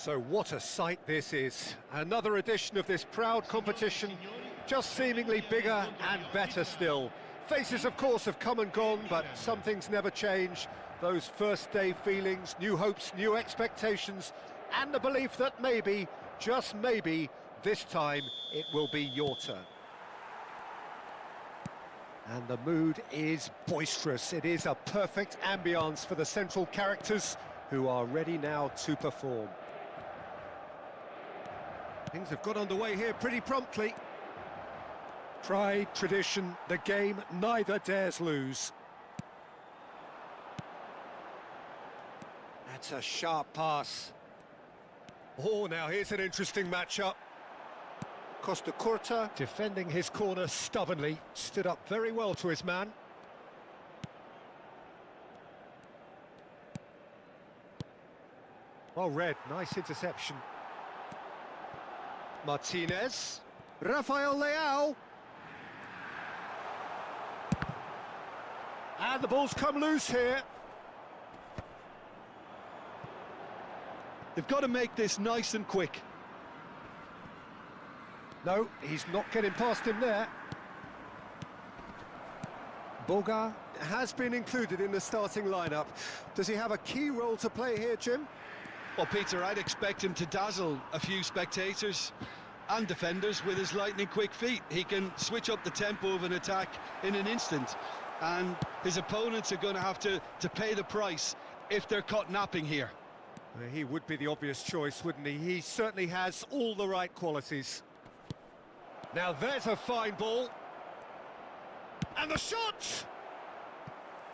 So what a sight this is. Another edition of this proud competition, just seemingly bigger and better still. Faces, of course, have come and gone, but some things never change. Those first day feelings, new hopes, new expectations, and the belief that maybe, just maybe, this time it will be your turn. And the mood is boisterous. It is a perfect ambience for the central characters who are ready now to perform. Things have got underway here pretty promptly. Pride, tradition, the game neither dares lose. That's a sharp pass. Oh, now here's an interesting matchup. Costa Curta defending his corner stubbornly, stood up very well to his man. Well read, nice interception. Martinez, Rafael Leao. And the ball's come loose here. They've got to make this nice and quick. No, he's not getting past him there. Boga has been included in the starting lineup. Does he have a key role to play here, Jim? Well, Peter, I'd expect him to dazzle a few spectators and defenders with his lightning-quick feet. He can switch up the tempo of an attack in an instant, and his opponents are going to have to pay the price if they're caught napping here. He would be the obvious choice, wouldn't he? He certainly has all the right qualities. Now there's a fine ball. And the shot!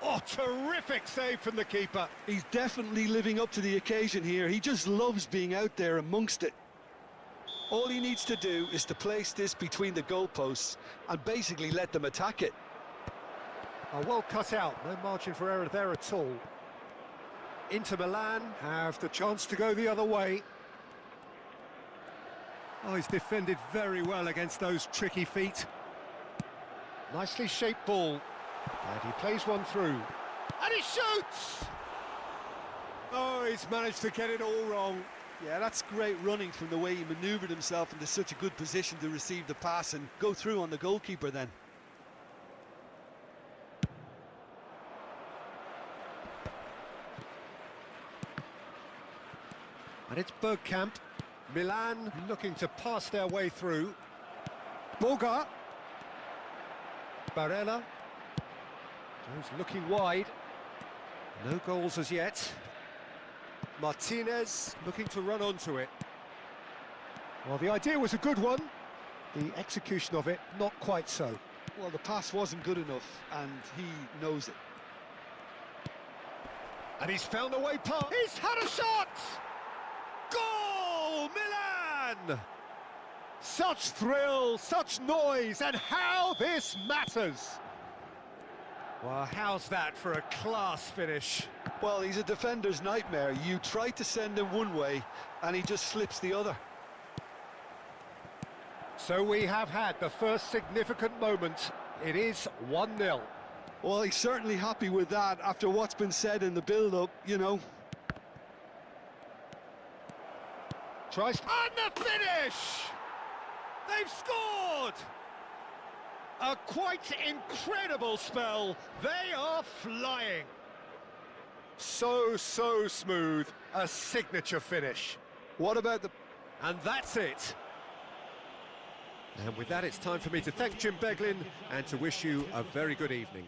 Oh, terrific save from the keeper. He's definitely living up to the occasion here. He just loves being out there amongst it. All he needs to do is to place this between the goalposts and basically let them attack it. Oh, well cut out, no margin for error there at all. Inter Milan have the chance to go the other way. Oh, he's defended very well against those tricky feet. Nicely shaped ball. And he plays one through. And he shoots! Oh, he's managed to get it all wrong. Yeah, that's great running from the way he manoeuvred himself into such a good position to receive the pass and go through on the goalkeeper then. And it's Bergkamp. Milan looking to pass their way through. Boga. Barella. He's looking wide. No goals as yet. Martinez looking to run onto it. Well, the idea was a good one. The execution of it, not quite so. Well, the pass wasn't good enough, and he knows it. And he's found a way past. He's had a shot! Goal! Milan! Such thrill, such noise, and how this matters! Well, how's that for a class finish? Well, he's a defender's nightmare. You try to send him one way, and he just slips the other. So we have had the first significant moment. It is 1-0. Well, he's certainly happy with that after what's been said in the build-up, you know. Tries... And the finish! They've scored! A quite incredible spell. They are flying. So smooth. A signature finish. What about the... And that's it. And with that, it's time for me to thank Jim Beglin and to wish you a very good evening.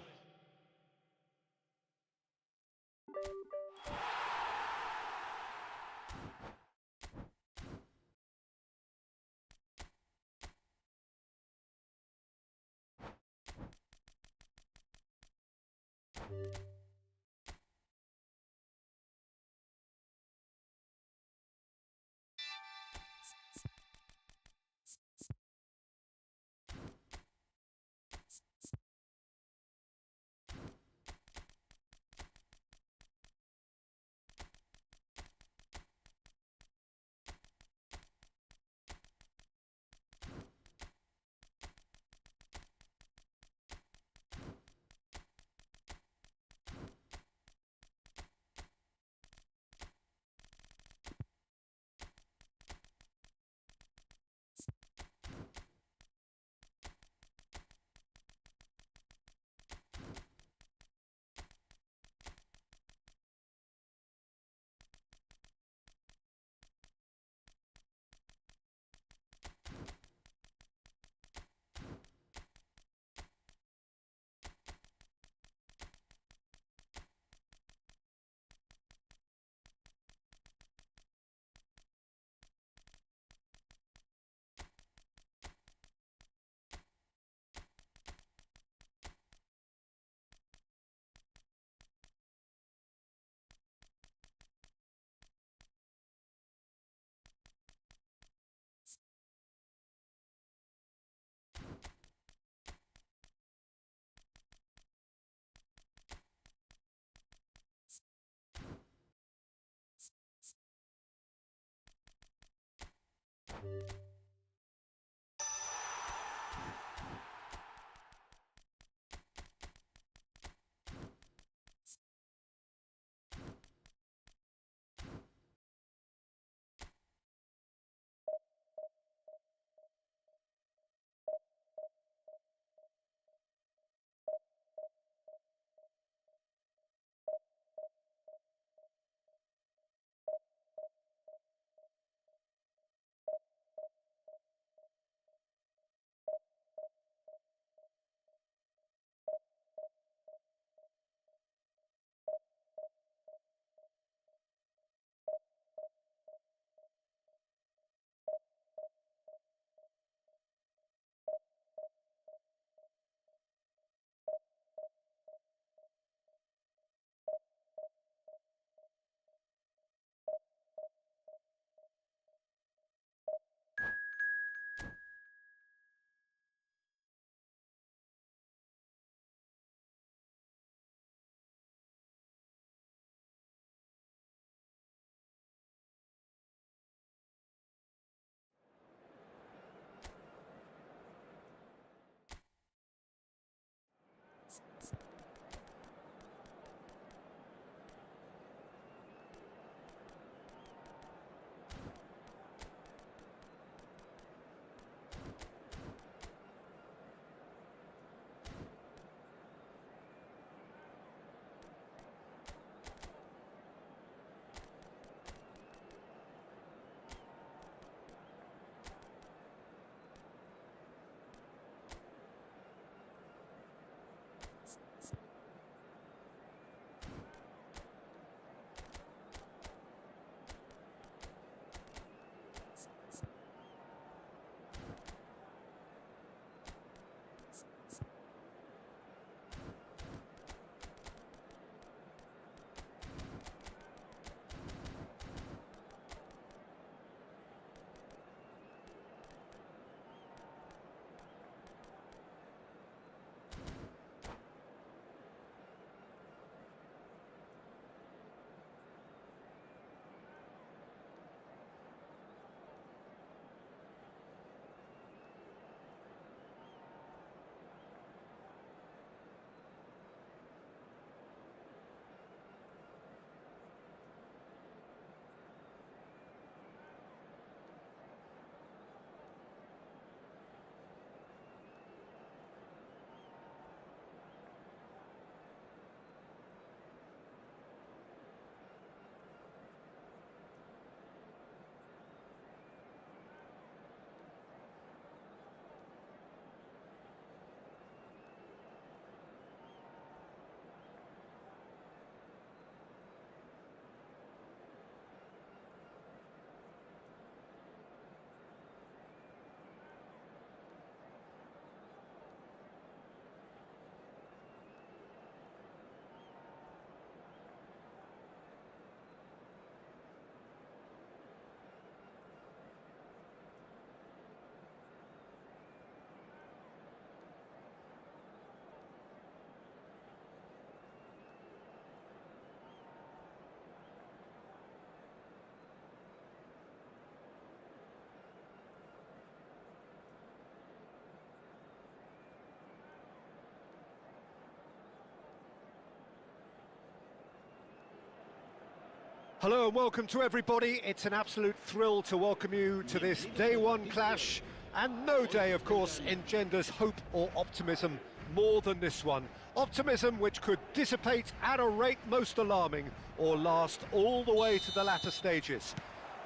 Hello and welcome to everybody. It's an absolute thrill to welcome you to this day one clash, and no day, of course, engenders hope or optimism more than this one. Optimism which could dissipate at a rate most alarming or last all the way to the latter stages.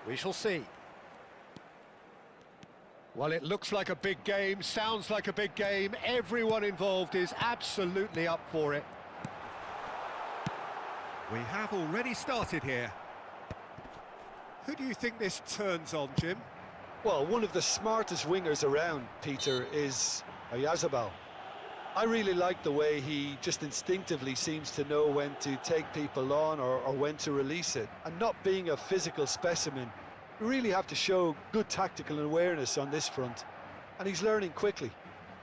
We shall see. Well, it looks like a big game, sounds like a big game. Everyone involved is absolutely up for it. We have already started here. Who do you think this turns on, Jim? Well, one of the smartest wingers around, Peter, is Oyarzabal. I really like the way he just instinctively seems to know when to take people on or when to release it. And not being a physical specimen, you really have to show good tactical awareness on this front. And he's learning quickly.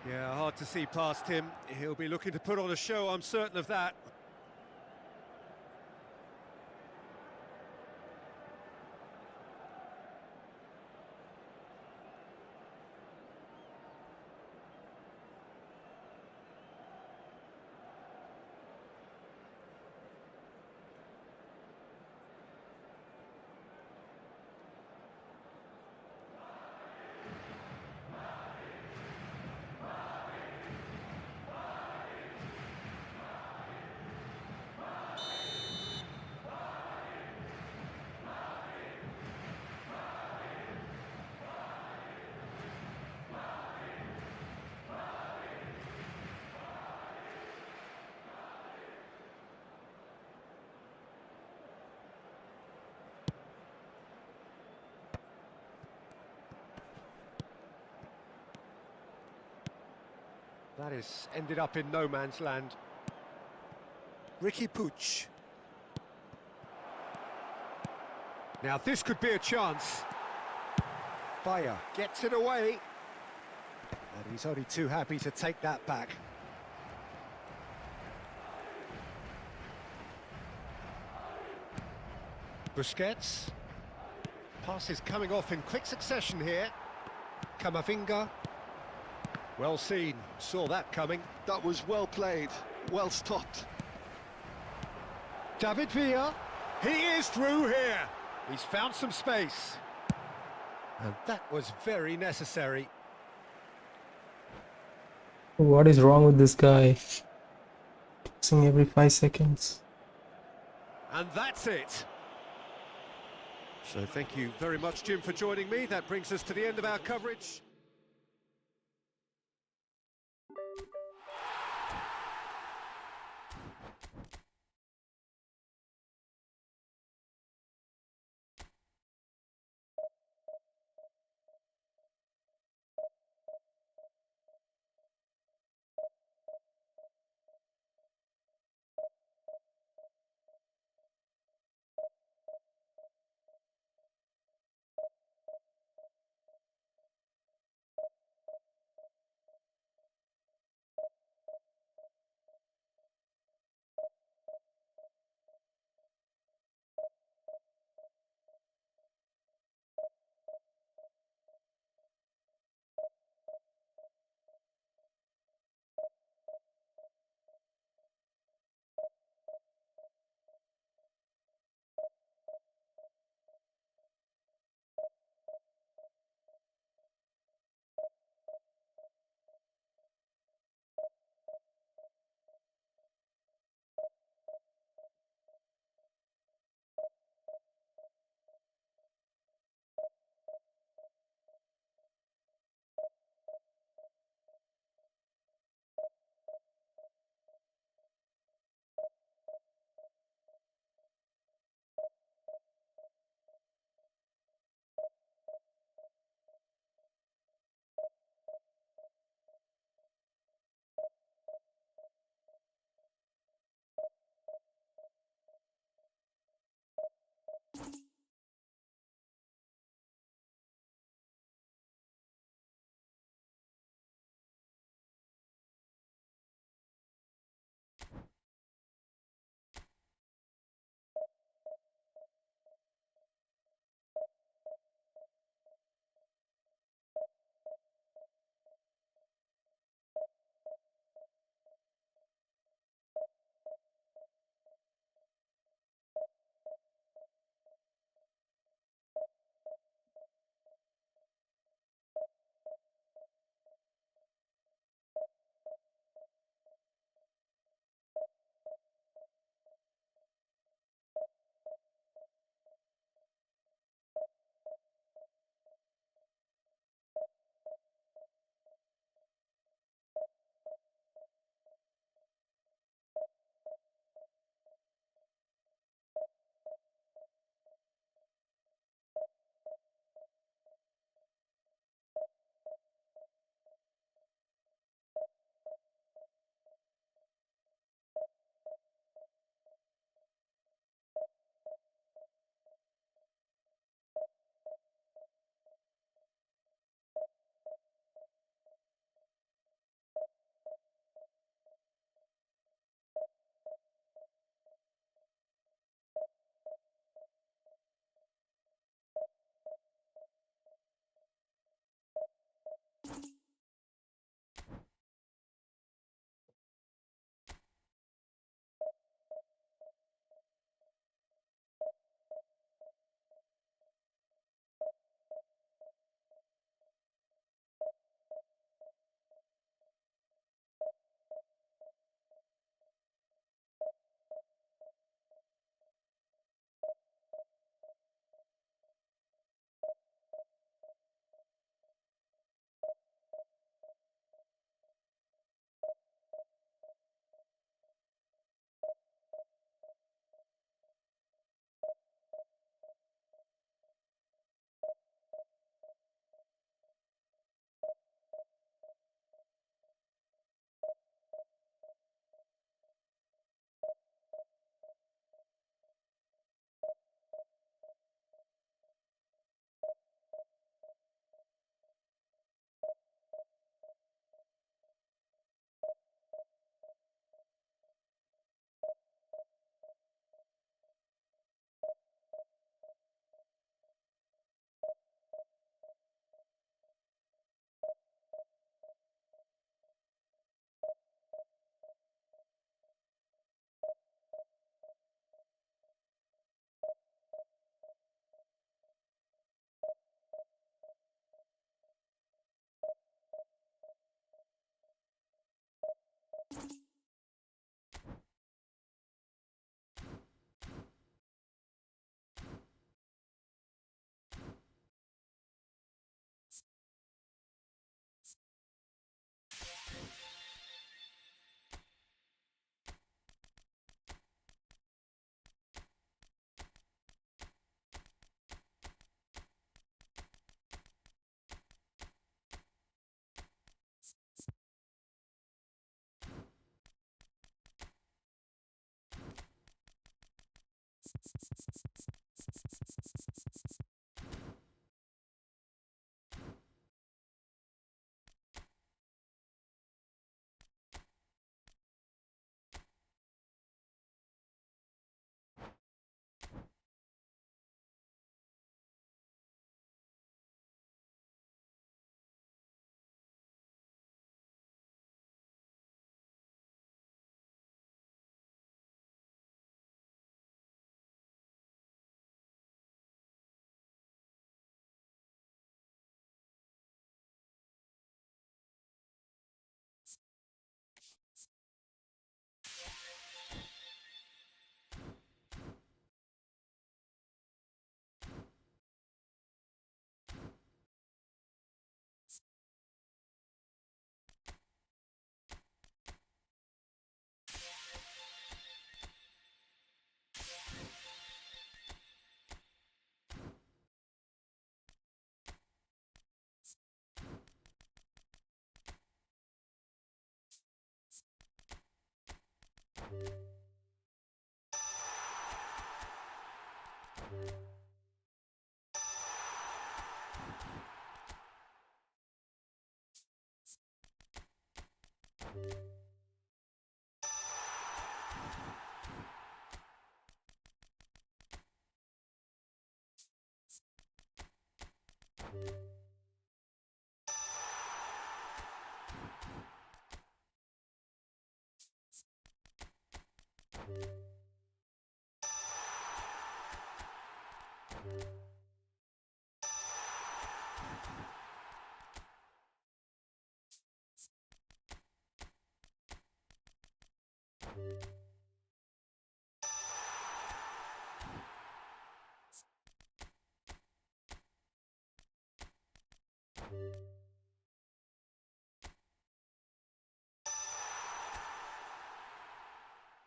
Yeah, hard to see past him. He'll be looking to put on a show, I'm certain of that. That is ended up in no man's land. Ricky Puig. Now this could be a chance. Bayer gets it away. And he's only too happy to take that back. Busquets. Passes coming off in quick succession here. Camavinga. Well seen, saw that coming. That was well played, well stopped. David Villa. He is through here. He's found some space. And that was very necessary. What is wrong with this guy? Passing every 5 seconds. And that's it. So thank you very much, Jim, for joining me. That brings us to the end of our coverage.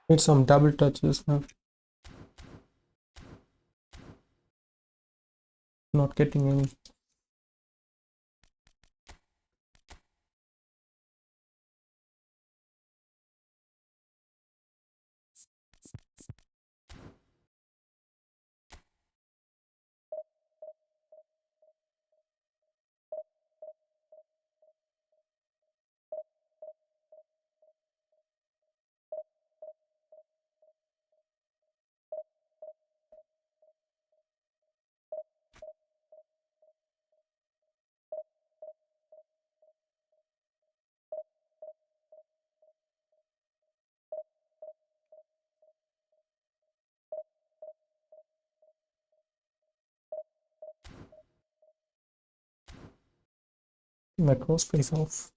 Need some double touches now. Not getting any. My crossface off.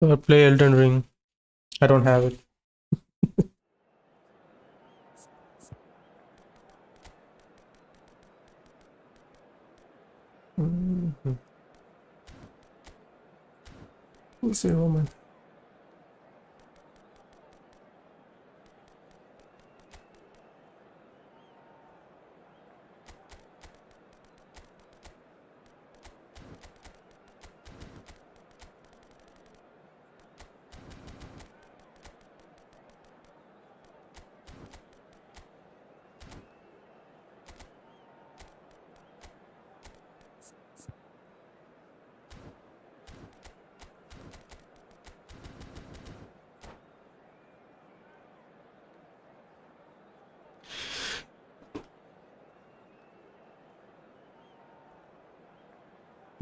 So I play Elden Ring. I don't have it. Who's a Roman?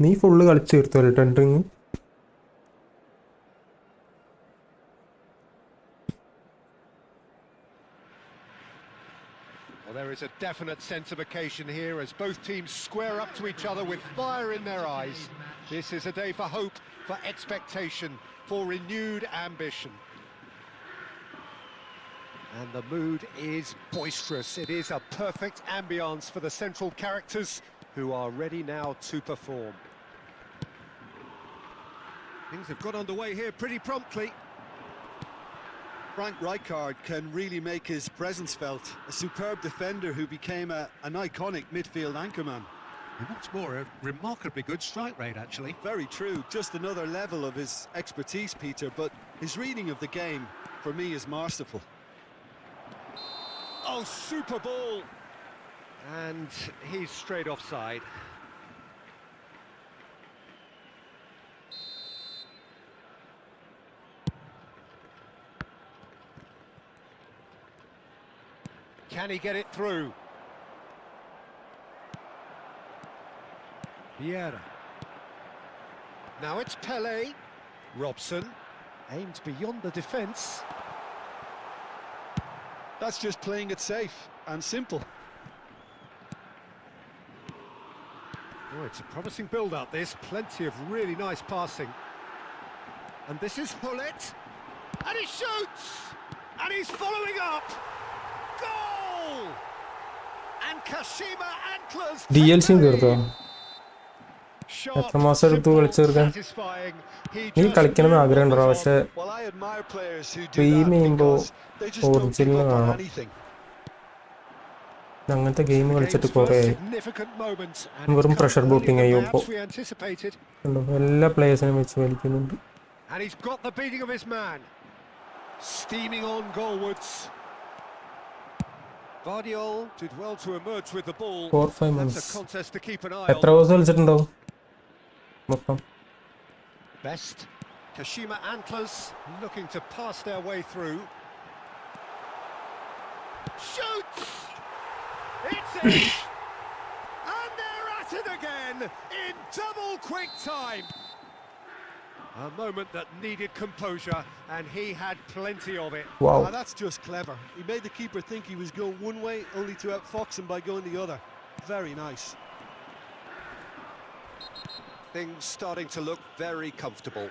നീ full കളിച്ച് തീർത്തോ Elden Ring? Well, there is a definite sense of occasion here as both teams square up to each other with fire in their eyes. This is a day for hope, for expectation, for renewed ambition. And the mood is boisterous. It is a perfect ambience for the central characters who are ready now to perform. Things have got underway here pretty promptly. Frank Rijkaard can really make his presence felt. A superb defender who became an iconic midfield anchorman. And what's more, a remarkably good strike rate, actually. Very true, just another level of his expertise, Peter, but his reading of the game, for me, is masterful. Oh, super ball! And he's straight offside. Can he get it through? Vieira. Now it's Pele. Robson aimed beyond the defence. That's just playing it safe and simple. Oh, it's a promising build-up, this. Plenty of really nice passing. And this is Hullet. And he shoots! And he's following up! Goal! And Kashima Antlers DLC തീർത്തോ എത്ര മാസം എടുത്തു കളിച്ചെടുക്കാൻ എനിക്ക് കളിക്കണമെന്ന് ആഗ്രഹമുണ്ടോ പക്ഷെ stream ചെയ്യുമ്പോൾ original കാണാം അങ്ങനത്തെ game കളിച്ചിട്ട് കുറേ വെറും പ്രഷർ ബോട്ടിങ് ആയി ഇപ്പോൾ എല്ലാ പ്ലേയേഴ്സിനും വെച്ച് കളിക്കുന്നുണ്ട്. And he's got the beating of his man. Steaming on goalwards. Vardiol did well to emerge with the ball. 4-5 months. That's a contest to keep an eye എത്ര on. ദിവസം കളിച്ചിട്ടുണ്ടാവും മൊത്തം? Best. Kashima Antlers looking to pass their way through. Shoots! It's in! And they're at it again in double quick time. A moment that needed composure, and he had plenty of it. Wow. That's just clever. He made the keeper think he was going one way, only to outfox him by going the other. Very nice. Things starting to look very comfortable.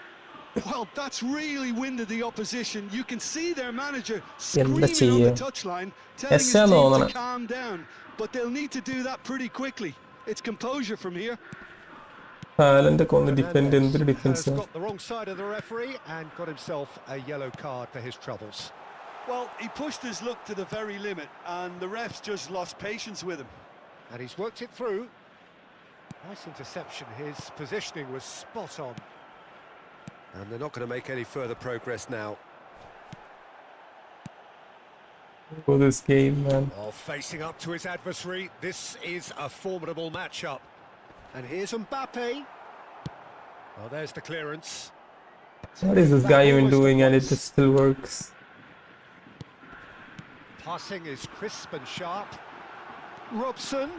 Well, that's really winded the opposition. You can see their manager screaming on the touchline, telling his team to calm down. But they'll need to do that pretty quickly. It's composure from here. Haaland ഒക്കെ ഒന്ന് defend എന്തൊരു defence. Has got the wrong side of the referee and got himself a yellow card for his troubles. Well, he pushed his luck to the very limit and the refs just lost patience with him. And he's worked it through. Nice interception. His positioning was spot on. And they're not going to make any further progress now. For this game, man. Oh, facing up to his adversary. This is a formidable matchup. And here's Mbappe. Well, there's the clearance. What is this guy even doing and it just still works? Passing is crisp and sharp. Robson.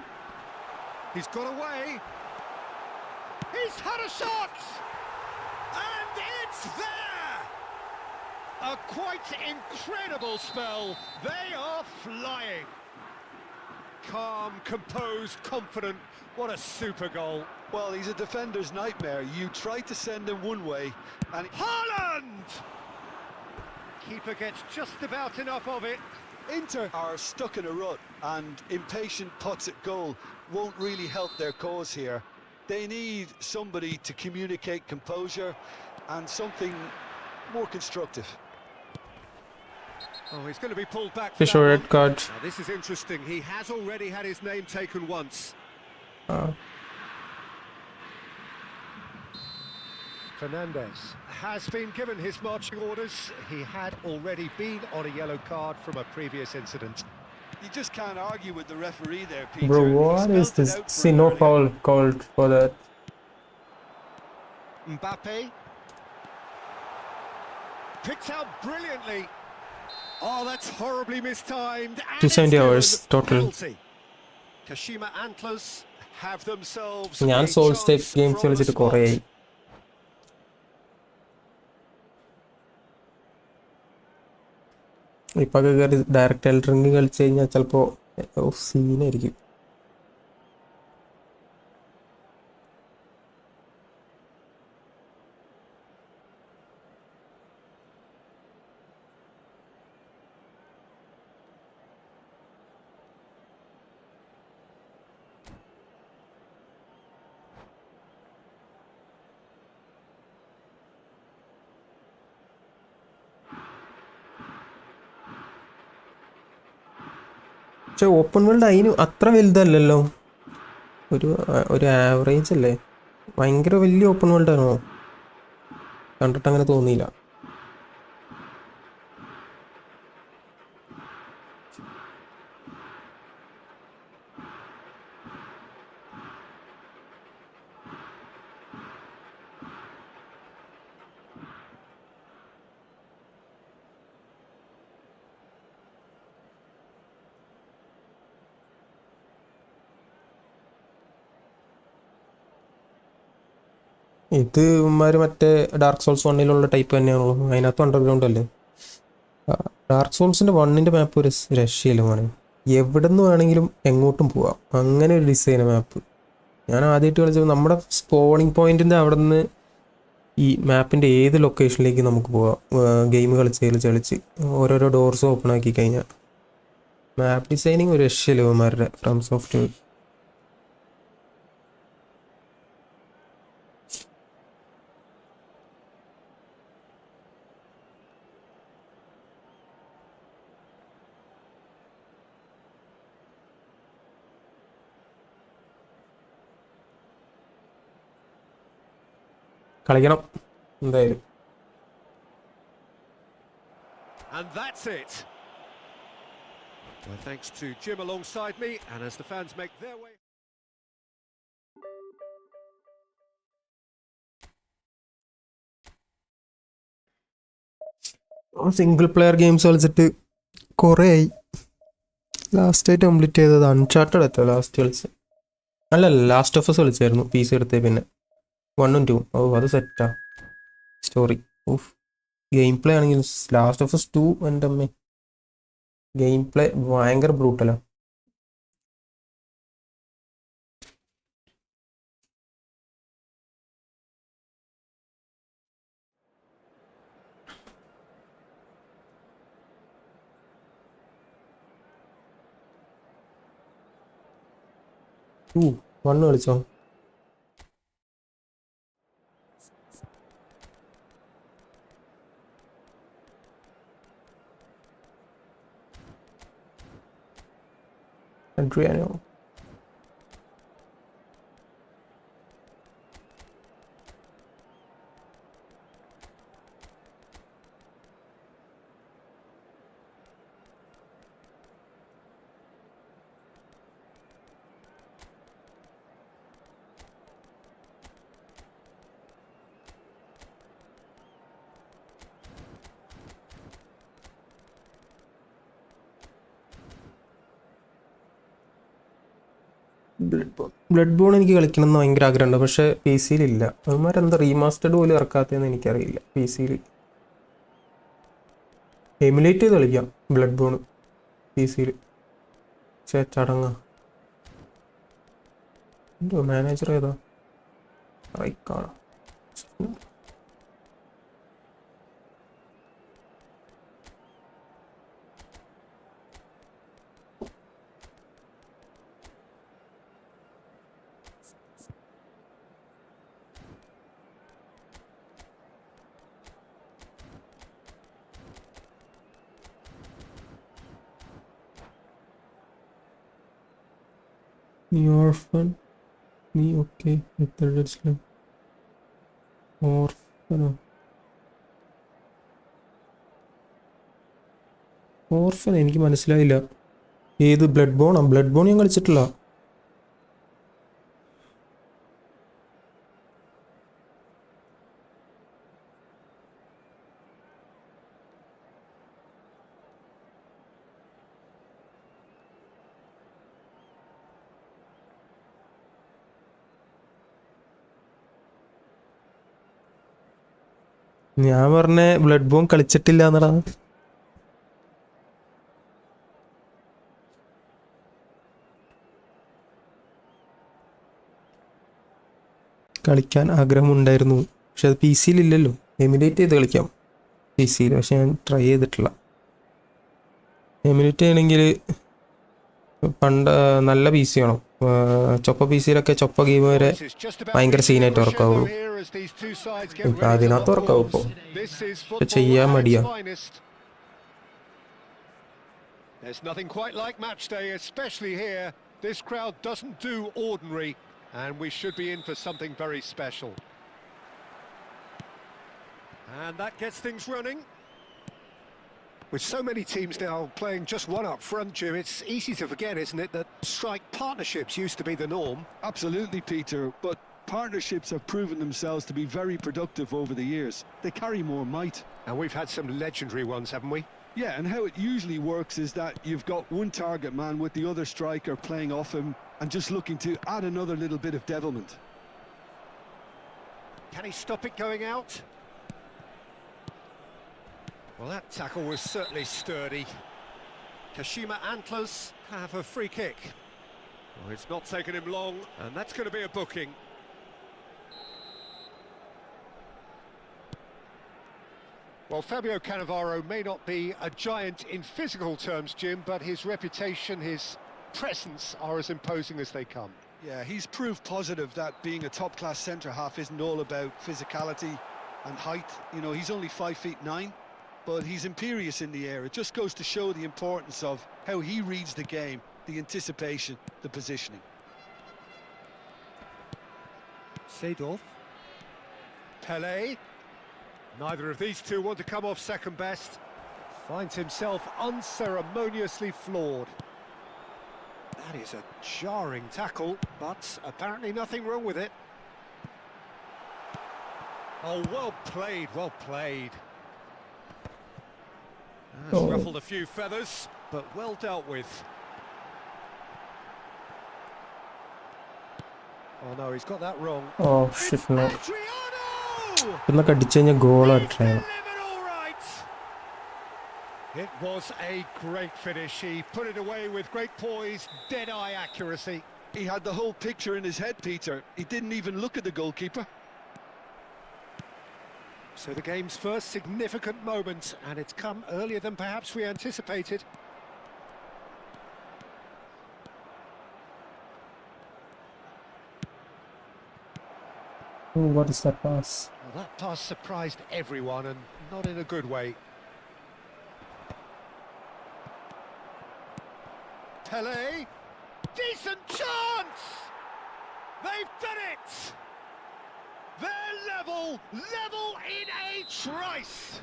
He's got away. He's had a shot! And it's there! A quite incredible spell. They are flying. Calm, composed, confident. What a super goal. Well, he's a defender's nightmare. You try to send him one way and... Haaland! Keeper gets just about enough of it. Inter are stuck in a rut and impatient putts at goal won't really help their cause here. They need somebody to communicate composure and something more constructive. Oh, he's going to be pulled back. Fish or red card. Now, this is interesting. He has already had his name taken once. Fernandez has been given his marching orders. He had already been on a yellow card from a previous incident. You just can't argue with the referee there, Peter. Bro, what is this? See, no foul called for that. Mbappe picked out brilliantly. Oh, that's horribly mistimed. 270 hours total. Kashima Antlers have themselves ഞാൻ soul സ്റ്റേക്ക് games കളിച്ചിട്ട് കുറേ ആയി. ഇപ്പൊ direct എൽഡറിംഗ് കളിച്ചു കഴിഞ്ഞാൽ ചിലപ്പോ സീനായിരിക്കും. പക്ഷെ open world അതിന് അത്ര വലുതല്ലല്ലോ, ഒരു ആവറേജ് അല്ലേ. ഭയങ്കര വലിയ ഓപ്പൺ വേൾഡ് ആണോ? കണ്ടിട്ട് അങ്ങനെ തോന്നിയില്ല. ഇത് ഇവന്മാർ മറ്റേ ഡാർക്ക് സോൾസ് 1 ടൈപ്പ് തന്നെയാണല്ലോ, അതിനകത്ത് അണ്ടർഗ്രൗണ്ട് അല്ലേ. ഡാർക്ക് സോൾസിൻ്റെ 1 മാപ്പ് ഒരു രക്ഷയില്ല മോനെ, എവിടെ നിന്ന് വേണമെങ്കിലും എങ്ങോട്ടും പോവാം, അങ്ങനെ ഒരു ഡിസൈൻ മാപ്പ്. ഞാൻ ആദ്യമായിട്ട് കളിച്ചപ്പോൾ നമ്മുടെ സ്പോണിങ് പോയിന്റിൻ്റെ അവിടെ നിന്ന് ഈ മാപ്പിൻ്റെ ഏത് ലൊക്കേഷനിലേക്ക് നമുക്ക് പോവാം. ഗെയിം കളിച്ച് ഓരോരോ ഡോർസ് ഓപ്പൺ ആക്കി കഴിഞ്ഞാൽ മാപ്പ് ഡിസൈനിങ് ഒരു രക്ഷയില്ല ഇവന്മാരുടെ ഫ്രം സോഫ്റ്റ്വെയർ. കളിക്കണം എന്തായാലും. And that's it. Well, thanks to Jim alongside me, and as the fans make their way. Single player games കളിച്ചിട്ട് കുറേ ആയി. ലാസ്റ്റായിട്ട് കംപ്ലീറ്റ് ചെയ്തത് അൺചാർട്ടഡ് എത്തോ ലാസ്റ്റ് കളിച്ച്. അല്ലല്ല, ലാസ്റ്റ് ഓഫ് അസ് കളിച്ചായിരുന്നു PC എടുത്തേ. പിന്നെ 1ഉം 2ഉം. ഓ അത് സെറ്റാ സ്റ്റോറി. ഓഫ് ഗെയിം പ്ലേ ആണെങ്കിൽ ലാസ്റ്റ് ഓഫ് അസ് 2 എൻ്റെ അമ്മേ, ഗെയിം പ്ലേ ഭയങ്കര ബ്രൂട്ടലാ. വണ്ണ് കളിച്ചോ? Adriano. ബ്ലഡ് ബോൺ എനിക്ക് കളിക്കണമെന്ന് ഭയങ്കര ആഗ്രഹമുണ്ട്, പക്ഷേ PC ഇല്ല. അവന്മാരെന്താ റീമാസ്റ്റേർഡ് പോലും ഇറക്കാത്തതെന്ന് എനിക്കറിയില്ല. PC എമുലേറ്റ് ചെയ്ത് കളിക്കാം ബ്ലഡ് ബോൺ PC. പക്ഷേ ചടങ്ങാ. എന്തോ മാനേജർ ഏതാ? റൈക്കാണോ? നീ ഓർഫൻ, നീ ഓക്കെ. ഓർഫനോ? ഓർഫൻ എനിക്ക് മനസ്സിലായില്ല. ഏത് ബ്ലഡ് ബോണോ? ബ്ലഡ് ബോൺ ഞാൻ കളിച്ചിട്ടില്ല. ഞാൻ പറഞ്ഞ ബ്ലഡ് ബോൺ കളിച്ചിട്ടില്ല എന്നടാ. കളിക്കാൻ ആഗ്രഹമുണ്ടായിരുന്നു, പക്ഷെ അത് PC ഇല്ലല്ലോ. എമുലേറ്റ് ചെയ്ത് കളിക്കാം PC, പക്ഷെ ഞാൻ ട്രൈ ചെയ്തിട്ടില്ല. എമുലേറ്റ് ചെയ്യണമെങ്കിൽ പണ്ട് നല്ല PC വേണം. ചൊപ്പ PC ചൊപ്പ ഗെയിം വരെ ഭയങ്കര സീനായിട്ട് ഉറക്കാവുള്ളൂ. ഇപ്പം അതിനകത്ത് ഉറക്കാവും. ഇപ്പോൾ ചെയ്യാൻ മടിയാ. There's nothing quite like match day, especially here. This crowd doesn't do ordinary, and we should be in for something very special. And that gets things running. With so many teams now playing just one up front, Jim, it's easy to forget, isn't it, that strike partnerships used to be the norm. Absolutely, Peter, but partnerships have proven themselves to be very productive over the years. They carry more might. And we've had some legendary ones, haven't we? Yeah, and how it usually works is that you've got one target man with the other striker playing off him and just looking to add another little bit of devilment. Can he stop it going out? Well, that tackle was certainly sturdy. Kashima Antlers have a free kick. Well, it's not taken him long, and that's going to be a booking. Well, Fabio Cannavaro may not be a giant in physical terms, Jim, but his reputation, his presence are as imposing as they come. Yeah, he's proved positive that being a top-class centre-half isn't all about physicality and height. You know, he's only 5'9", but he's imperious in the air. It just goes to show the importance of how he reads the game, the anticipation, the positioning. Seedorf. Pelé. Neither of these two want to come off second best. Finds himself unceremoniously floored. That is a jarring tackle, but apparently nothing wrong with it. Oh, well played, well played. Has ruffled a few feathers, but well dealt with. Oh no, he's got that wrong. Oh shit, no. ഇതൊക്കെ അടിച്ചു കഴിഞ്ഞാൽ ഗോളായിട്ടാണ്. It was a great finish. He put it away with great poise, dead-eye accuracy. He had the whole picture in his head, Peter. He didn't even look at the goalkeeper. So the game's first significant moment, and it's come earlier than perhaps we anticipated. Ooh, what is that pass? Well, that pass surprised everyone, and not in a good way. Pelé, decent chance! They've done it! They're level in a trice!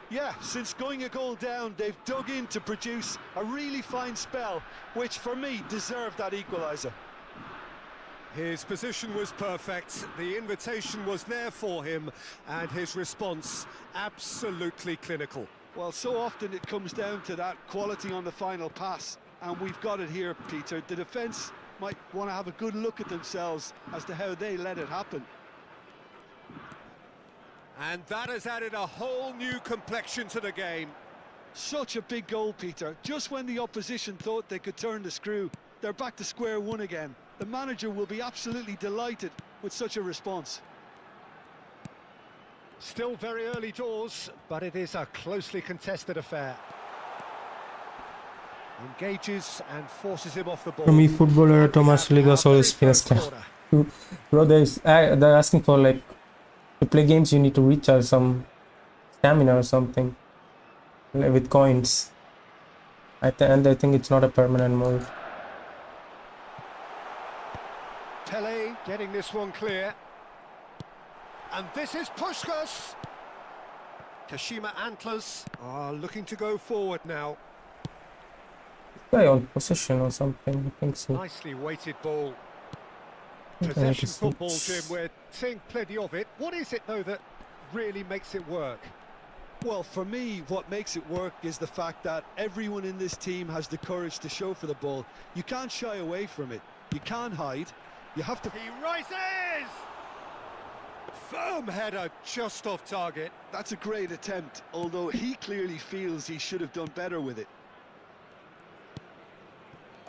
Yeah, since going a goal down, they've dug in to produce a really fine spell, which for me deserved that equaliser. His position was perfect, the invitation was there for him, and his response absolutely clinical. Well, so often it comes down to that quality on the final pass, and we've got it here, Peter. The defence might want to have a good look at themselves as to how they let it happen. And that has added a whole new complexion to the game. Such a big goal, Peter. Just when the opposition thought they could turn the screw, they're back to square one again. The manager will be absolutely delighted with such a response. Still very early doors, but it is a closely contested affair. Engages and forces him off the ball. From Efootball Thomas Ligas or Spinaska. Bro, they're asking for, like, to play games you need to recharge some stamina or something, like, with coins. And I think it's not a permanent mode. Pelé getting this one clear. And this is Puskás. Kashima Antlers are looking to go forward now. Guy on possession or something, I think so. Nicely weighted ball. Possession football, Jim, we're seeing plenty of it. What is it, though, that really makes it work? Well, for me, what makes it work is the fact that everyone in this team has the courage to show for the ball. You can't shy away from it. You can't hide. You have to... He rises! Firm header just off target. That's a great attempt, although he clearly feels he should have done better with it.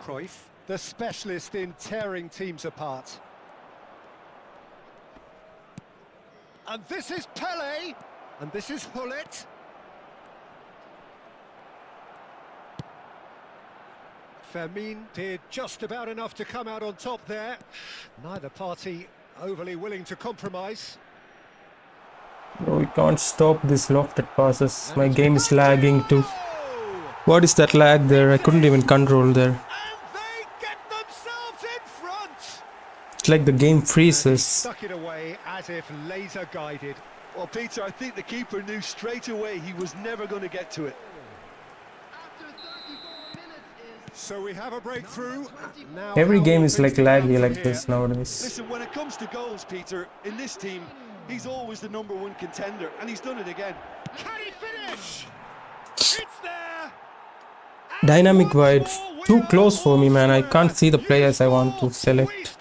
Cruyff, the specialist in tearing teams apart. And this is Pelé, and this is Hullet. Fermin did just about enough to come out on top there. Neither party overly willing to compromise. Bro, we can't stop this lofted passes. My game is lagging too. What is that lag there? I couldn't even control there. And they get themselves in front. It's like the game And he freezes. stuck it away as if laser guided. Well, Peter, I think the keeper knew straight away he was never going to get to it. So we have a breakthrough. Now Every how game will is like things develop laggy from like here? this nowadays. Listen, when it comes to goals, Peter, in this team, he's always the #1 contender, and he's done it again. Can he finish? It's there. Dynamic wide, too close for me, man. I can't see the players I want to select.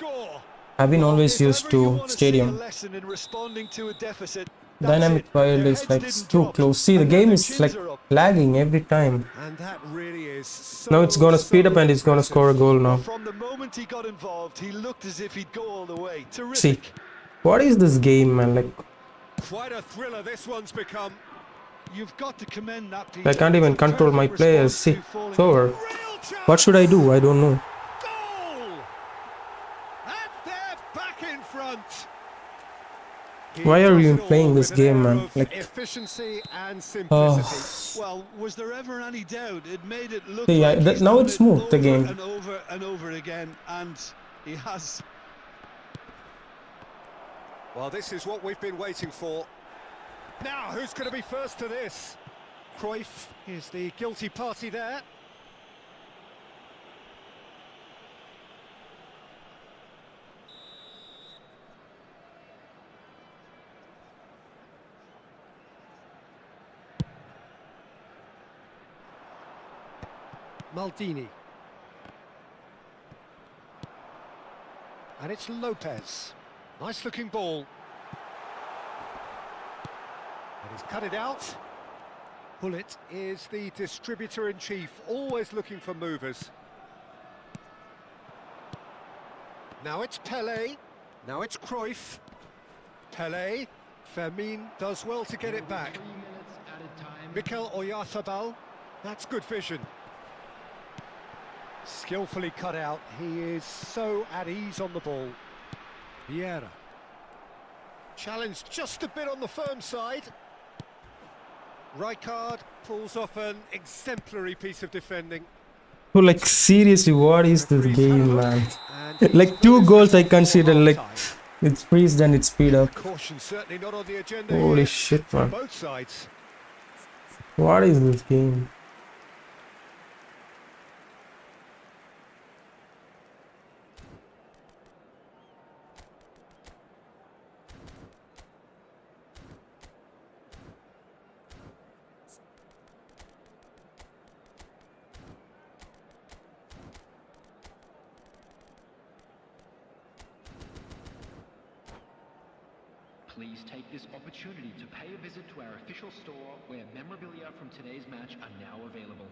I've been always used to stadium. Dynamic wide is like too close. See, the game is like lagging every time. And that really is so, Now it's gonna speed up and it's gonna score a goal now. From the moment he got involved, he looked as if he'd go all the way. Terrific. See, what is this game, man? Like, quite a thriller this one's become. You've got to commend that, Peter. I can't even control my players. See, it's over. Real chance. What should I do? I don't know. Goal! And they're back in front. Why are you playing this game, man? Like, efficiency and simplicity. Well, was there ever any doubt? It made it look See, like he's now done it's it smooth, the over game. and over and over again, and he has. Well, this is what we've been waiting for. Now, who's going to be first to this? Cruyff is the guilty party there. Maldini. And it's Lopez. Nice looking ball. And he's cut it out. Bullet is the distributor-in-chief, always looking for movers. Now it's Pelé. Now it's Cruyff. Pelé. Fermin does well to get it back. Mikel Oyarzabal. That's good vision. Skillfully cut out. He is so at ease on the ball. Vieira. Challenged just a bit on the firm side. Rijkaard pulls off an exemplary piece of defending. Oh, like, seriously, what is this game, man? Like, 2 goals I consider, like, it's freezed and it's speed up. Caution certainly not on the agenda. Holy shit, man. Both sides. What is this game? Please take this opportunity to pay a visit to our official store where memorabilia from today's match are now available.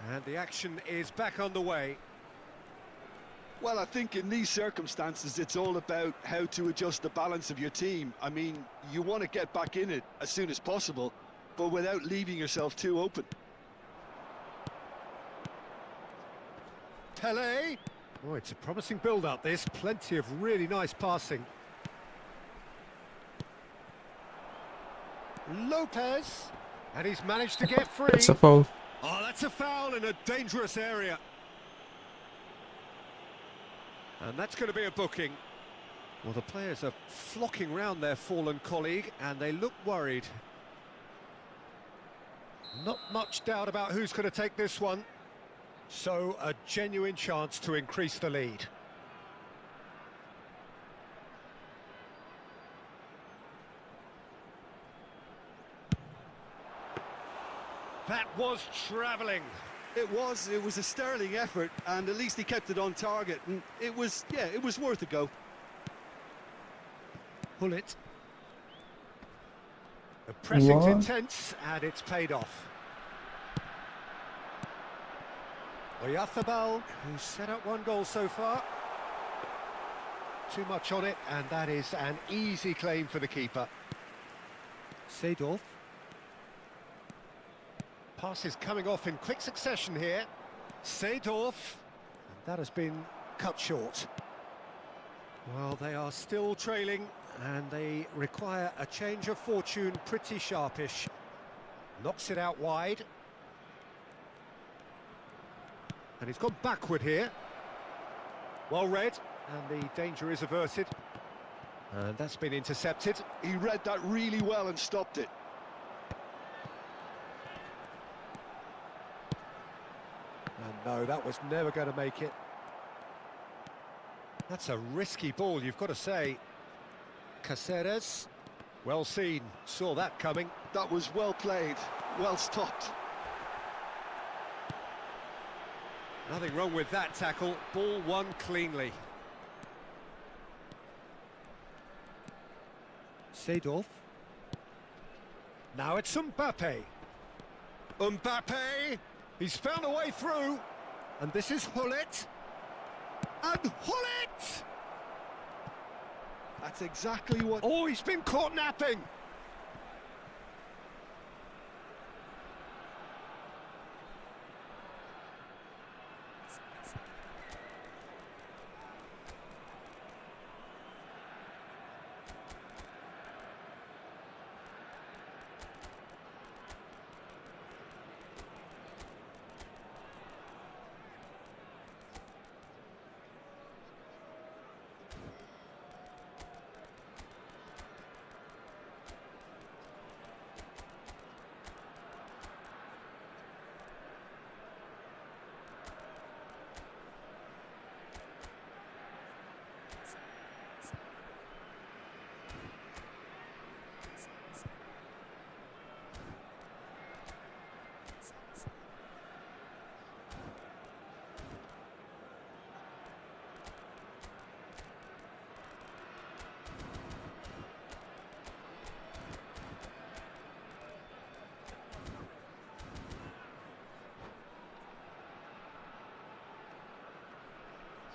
And the action is back underway. Well, I think in these circumstances, it's all about how to adjust the balance of your team. I mean, you want to get back in it as soon as possible, but without leaving yourself too open. Pelé. Oh, it's a promising build-up, this. Plenty of really nice passing. Lopez. And he's managed to get free. It's a foul. Oh, that's a foul in a dangerous area. And that's going to be a booking. Well, the players are flocking round their fallen colleague, and they look worried. Not much doubt about who's going to take this one. So, a genuine chance to increase the lead. That was travelling. It was a sterling effort, and at least he kept it on target, and it was worth a go. Bullet. The pressing's What? intense, and it's paid off. Oyarzabal, who's set up 1 goal so far. Too much on it, and that is an easy claim for the keeper. Seedorf. Passes coming off in quick succession here. Seedorf. And that has been cut short. Well, they are still trailing, and they require a change of fortune pretty sharpish. Knocks it out wide. And he's gone backward here. Well read, and the danger is averted. And that's been intercepted. He read that really well and stopped it. And no, that was never going to make it. That's a risky ball, you've got to say. Caceres, well seen, saw that coming. That was well played, well stopped. Nothing wrong with that tackle, ball won cleanly. Seedorf. Now it's Mbappe. Mbappe! He's found a way through. And this is Hullet. And Hullet! That's exactly what... Oh, he's been caught napping.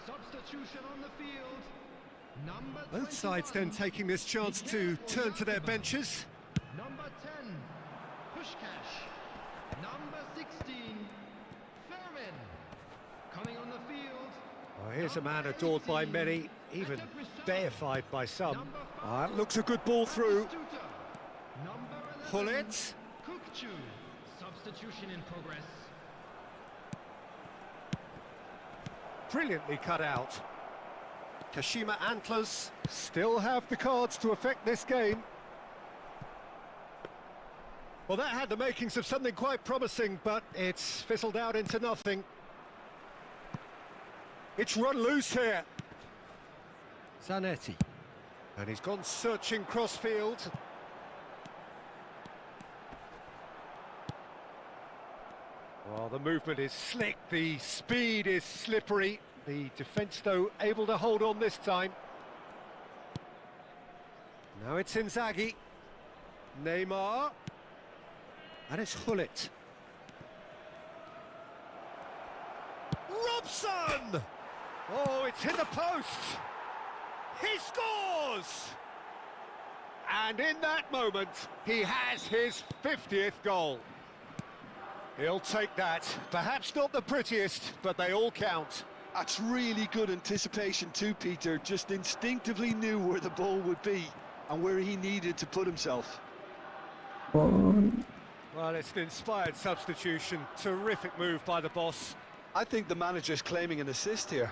Substitution on the field. Number Both sides then 21, taking this chance to turn to their benches. Number 10, Pushkash. Number 16, Furman. Coming on the field. Oh, here's a man adored by many, even deified by some. That looks a good ball through. Number 11, Hullet. Kukcu. Substitution in progress. Brilliantly cut out. Kashima Antlers still have the cards to affect this game. Well, that had the makings of something quite promising, but it's fizzled out into nothing. It's run loose here. Zanetti. And he's gone searching crossfield. Well, the movement is slick, the speed is slippery. The defence, though, able to hold on this time. Now it's Inzaghi. Neymar. And it's Hullet. Robson! Oh, it's hit the post. He scores! And in that moment, he has his 50th goal. He'll take that. Perhaps not the prettiest, but they all count. That's really good anticipation too, Peter. Just instinctively knew where the ball would be and where he needed to put himself. Well, it's an inspired substitution. Terrific move by the boss. I think the manager's claiming an assist here.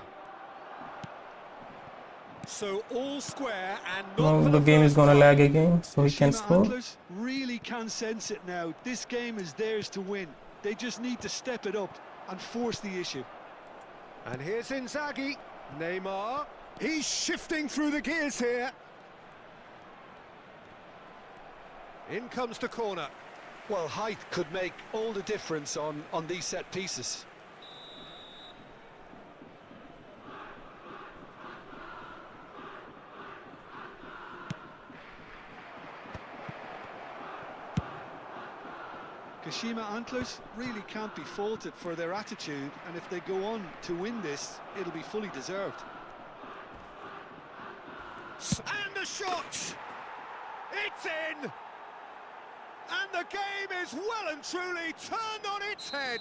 So all square and not Now for the game is first gonna time. lag again, so he can Kashima score. Antlers really can sense it now. This game is theirs to win. They just need to step it up and force the issue. And here's Inzaghi. Neymar. He's shifting through the gears here. In comes the corner. Well, height could make all the difference on these set pieces. Kashima Antlers really can't be faulted for their attitude, and if they go on to win this, it'll be fully deserved. And the shot! It's in! And the game is well and truly turned on its head.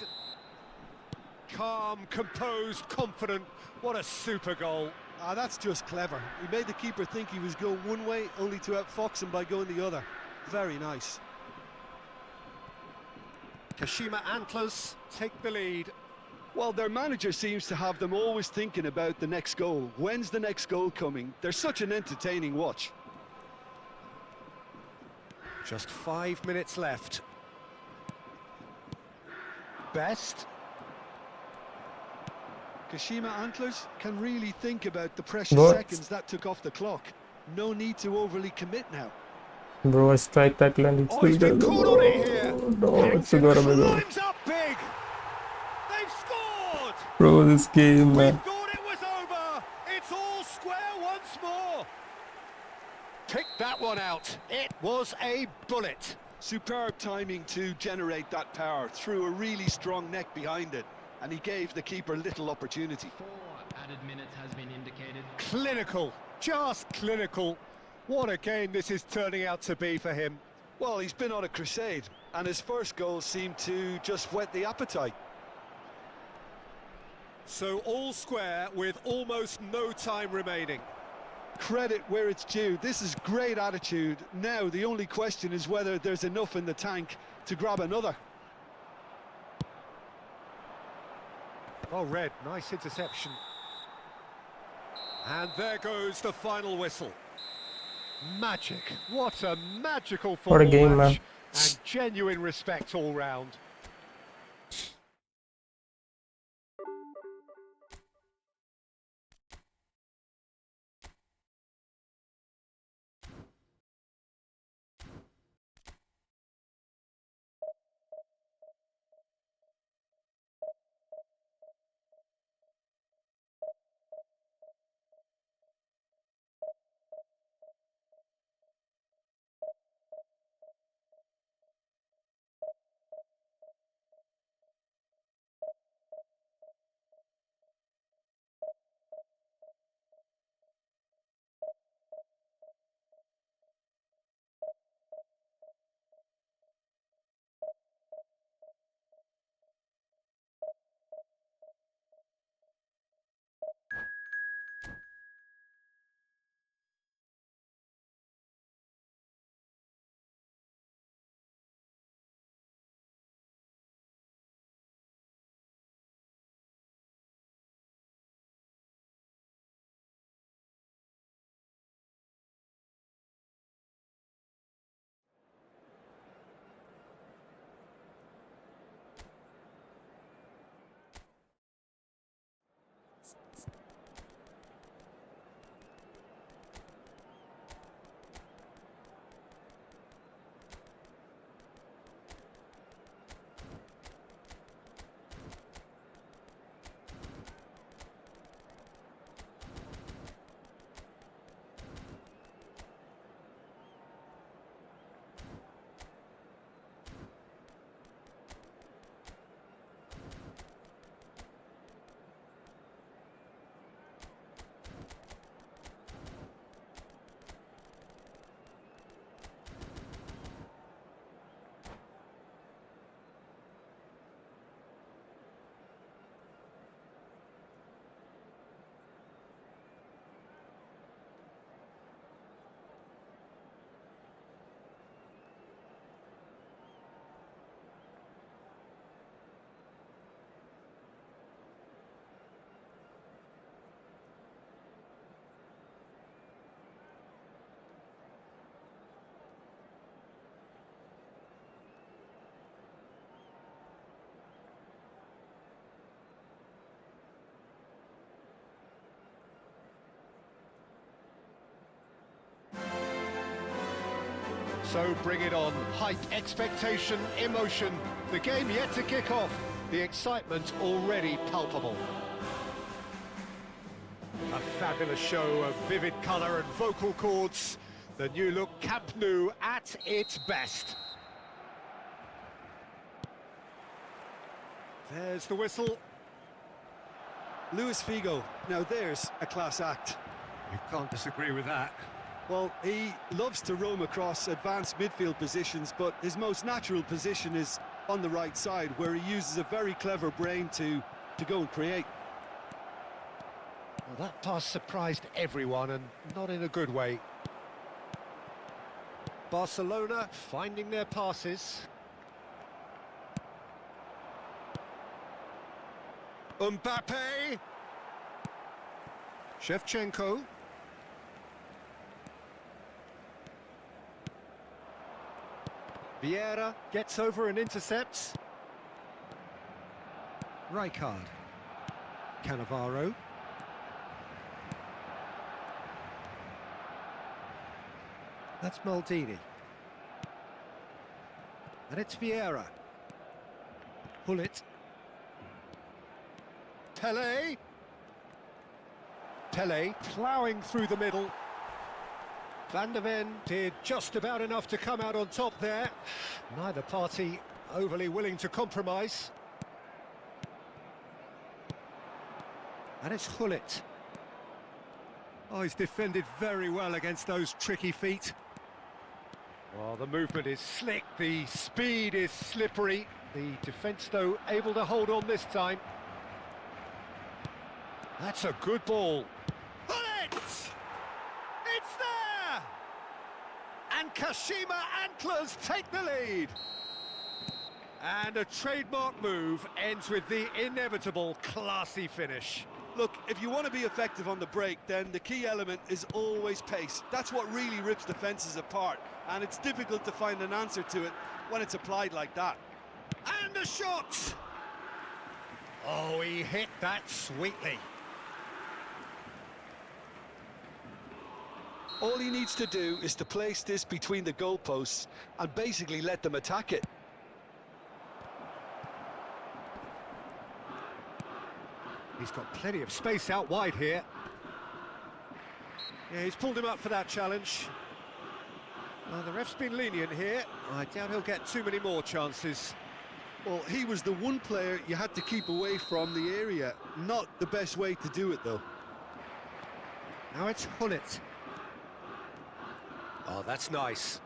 calm, composed, confident. What a super goal. Ah, that's just clever. He made the keeper think he was going one way, only to outfox him by going the other. Very nice. Kashima Antlers take the lead. Well, their manager seems to have them always thinking about the next goal. When's the next goal coming? They're such an entertaining watch. Just 5 minutes left. Best. Kashima Antlers can really think about the precious What? seconds that took off the clock. No need to overly commit now. Bro, strike tackle and it's Oh, he's been caught on it here. No, it's a Harrington gotta go. climbs up big. They've scored. Bro, this game, We man. thought it was over. It's all square once more. Picked that one out. It was a bullet. Superb timing to generate that power, threw a really strong neck behind it, and he gave the keeper little opportunity. 4 added minutes has been indicated. Clinical, just clinical. What a game this is turning out to be for him. Well, he's been on a crusade, and his first goal seemed to just whet the appetite. So all square with almost no time remaining. Credit where it's due. This is great attitude. Now the only question is whether there's enough in the tank to grab another. Oh, Red, nice interception. And there goes the final whistle. Magic. What a magical football What a game, match. man. And genuine respect all round. So bring it on. Hype, expectation, emotion. The game yet to kick off. The excitement already palpable. A fabulous show of vivid colour and vocal cords. The new look Camp Nou at its best. There's the whistle. Luis Figo, now there's a class act. You can't disagree with that. Well, he loves to roam across advanced midfield positions, but his most natural position is on the right side, where he uses a very clever brain to to go and create. Well, that pass surprised everyone, and not in a good way. Barcelona finding their passes. Mbappe. Shevchenko. Vieira gets over and intercepts. Rijkaard. Cannavaro. That's Maldini. And it's Vieira. Hullet. Pele. Pele ploughing through the middle. Van der Ven did just about enough to come out on top there. Neither party overly willing to compromise. And it's Hullet. Oh, he's defended very well against those tricky feet. Well, the movement is slick, the speed is slippery. The defence, though, able to hold on this time. That's a good ball. Hullet! It's there! And Kashima Antlers take the lead. And a trademark move ends with the inevitable classy finish. Look, if you want to be effective on the break, then the key element is always pace. That's what really rips defences apart, and it's difficult to find an answer to it when it's applied like that. And the shot! Oh, he hit that sweetly. All he needs to do is to place this between the goalposts and basically let them attack it. He's got plenty of space out wide here. Yeah, he's pulled him up for that challenge. Well, the ref's been lenient here. I doubt he'll get too many more chances. Well, he was the one player you had to keep away from the area. Not the best way to do it, though. Now it's Hullet. Oh, that's nice.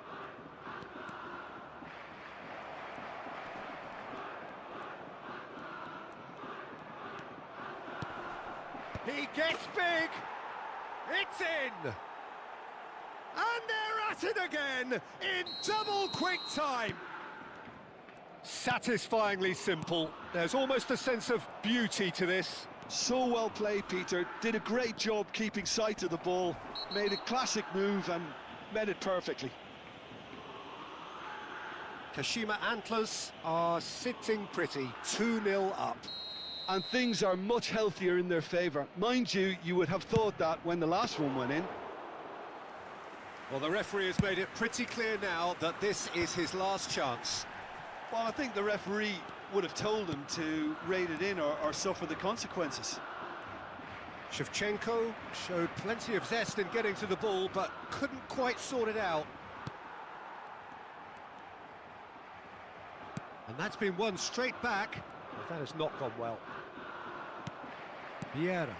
He gets big. It's in. And they're at it again in double quick time. Satisfyingly simple. There's almost a sense of beauty to this. So well played, Peter. Did a great job keeping sight of the ball. Made a classic move and met it perfectly. Kashima Antlers are sitting pretty, 2-0 up. And things are much healthier in their favour. Mind you, you would have thought that when the last one went in. Well, the referee has made it pretty clear now that this is his last chance. Well, I think the referee would have told him to rate it in or suffer the consequences. Shevchenko showed plenty of zest in getting to the ball, but couldn't quite sort it out. And that's been won straight back. But that has not gone well. Vieira.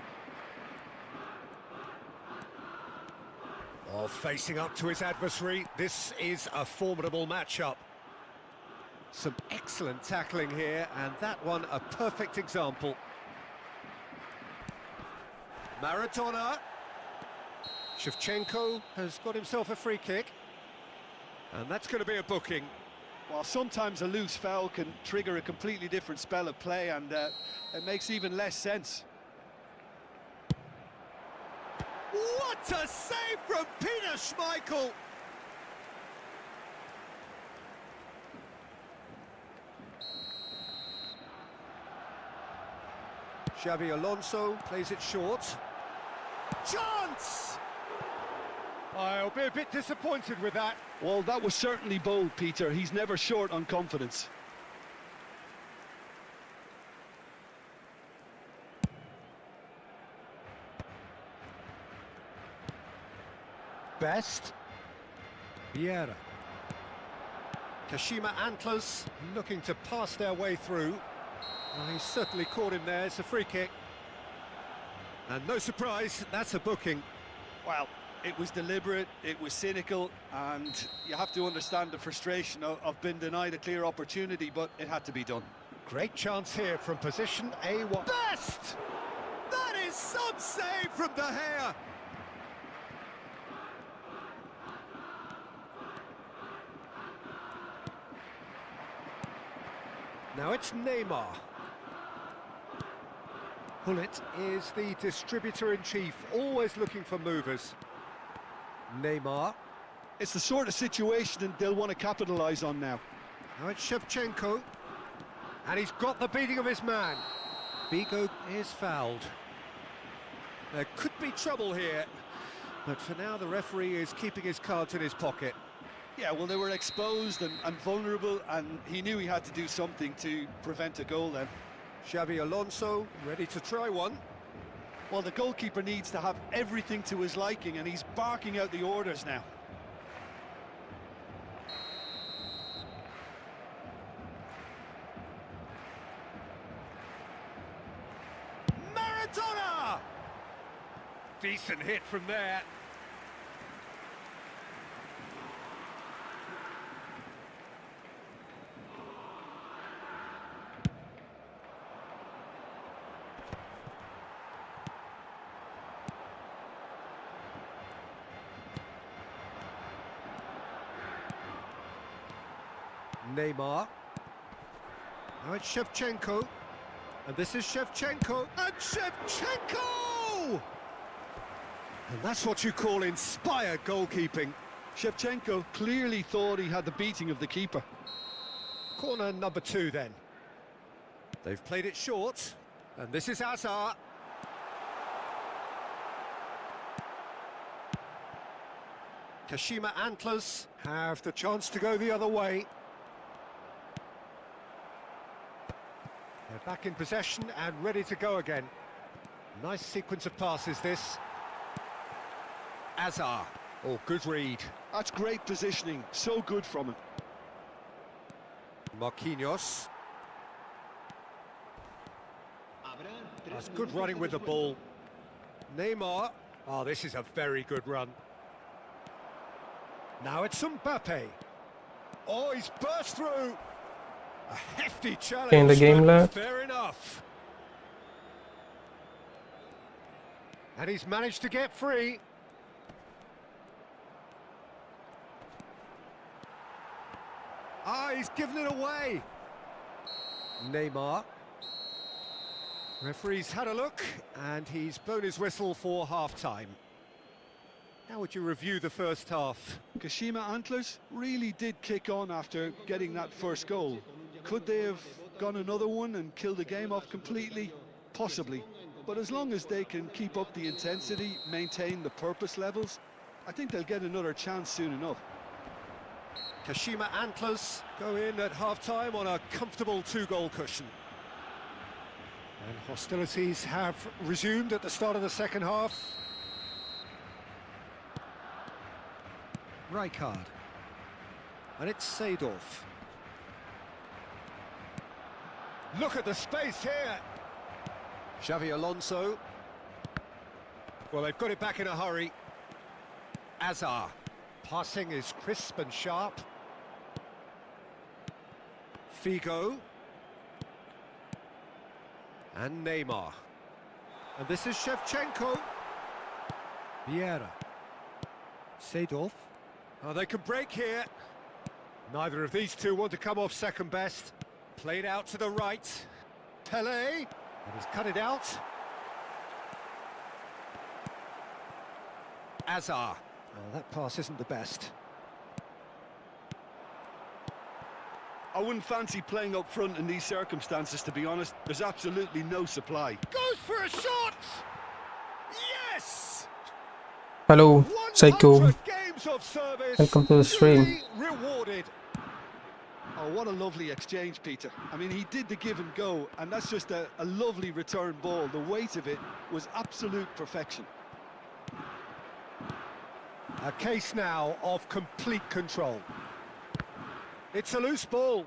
Oh, facing up to his adversary. This is a formidable matchup. Some excellent tackling here, and that one a perfect example. Maradona. Shevchenko has got himself a free kick. And that's going to be a booking. Well, sometimes a loose foul can trigger a completely different spell of play, and it makes even less sense. What a save from Peter Schmeichel! Xabi Alonso plays it short. Chance! I'll be a bit disappointed with that. Well, that was certainly bold, Peter. He's never short on confidence. Best. Vieira. Kashima Antlers looking to pass their way through. Well, he's certainly caught him there. It's a free kick. And no surprise, that's a booking. Well, it was deliberate, it was cynical, and you have to understand the frustration of being denied a clear opportunity, but it had to be done. Great chance here from position A1. Best! That is some save from De Gea. Now it's Neymar. Hullet is the distributor-in-chief, always looking for movers. Neymar. It's the sort of situation they'll want to capitalise on now. Now it's Shevchenko. And he's got the beating of his man. Figo is fouled. There could be trouble here. But for now, the referee is keeping his cards in his pocket. Yeah, well, they were exposed and vulnerable, and he knew he had to do something to prevent a goal then. Xabi Alonso ready to try one. Well, the goalkeeper needs to have everything to his liking, and he's barking out the orders now. Maradona! Decent hit from there. Neymar. Now it's Shevchenko. And this is Shevchenko. And Shevchenko! And that's what you call inspired goalkeeping. Shevchenko clearly thought he had the beating of the keeper. Corner number 2 then. They've played it short. And this is Hazard. Kashima Antlers have the chance to go the other way. They're back in possession and ready to go again. Nice sequence of passes, this. Hazard. Oh, good read. That's great positioning. So good from him. Marquinhos. That's good running with the ball. Neymar. Oh, this is a very good run. Now it's Mbappe. Oh, he's burst through. A hefty challenge. In the game, lad. Fair enough. And he's managed to get free. Ah, he's given it away. Neymar. Referee's had a look, and he's blown his whistle for half-time. How would you review the first half? Kashima Antlers really did kick on after getting that first goal. Could they have gone another one and killed the game off completely? Possibly. But as long as they can keep up the intensity, maintain the purpose levels, I think they'll get another chance soon enough. Kashima Antlers go in at half-time on a comfortable 2-goal cushion. And hostilities have resumed at the start of the second half. Rijkaard. And it's Seedorf. Look at the space here. Xavi Alonso. Well, they've got it back in a hurry. Hazard. Passing is crisp and sharp. Figo. And Neymar. And this is Shevchenko. Vieira. Seedorf. Oh, they can break here. Neither of these two want to come off second best. Played out to the right. Pelé. And he's cut it out. Hazard. Oh, that pass isn't the best. I wouldn't fancy playing up front in these circumstances, to be honest. There's absolutely no supply. Goes for a shot! Yes! Hello, Psycho. 100 games of service. Welcome to the stream. Really rewarded. Oh, what a lovely exchange, Peter. I mean, he did the give and go, and that's just a lovely return ball. The weight of it was absolute perfection. A case now of complete control. It's a loose ball.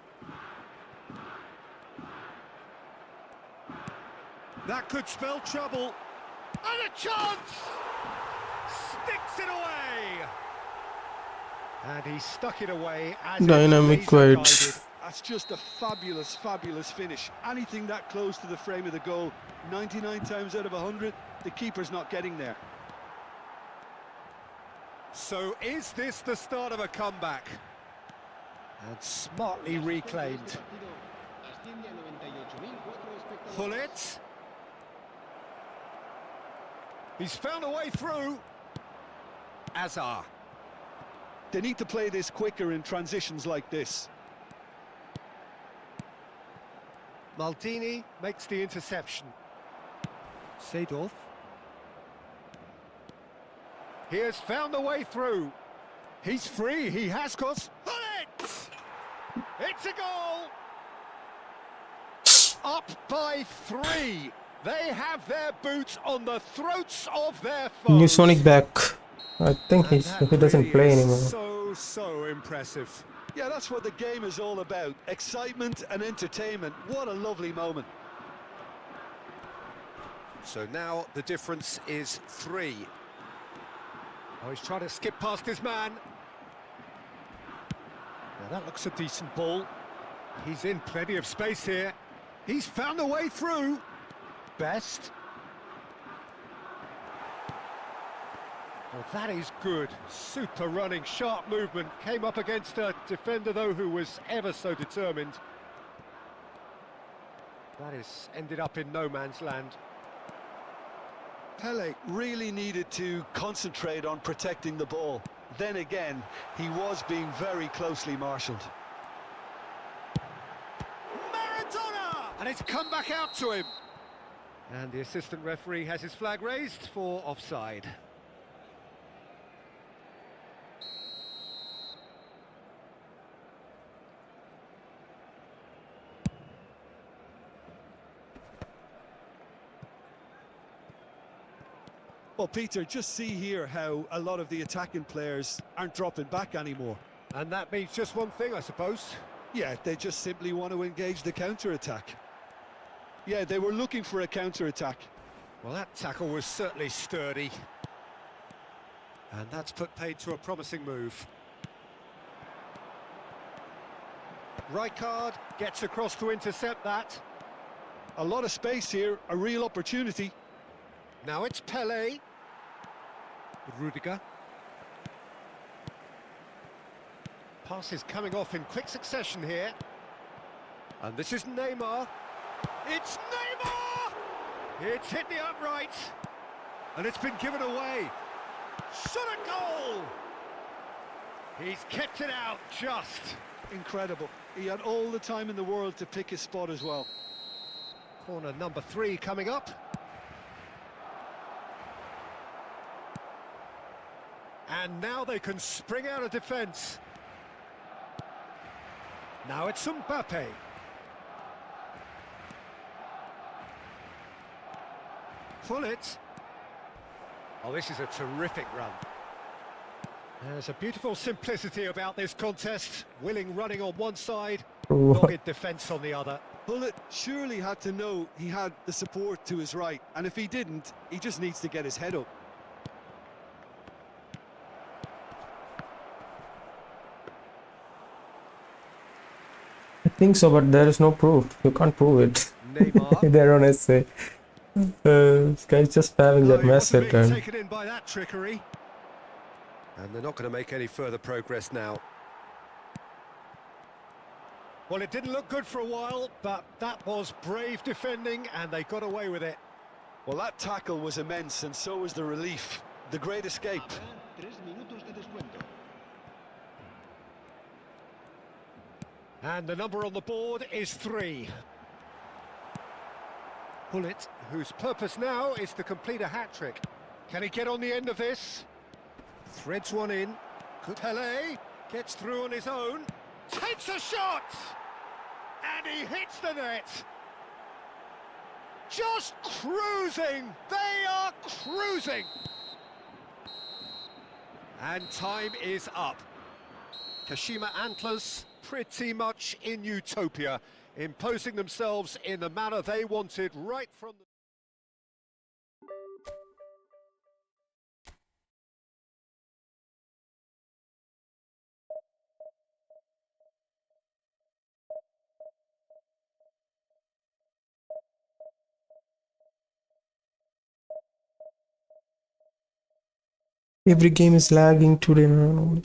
That could spell trouble. And a chance! Sticks it away! And he stuck it away as Dynamic laser words. guided. That's just a fabulous, fabulous finish. Anything that close to the frame of the goal, 99 times out of 100, the keeper's not getting there. So is this the start of a comeback? And smartly reclaimed. Pull it. He's found a way through. Azar. They need to play this quicker in transitions like this. Maldini makes the interception. Seedorf. He has found a way through. He's free, he has got... Pull it! It's a goal! Up by 3. They have their boots on the throats of their foes. New Sonic back. I think he doesn't really play is anymore. So impressive. Yeah, that's what the game is all about. Excitement and entertainment. What a lovely moment. So now the difference is 3. Oh, he's trying to skip past his man. Now that looks a decent ball. He's in plenty of space here. He's found a way through. Best. Well, that is good. Super running, sharp movement. Came up against a defender, though, who was ever so determined. That is ended up in no man's land. Pele really needed to concentrate on protecting the ball. Then again, he was being very closely marshalled. Maradona! And it's come back out to him. And the assistant referee has his flag raised for offside. Well, Peter, just see here how a lot of the attacking players aren't dropping back anymore. And that means just one thing, I suppose. Yeah, they just simply want to engage the counter-attack. Yeah, they were looking for a counter-attack. Well, that tackle was certainly sturdy. And that's put paid to a promising move. Rijkaard gets across to intercept that. A lot of space here, a real opportunity. Now it's Pele. Rudiger. Passes coming off in quick succession here. And this is Neymar. It's Neymar! It's hit the upright. And it's been given away. Shot a goal! He's kept it out just. Incredible. He had all the time in the world to pick his spot as well. Corner number 3 coming up. And now they can spring out of defence. Now it's Mbappe. Pull it. Oh, this is a terrific run. There's a beautiful simplicity about this contest. Willing running on one side, dogged defence on the other. Bullet surely had to know he had the support to his right, and if he didn't, he just needs to get his head up. I think so, but there is no proof. You can't prove it. Neymar. They're on essay. This guy's just having that mess Wasn't at being turn. taken in by that trickery. And they're not going to make any further progress now. Well, it didn't look good for a while, but that was brave defending, and they got away with it. Well, that tackle was immense, and so was the relief. The great escape. And the number on the board is 3. Bullet, whose purpose now is to complete a hat-trick. Can he get on the end of this? Threads one in. Good. Pele gets through on his own. Takes a shot! And he hits the net. Just cruising! They are cruising! And time is up. Kashima Antlers pretty much in utopia, imposing themselves in the manner they wanted right from the... Every game is lagging today, man.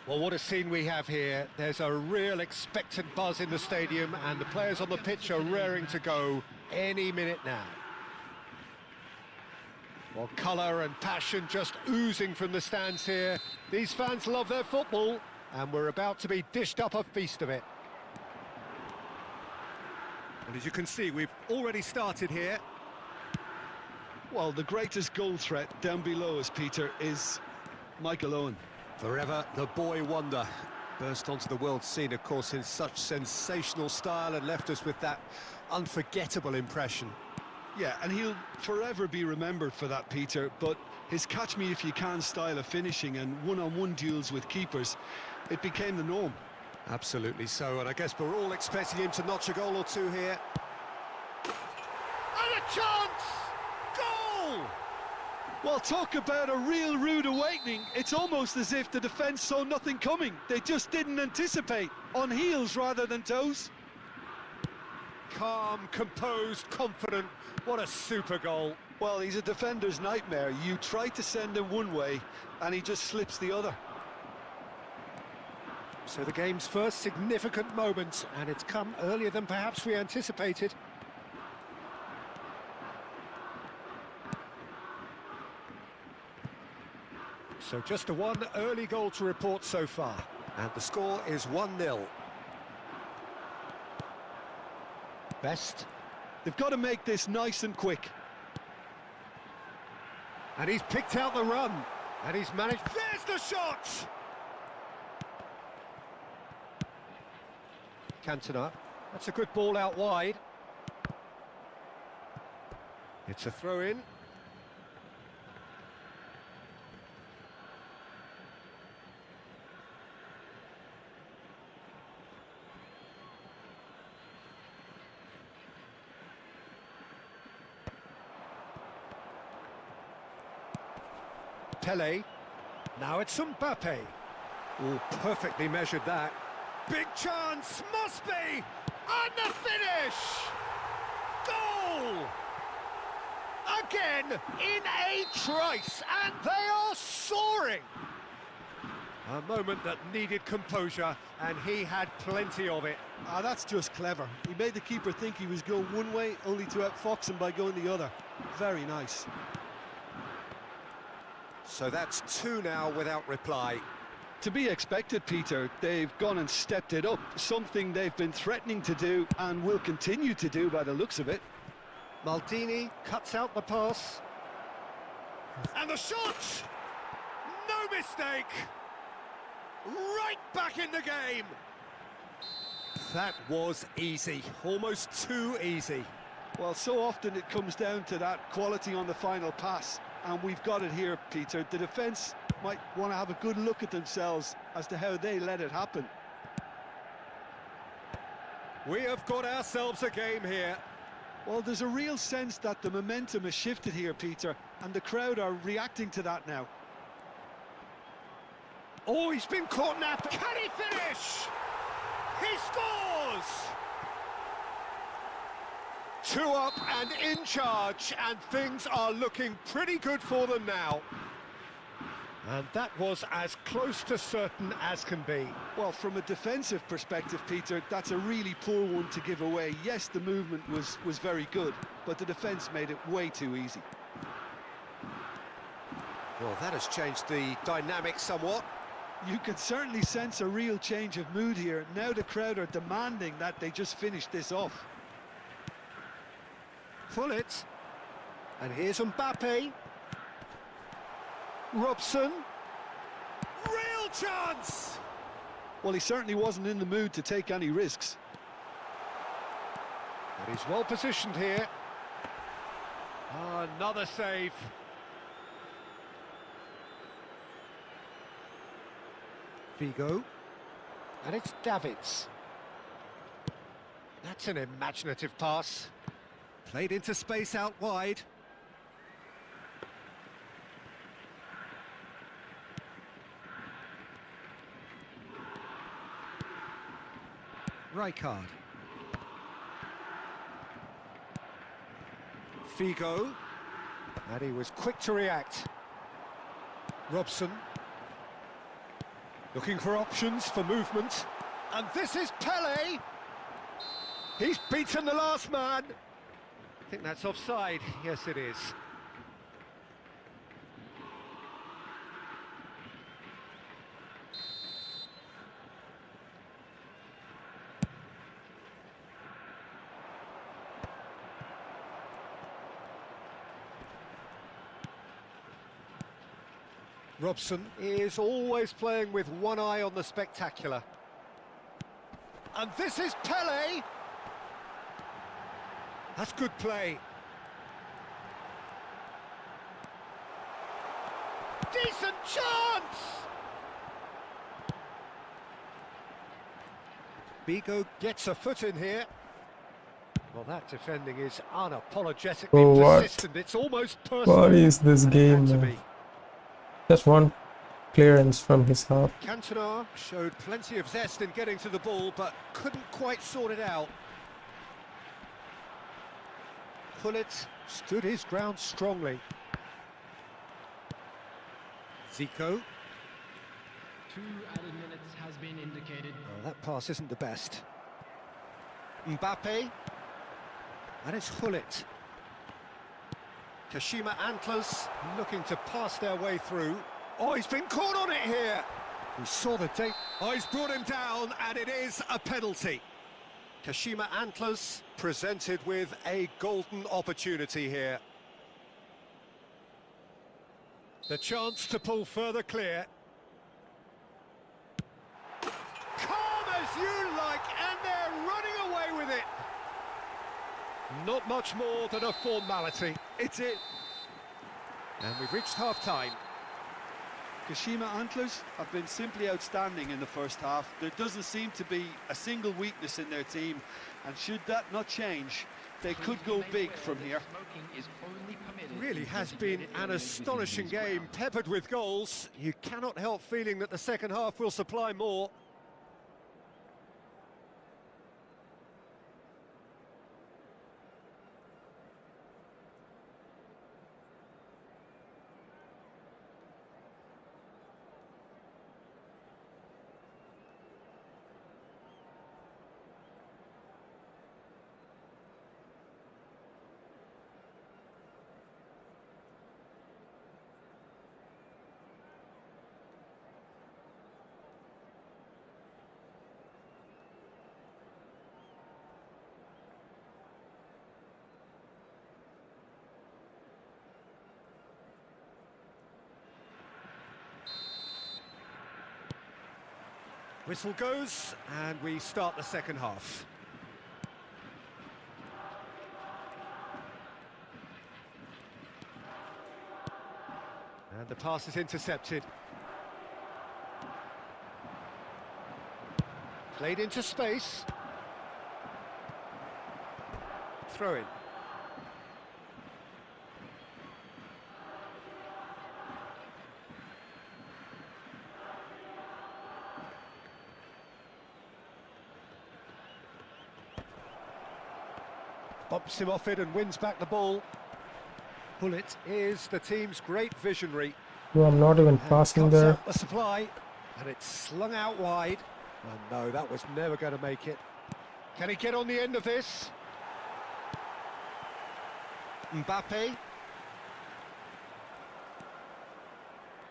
Well, what a scene we have here. There's a real expectant buzz in the stadium and the players on the pitch are raring to go any minute now. Well, colour and passion just oozing from the stands here. These fans love their football and we're about to be dished up a feast of it. And as you can see, we've already started here. Well, the greatest goal threat down below us, Peter, is Michael Owen. Forever the boy wonder. Burst onto the world scene, of course, in such sensational style and left us with that unforgettable impression. Yeah, and he'll forever be remembered for that, Peter, but his catch-me-if-you-can style of finishing and one-on-one duels with keepers, it became the norm. Absolutely so, and I guess we're all expecting him to notch a goal or two here. And a chance! Goal! Well, talk about a real rude awakening. It's almost as if the defence saw nothing coming. They just didn't anticipate, on heels rather than toes. Calm, composed, confident. What a super goal. Well, he's a defender's nightmare. You try to send him one way, and he just slips the other. So the game's first significant moment, and it's come earlier than perhaps we anticipated. So just the one early goal to report so far, and the score is 1-0. Best. They've got to make this nice and quick. And he's picked out the run, and he's managed... There's the shot! Cantona. That's a good ball out wide. It's a throw-in. Pele. Now it's Mbappe. Oh, perfectly measured that. Big chance, must be! And the finish! Goal! again in a trice, and they are soaring. A moment that needed composure, and he had plenty of it. Ah, that's just clever. He made the keeper think he was going one way, only to outfox him by going the other. Very nice. So that's two now without reply. To be expected, Peter. They've gone and stepped it up, something they've been threatening to do and will continue to do by the looks of it. Maldini cuts out the pass. And the shot! No mistake! Right back in the game! That was easy, almost too easy. Well, so often it comes down to that quality on the final pass, and we've got it here, Peter. The defence might want to have a good look at themselves as to how they let it happen. We have got ourselves a game here. Well, there's a real sense that the momentum has shifted here, Peter, and the crowd are reacting to that now. Oh, he's been caught napping. Can he finish? He scores! 2 up and in charge, and things are looking pretty good for them now. And that was as close to certain as can be. Well, from a defensive perspective, Peter, that's a really poor one to give away. Yes, the movement was very good, but the defence made it way too easy. Well, that has changed the dynamic somewhat. You can certainly sense a real change of mood here. Now the crowd are demanding that they just finish this off. Pull it. And here's Mbappe. Robson. Real chance! Well, he certainly wasn't in the mood to take any risks. But he's well positioned here. Another save. Figo. And it's Davids. That's an imaginative pass. Played into space out wide. Rijkaard. Figo. And he was quick to react. Robson. Looking for options for movement. And this is Pele. He's beaten the last man. I think that's offside. Yes, it is. Robson is always playing with one eye on the spectacular. And this is Pele. That's good play. Decent chance! Figo gets a foot in here. Well, that defending is unapologetically persistent. It's almost personal. What is this game, man? Just one clearance from his half. Cantona showed plenty of zest in getting to the ball, but couldn't quite sort it out. Pullet stood his ground strongly. Zico. 2 added minutes has been indicated. Oh, that pass isn't the best. Mbappe. And it's Hullet. Kashima Antlers looking to pass their way through. Oh, he's been caught on it here. We saw the tape. Oh, he's brought him down, and it is a penalty. Kashima Antlers presented with a golden opportunity here. The chance to pull further clear. Calm as you like, and they're running away with it. Not much more than a formality. It's it. And we've reached half-time. Kashima Antlers have been simply outstanding in the first half. There doesn't seem to be a single weakness in their team, and should that not change, they could go big from here. Really has been an astonishing game, peppered with goals. You cannot help feeling that the second half will supply more. Whistle goes, and we start the second half. And the pass is intercepted. Played into space. Throw in. Bops him off it and wins back the ball. Pullet is the team's great visionary. No, I'm not even And passing cuts there. out the supply, and it's slung out wide. And no, that was never going to make it. Can he get on the end of this? Mbappe.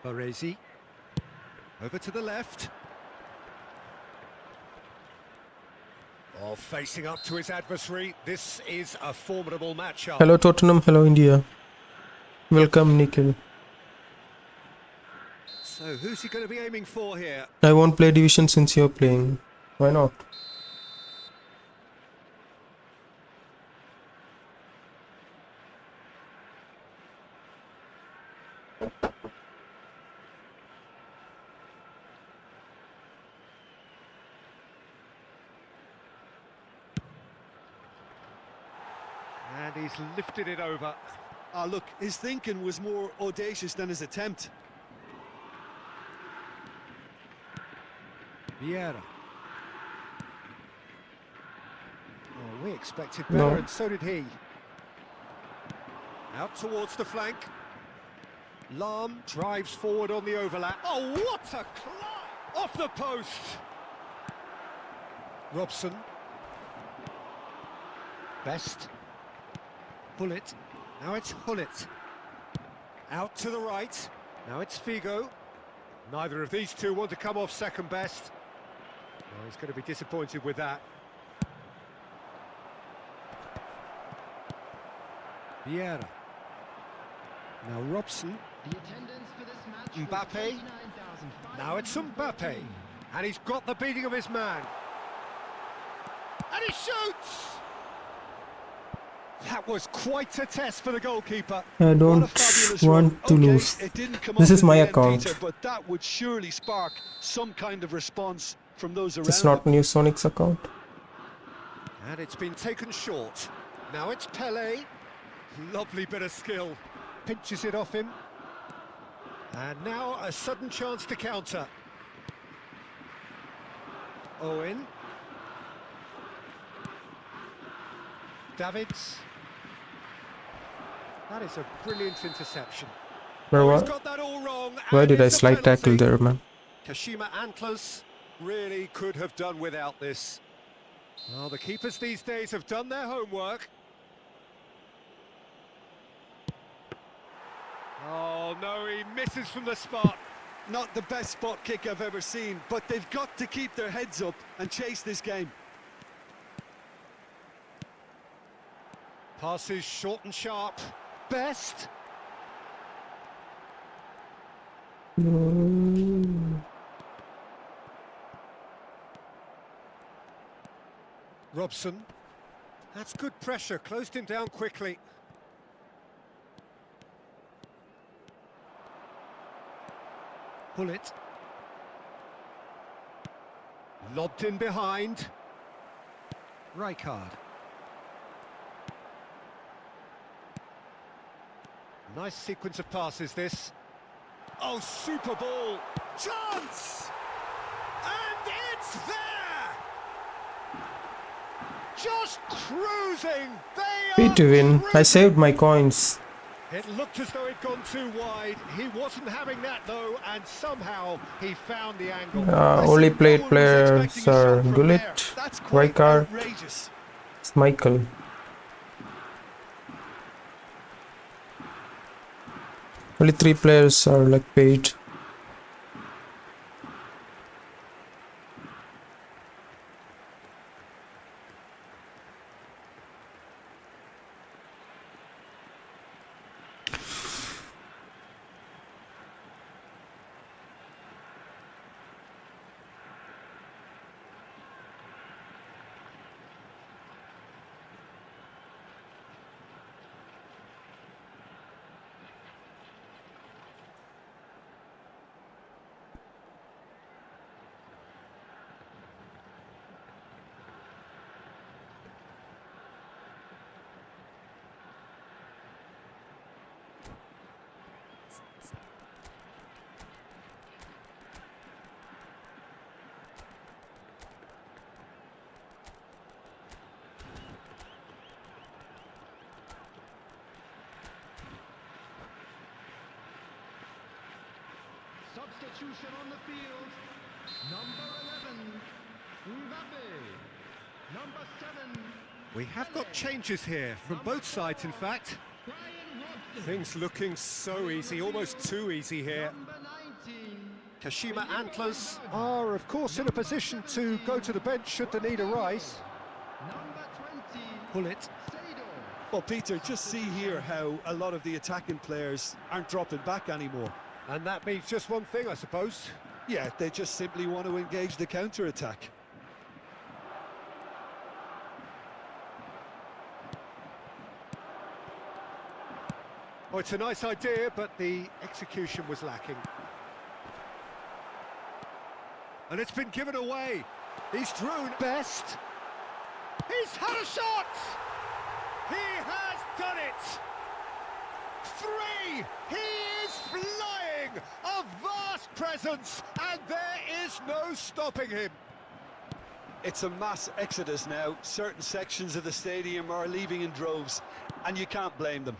Baresi. Over to the left. Oh, facing up to his adversary. This is a formidable matchup. Hello Tottenham, hello India. Welcome Nikhil. So who's he going to be aiming for here? I won't play division since you're playing. Why not? And he's lifted it over. Ah, look, his thinking was more audacious than his attempt. Vieira. Oh, we expected better, No. and so did he. Out towards the flank. Lahm drives forward on the overlap. Oh, what a climb! Off the post! Robson. Best. Pullet. Now it's Hullet. Out to the right. Now it's Figo. Neither of these two want to come off second best. Well, he's going to be disappointed with that. Vieira. Now Robson. The attendance for this match was Mbappe. 29,513. Now it's Mbappe. And he's got the beating of his man. And he shoots! That was quite a test for the goalkeeper. I What a don't fabulous want run. to Okay, lose. it didn't come This off is in my the end, account. Peter, but that would surely spark some kind of response from those around It's not him. New Sonic's account. And it's been taken short. Now it's Pele. Lovely bit of skill. Pinches it off him. And now a sudden chance to counter. Owen. Davids. That is a brilliant interception. Where Oh, he's what? got that all wrong. Why and did I it's a slide tackle penalty. there, man? Kashima Antlers really could have done without this. Well, the keepers these days have done their homework. Oh, no, he misses from the spot. Not the best spot kick I've ever seen, but they've got to keep their heads up and chase this game. Passes short and sharp. Best. Robson. That's good pressure, closed him down quickly. Pullet. Lobbed in behind. Rijkaard. Nice sequence of passes, this. Oh, super ball. Chance! And it's there! Just cruising. They Free to win. I cruising. saved my coins. It looked as though it'd gone too wide. He wasn't having that though, and somehow he found the angle. Only No played one was players expecting a are shot from Gullit, there. That's quite Rijkaard, outrageous. Michael. Only 3 players are like paid. Substitution on the field. Number 11, Mbappe. Number 7. We have got changes here from both sides, in fact. Things looking so easy, almost too easy here. Kashima Antlers are, of course, in a position to go to the bench should the need arise. Pull it. Well, Peter, just see here how a lot of the attacking players aren't dropping back anymore. And that means just one thing, I suppose. Yeah, they just simply want to engage the counter-attack. Oh, it's a nice idea, but the execution was lacking. And it's been given away. He's through best. He's had a shot! He has done it! 3! He is flying! A vast presence, and there is no stopping him. It's a mass exodus now. Certain sections of the stadium are leaving in droves, and you can't blame them.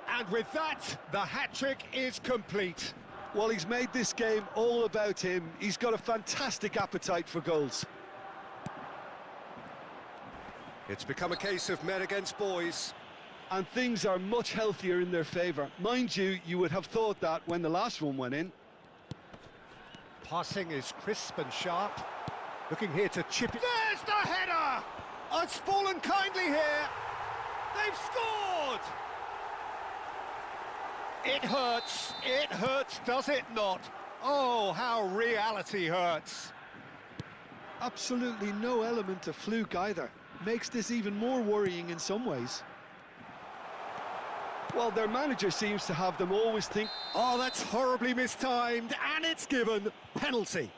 And with that, the hat-trick is complete. Well, he's made this game all about him. He's got a fantastic appetite for goals. It's become a case of men against boys. And things are much healthier in their favour. Mind you, you would have thought that when the last one went in. Passing is crisp and sharp. Looking here to chip it. There's the header! Oh, it's fallen kindly here. They've scored! It hurts, does it not? Oh, how reality hurts. Absolutely no element of fluke either. Makes this even more worrying in some ways. Well, their manager seems to have them always think... Oh, that's horribly mistimed, and it's given. Penalty.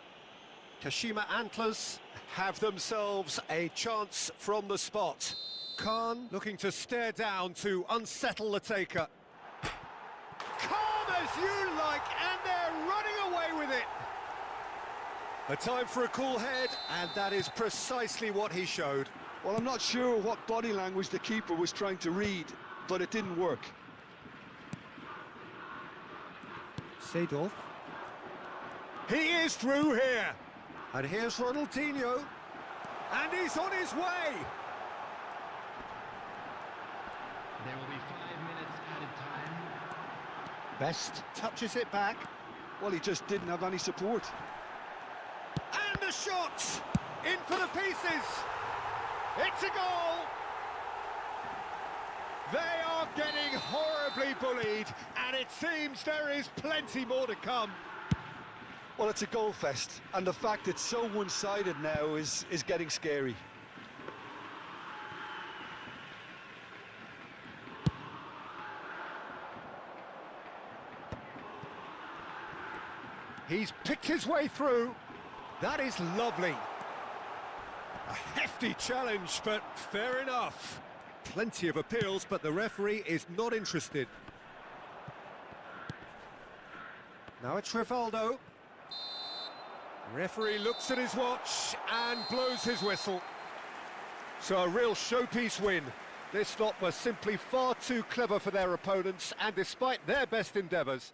Kashima Antlers have themselves a chance from the spot. Khan looking to stare down to unsettle the taker. Calm as you like, and they're running away with it. A time for a cool head, and that is precisely what he showed. Well, I'm not sure what body language the keeper was trying to read, but it didn't work. Seedorf. He is through here. And here's Ronaldinho. And he's on his way. There will be 5 minutes added time. Best touches it back. Well, he just didn't have any support. And the shot! In for the pieces! It's a goal! They are getting horribly bullied, and it seems there is plenty more to come. Well, it's a goal fest, and the fact it's so one-sided now is getting scary. He's picked his way through. That is lovely. A hefty challenge, but fair enough. Plenty of appeals, but the referee is not interested. Now it's Rivaldo. Referee looks at his watch and blows his whistle. So a real showpiece win. This lot were simply far too clever for their opponents, and despite their best endeavours,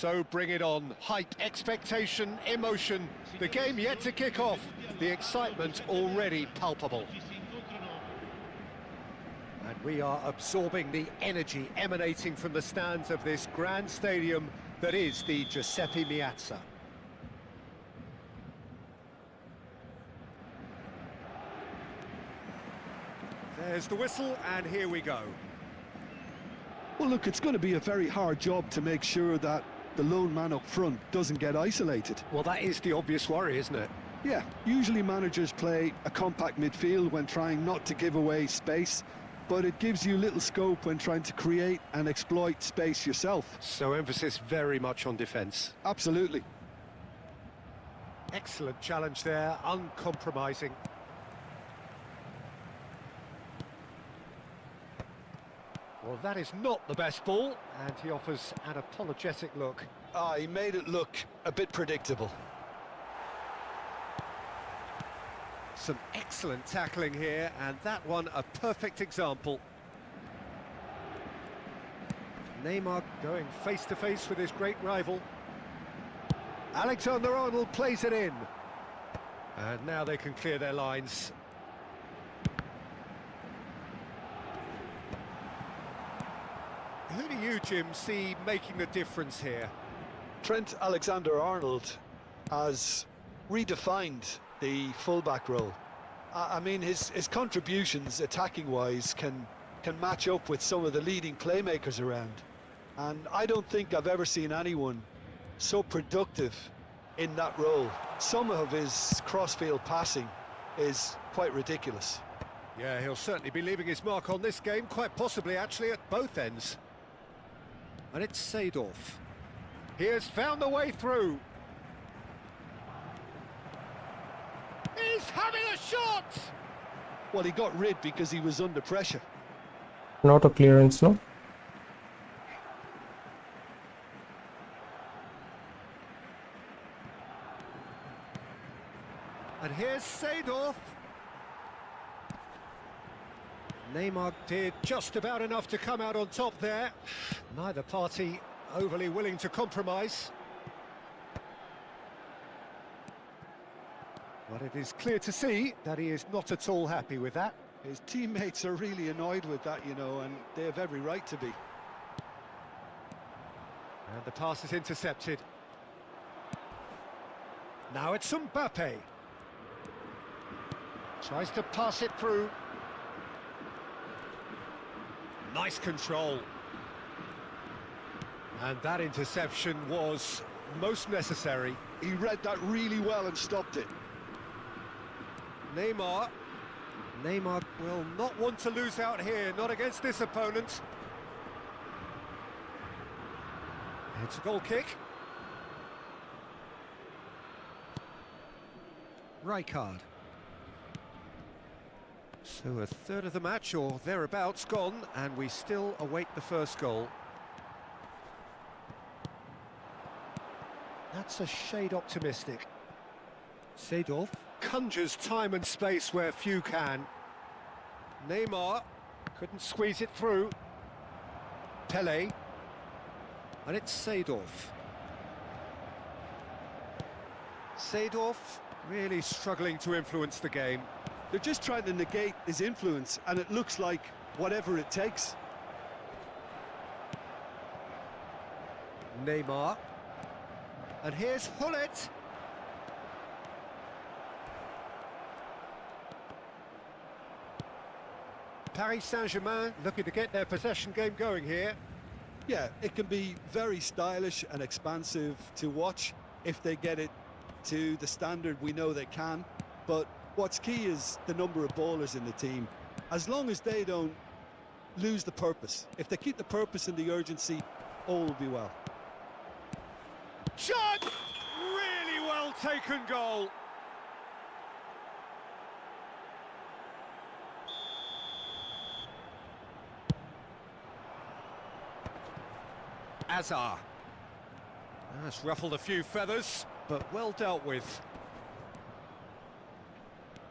So bring it on. Hype, expectation, emotion. The game yet to kick off. The excitement already palpable. And we are absorbing the energy emanating from the stands of this grand stadium that is the Giuseppe Meazza. There's the whistle, and here we go. Well, look, it's going to be a very hard job to make sure that the lone man up front doesn't get isolated. Well, that is the obvious worry, isn't it? Yeah, usually managers play a compact midfield when trying not to give away space, but it gives you little scope when trying to create and exploit space yourself. So emphasis very much on defence. Absolutely. Excellent challenge there, uncompromising. Well, that is not the best ball, and he offers an apologetic look. He made it look a bit predictable. Some excellent tackling here, and that one a perfect example. Neymar going face-to-face with his great rival. Alexander-Arnold plays it in. And now they can clear their lines. Who do you, Jim, see making the difference here? Trent Alexander-Arnold has redefined the fullback role. I mean, his contributions attacking-wise can match up with some of the leading playmakers around. And I don't think I've ever seen anyone so productive in that role. Some of his cross-field passing is quite ridiculous. Yeah, he'll certainly be leaving his mark on this game, quite possibly actually at both ends. And it's Seedorf. He has found the way through. He's having a shot! Well, he got rid because he was under pressure. Not a clearance, no? And here's Seedorf. Neymar did just about enough to come out on top there. Neither party overly willing to compromise. But it is clear to see that he is not at all happy with that. His teammates are really annoyed with that, you know, and they have every right to be. And the pass is intercepted. Now it's Mbappe. Tries to pass it through. Nice control. And that interception was most necessary. He read that really well and stopped it. Neymar will not want to lose out here, not against this opponent. It's a goal kick. Rijkaard. So a third of the match or thereabouts gone, and we still await the first goal. That's a shade optimistic. Seedorf conjures time and space where few can. Neymar couldn't squeeze it through. Pele. And it's Seedorf. Seedorf really struggling to influence the game. They're just trying to negate his influence, and it looks like whatever it takes. Neymar. And here's Hullet. Paris Saint-Germain looking to get their possession game going here. Yeah, it can be very stylish and expansive to watch if they get it to the standard we know they can. But what's key is the number of ballers in the team. As long as they don't lose the purpose, if they keep the purpose and the urgency, all will be well. Shot! Really well taken goal. Azar. That's ruffled a few feathers, but well dealt with.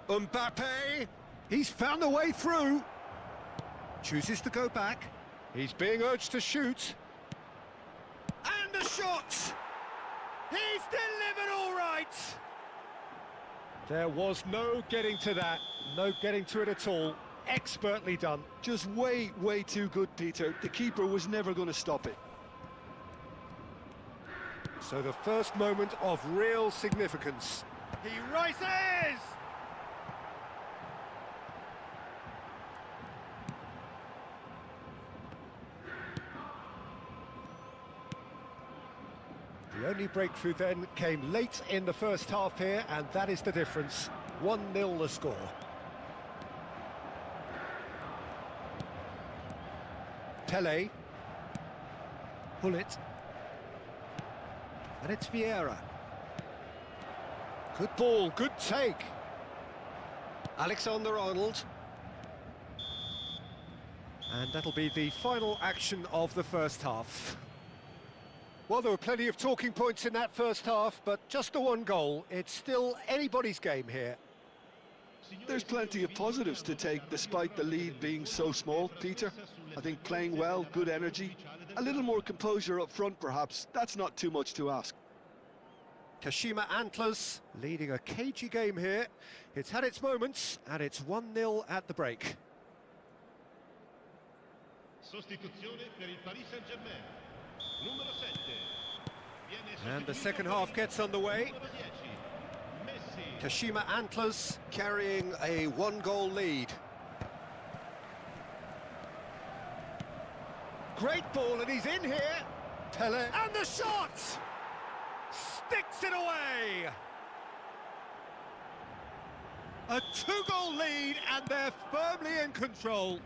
Mbappe, he's found a way through. Chooses to go back. He's being urged to shoot. And a shot! He's delivered all right! There was no getting to that, no getting to it at all. Expertly done. Just way, way too good, Peter. The keeper was never going to stop it. So the first moment of real significance. He rises! The only breakthrough then came late in the first half here, and that is the difference. 1-0 the score. Pele. Pull it. And it's Vieira. Good ball, good take. Alexander-Arnold. And that'll be the final action of the first half. Well, there were plenty of talking points in that first half, but just the one goal. It's still anybody's game here. There's plenty of positives to take despite the lead being so small, Peter. I think playing well, good energy, a little more composure up front perhaps. That's not too much to ask. Kashima Antlers leading a cagey game here. It's had its moments, and it's 1-0 at the break. Sostituzione per il Paris Saint-Germain. Numero 7. And the second half gets underway. Numero 10. Messi. Kashima Antlers carrying a one-goal lead. Great ball, and he's in here. Pele, and the shot! Sticks it away! A two-goal lead, and they're firmly in control.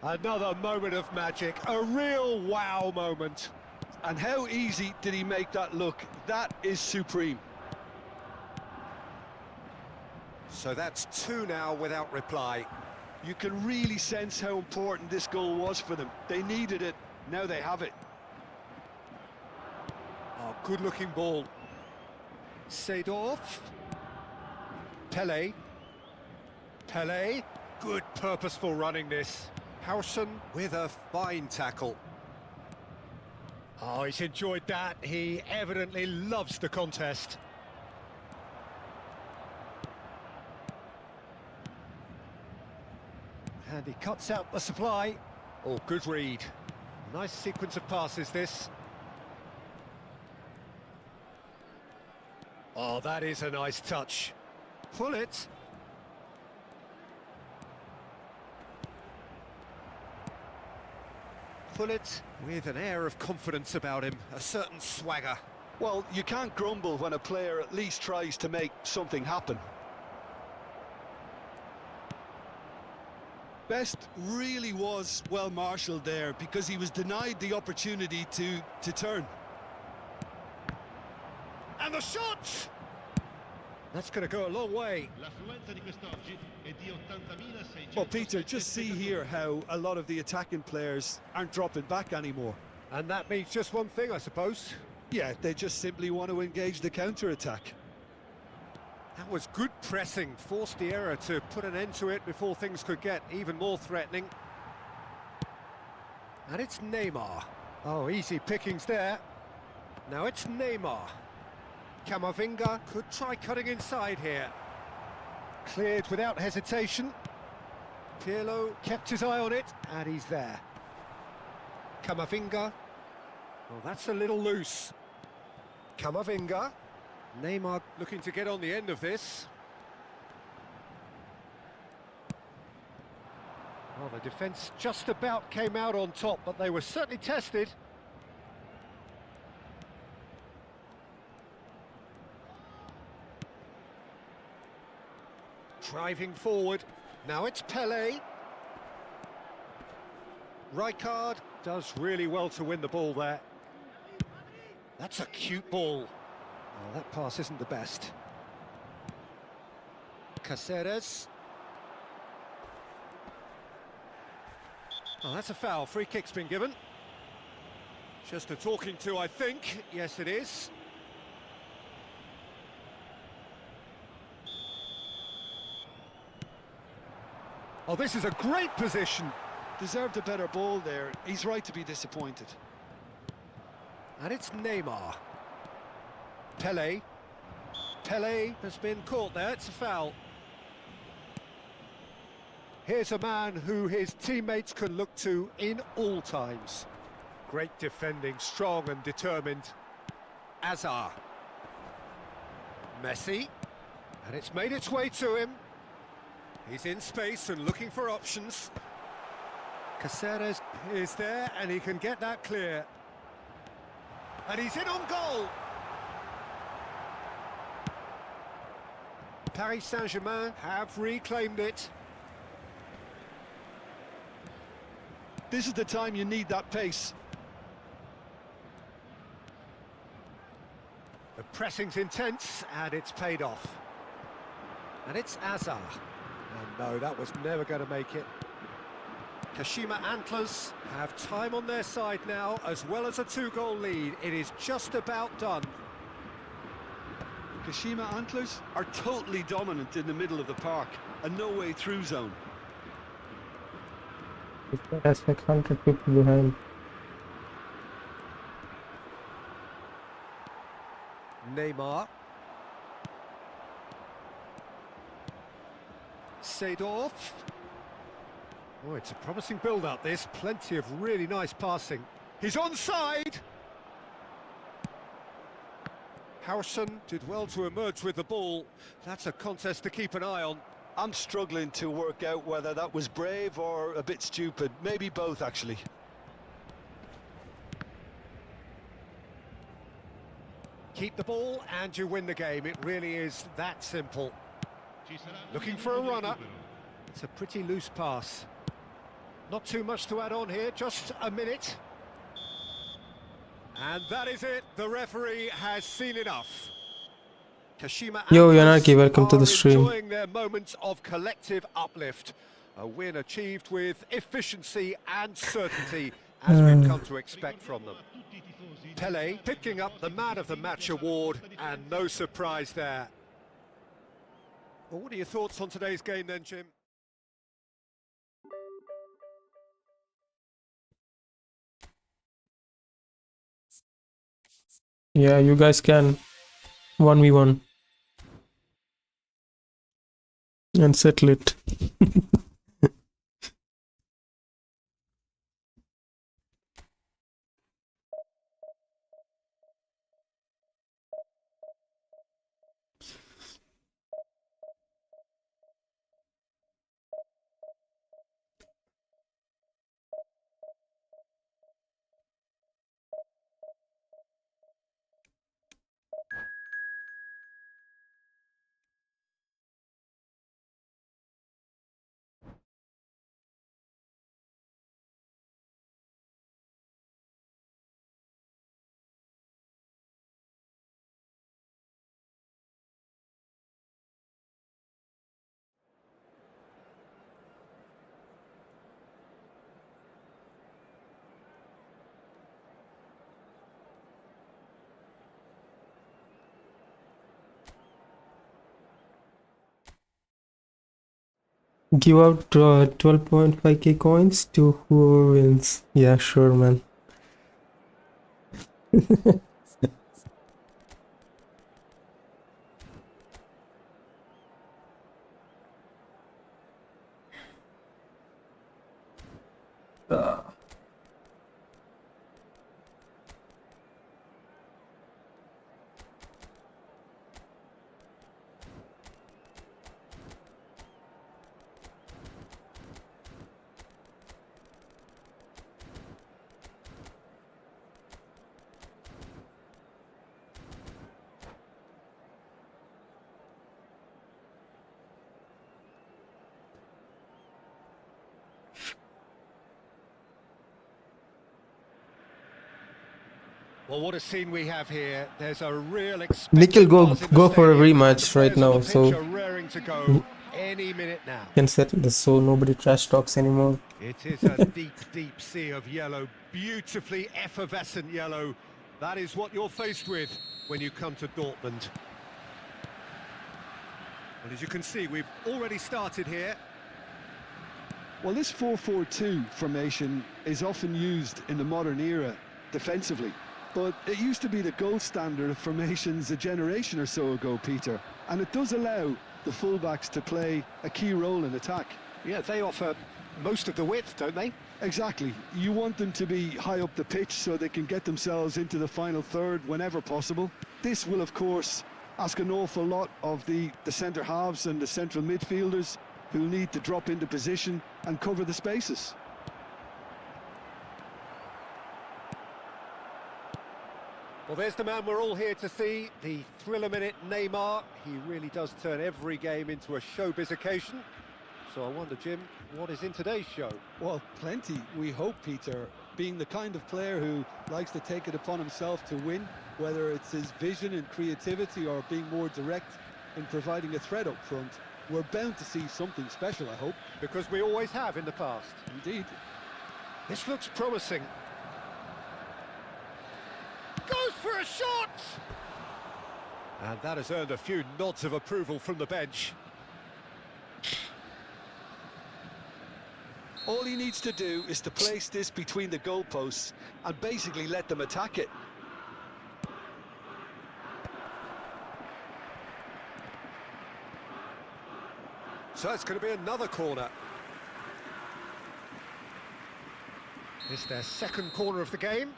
Another moment of magic, a real wow moment. And how easy did he make that look? That is supreme. So that's two now without reply. You can really sense how important this goal was for them. They needed it, now they have it. Oh, good-looking ball. Seedorf. Pele. Pele. Good purposeful running this. Howson with a fine tackle. Oh, he's enjoyed that. He evidently loves the contest. And he cuts out the supply. Oh, good read. Nice sequence of passes, this. Oh, that is a nice touch. Pull it. Pull it with an air of confidence about him, a certain swagger. Well, you can't grumble when a player at least tries to make something happen. Best really was well marshalled there because he was denied the opportunity to turn. And the shot! That's going to go a long way. L'affluenza di quest'oggi è di 80.600. Well, Peter, just see here how a lot of the attacking players aren't dropping back anymore. And that means just one thing, I suppose. Yeah, they just simply want to engage the counter-attack. That was good pressing, forced the error to put an end to it before things could get even more threatening. And it's Neymar. Oh, easy pickings there. Now it's Neymar. Camavinga could try cutting inside here. Cleared without hesitation. Pirlo kept his eye on it, and he's there. Camavinga. Oh, that's a little loose. Camavinga. Neymar looking to get on the end of this. Well, the defence just about came out on top, but they were certainly tested. Driving forward. Now it's Pele. Rijkaard does really well to win the ball there. That's a cute ball. Oh, that pass isn't the best. Caceres. Oh, that's a foul. Free kick's been given. Just a talking to, I think. Yes, it is. Oh, this is a great position. Deserved a better ball there. He's right to be disappointed. And it's Neymar. Pele. Pele has been caught there, it's a foul. Here's a man who his teammates can look to in all times. Great defending, strong and determined. Azar. Messi. And it's made its way to him. He's in space and looking for options. Caceres is there and he can get that clear. And he's in on goal. Paris Saint-Germain have reclaimed it. This is the time you need that pace. The pressing's intense and it's paid off. And it's Azar. And no, that was never going to make it. Kashima Antlers have time on their side now, as well as a 2-goal lead. It is just about done. Kashima Antlers are totally dominant in the middle of the park, a no-way through zone. That's like 100 people behind. Neymar. Seedorf. Oh, it's a promising build-up, this. Plenty of really nice passing. He's onside! Howson did well to emerge with the ball. That's a contest to keep an eye on. I'm struggling to work out whether that was brave or a bit stupid. Maybe both, actually. Keep the ball and you win the game. It really is that simple. Looking for a runner. It's a pretty loose pass. Not too much to add on here, just a minute. And that is it. The referee has seen enough. Kashima Yo, Antlers Yanaki, welcome to the are stream. enjoying their moments of collective uplift. A win achieved with efficiency and certainty, as we've come to expect from them. Pele picking up the Man of the Match award, and no surprise there. Well, what are your thoughts on today's game then, Jim? Yeah, you guys can 1v1 and settle it. Give out 12.5k coins to whoever wins. Yeah, sure, man. Well, what a scene we have here. There's a real Nikhil, go buzz in the for a stadium. rematch The right players on now, the so pitch are raring to go any minute now. can settle this so nobody trash talks anymore. It is a deep, deep sea of yellow, beautifully effervescent yellow. That is what you're faced with when you come to Dortmund. And as you can see, we've already started here. Well, this 4-4-2 formation is often used in the modern era defensively. but it used to be the gold standard of formations a generation or so ago, Peter. And it does allow the fullbacks to play a key role in attack. Yeah, they offer most of the width, don't they? Exactly. You want them to be high up the pitch so they can get themselves into the final third whenever possible. This will, of course, ask an awful lot of the centre halves and the central midfielders, who need to drop into position and cover the spaces. Well, there's the man we're all here to see, the thriller-minute Neymar. He really does turn every game into a showbiz occasion. So I wonder, Jim, what is in today's show? Well, plenty, we hope, Peter. Being the kind of player who likes to take it upon himself to win, whether it's his vision and creativity or being more direct in providing a threat up front, we're bound to see something special, I hope. Because we always have in the past. Indeed. This looks promising. Goes for a shot! And that has earned a few nods of approval from the bench. All he needs to do is to place this between the goalposts and basically let them attack it. So it's going to be another corner. It's their second corner of the game.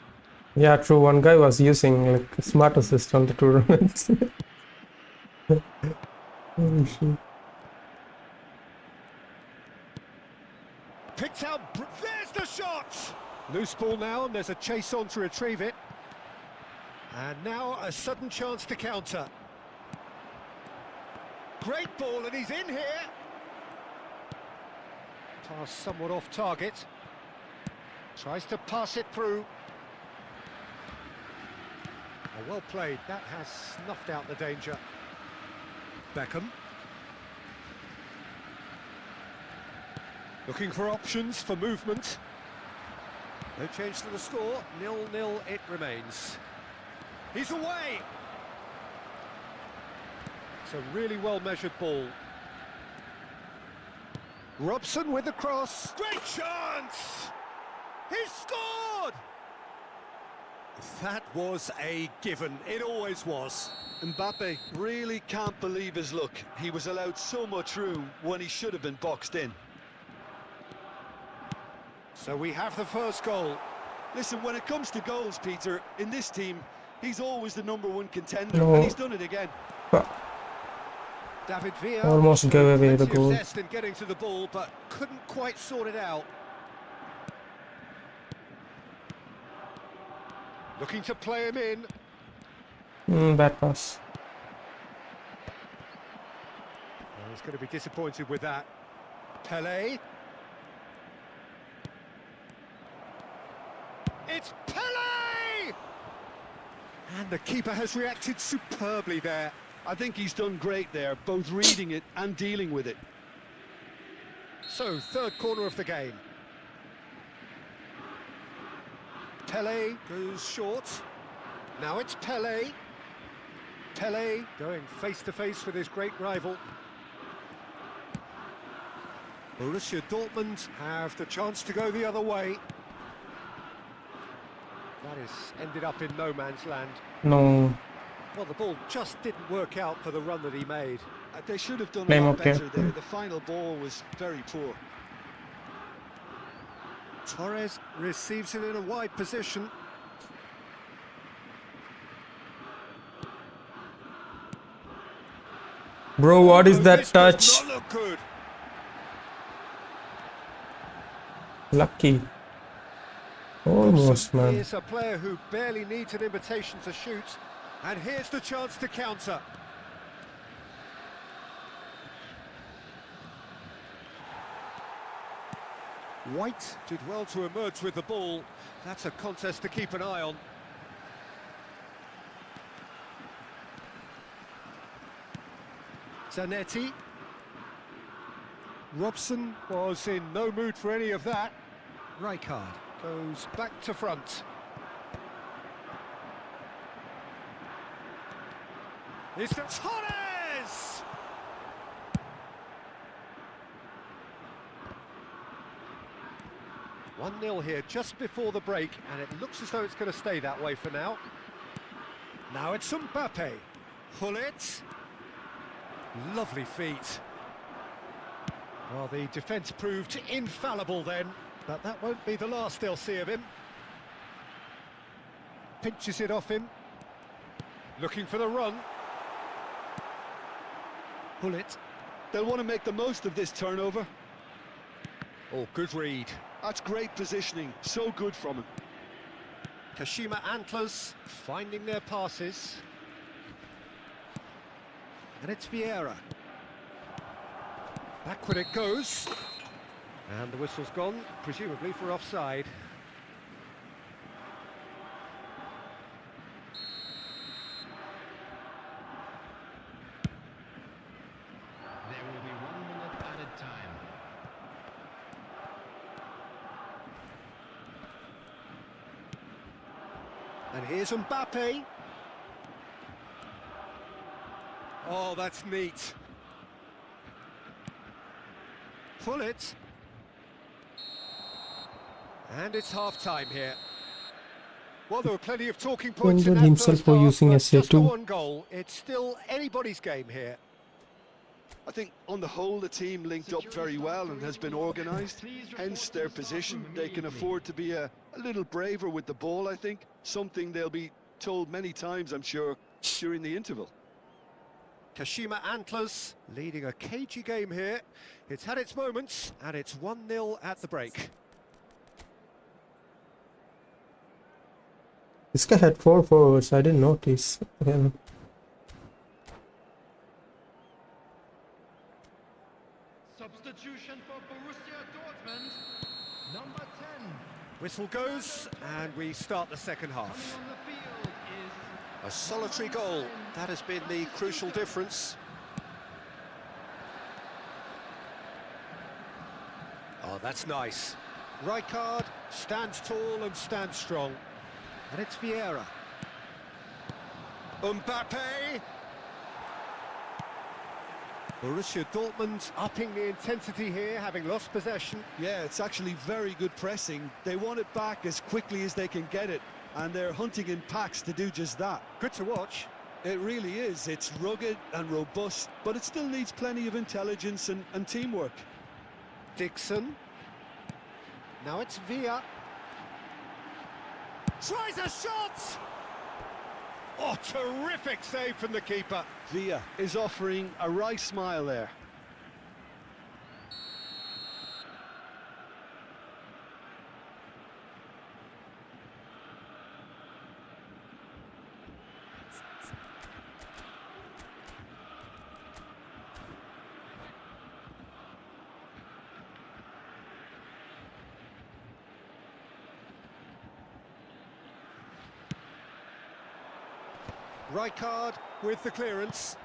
Yeah, true. One guy was using like smart assist on the tournaments. Oh, shit. Picked out, there's the shot! Loose ball now, and there's a chase on to retrieve it. And now a sudden chance to counter. Great ball, and he's in here. Pass somewhat off target. Tries to pass it through. Oh, well played, that has snuffed out the danger. Beckham. Looking for options for movement. No change to the score, 0-0 it remains. He's away! It's a really well-measured ball. Robson with the cross. Great chance! He's scored! That was a given, it always was. Mbappe really can't believe his luck. He was allowed so much room when he should have been boxed in. So we have the first goal. Listen, when it comes to goals, Peter, in this team, he's always the #1 contender, No. and he's done it again. David Villa Almost gave away the plenty of goal. zest in getting to the ball, but couldn't quite sort it out. Looking to play him in. Bad pass. Oh, he's going to be disappointed with that. Pele. It's Pele! And the keeper has reacted superbly there. I think he's done great there, both reading it and dealing with it. So, third corner of the game. Pele goes short. Now it's Pele. Pele going face-to-face with his great rival. Borussia Dortmund have the chance to go the other way. That has ended up in no man's land. No. Well, the ball just didn't work out for the run that he made. They should have done a Blame lot okay. better there. The final ball was very poor. Torres receives it in a wide position. Bro, what is that This does touch? not look good. Lucky. Almost, man. Here's a player who barely needs an invitation to shoot. And here's the chance to counter. White did well to emerge with the ball. That's a contest to keep an eye on. Zanetti. Robson was in no mood for any of that. Rijkaard goes back to front. It's Torres! 1-0 here just before the break, and it looks as though it's going to stay that way for now. Now it's Mbappe. Gullit. Lovely feet. Well, the defence proved infallible then, but that won't be the last they'll see of him. Pinches it off him. Looking for the run. Gullit. They'll want to make the most of this turnover. Oh, good read. That's great positioning, so good from him. Kashima Antlers finding their passes. And it's Vieira. Backward it goes. And the whistle's gone, presumably for offside. There will be 1 minute added time. And here's Mbappe. Oh, that's neat. Gullit. And it's half-time here. Well, there were plenty of talking points in Wondered that himself first for half, using but a just the two. one goal. It's still anybody's game here. I think on the whole the team linked up very well and has been organised, hence their position. They can afford to be a little braver with the ball, I think, something they'll be told many times, I'm sure, during the interval. Kashima Antlers leading a cagey game here. It's had its moments, and it's 1-0 at the break. This guy had 4 forwards, I didn't notice. Substitution for Borussia Dortmund, number 10. Whistle goes, and we start the second half. Coming on the field is A solitary goal, that has been the crucial difference. Oh, that's nice. Rijkaard stands tall and stands strong. And it's Vieira. Mbappe! Borussia Dortmund upping the intensity here, having lost possession. Yeah, it's actually very good pressing. They want it back as quickly as they can get it, and they're hunting in packs to do just that. Good to watch. It really is. It's rugged and robust, but it still needs plenty of intelligence and teamwork. Dixon. Now it's Villa. Tries a shot! Oh, terrific save from the keeper. Villa is offering a right smile there. Rijkaard with the clearance.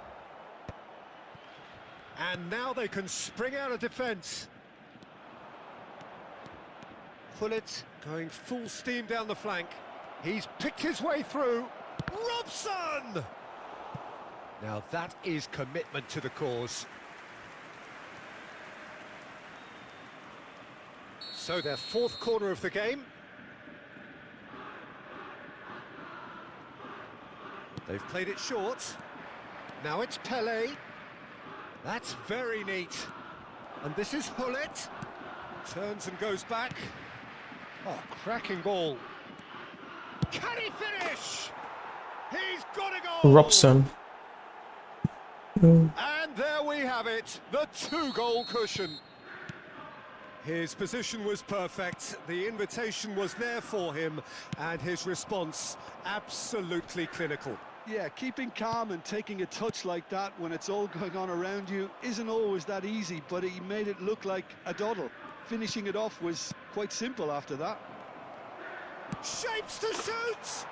And now they can spring out of defence. Gullit going full steam down the flank. He's picked his way through. Robson! Now that is commitment to the cause. So their fourth corner of the game. They've played it short. Now it's Pele. That's very neat. And this is Gullit. Turns and goes back. Oh, cracking ball. Can he finish? He's got a goal! Robson. And there we have it, the 2-goal cushion. His position was perfect, the invitation was there for him, and his response absolutely clinical. Yeah, keeping calm and taking a touch like that when it's all going on around you isn't always that easy, but he made it look like a doddle. Finishing it off was quite simple after that. Shapes to shoot!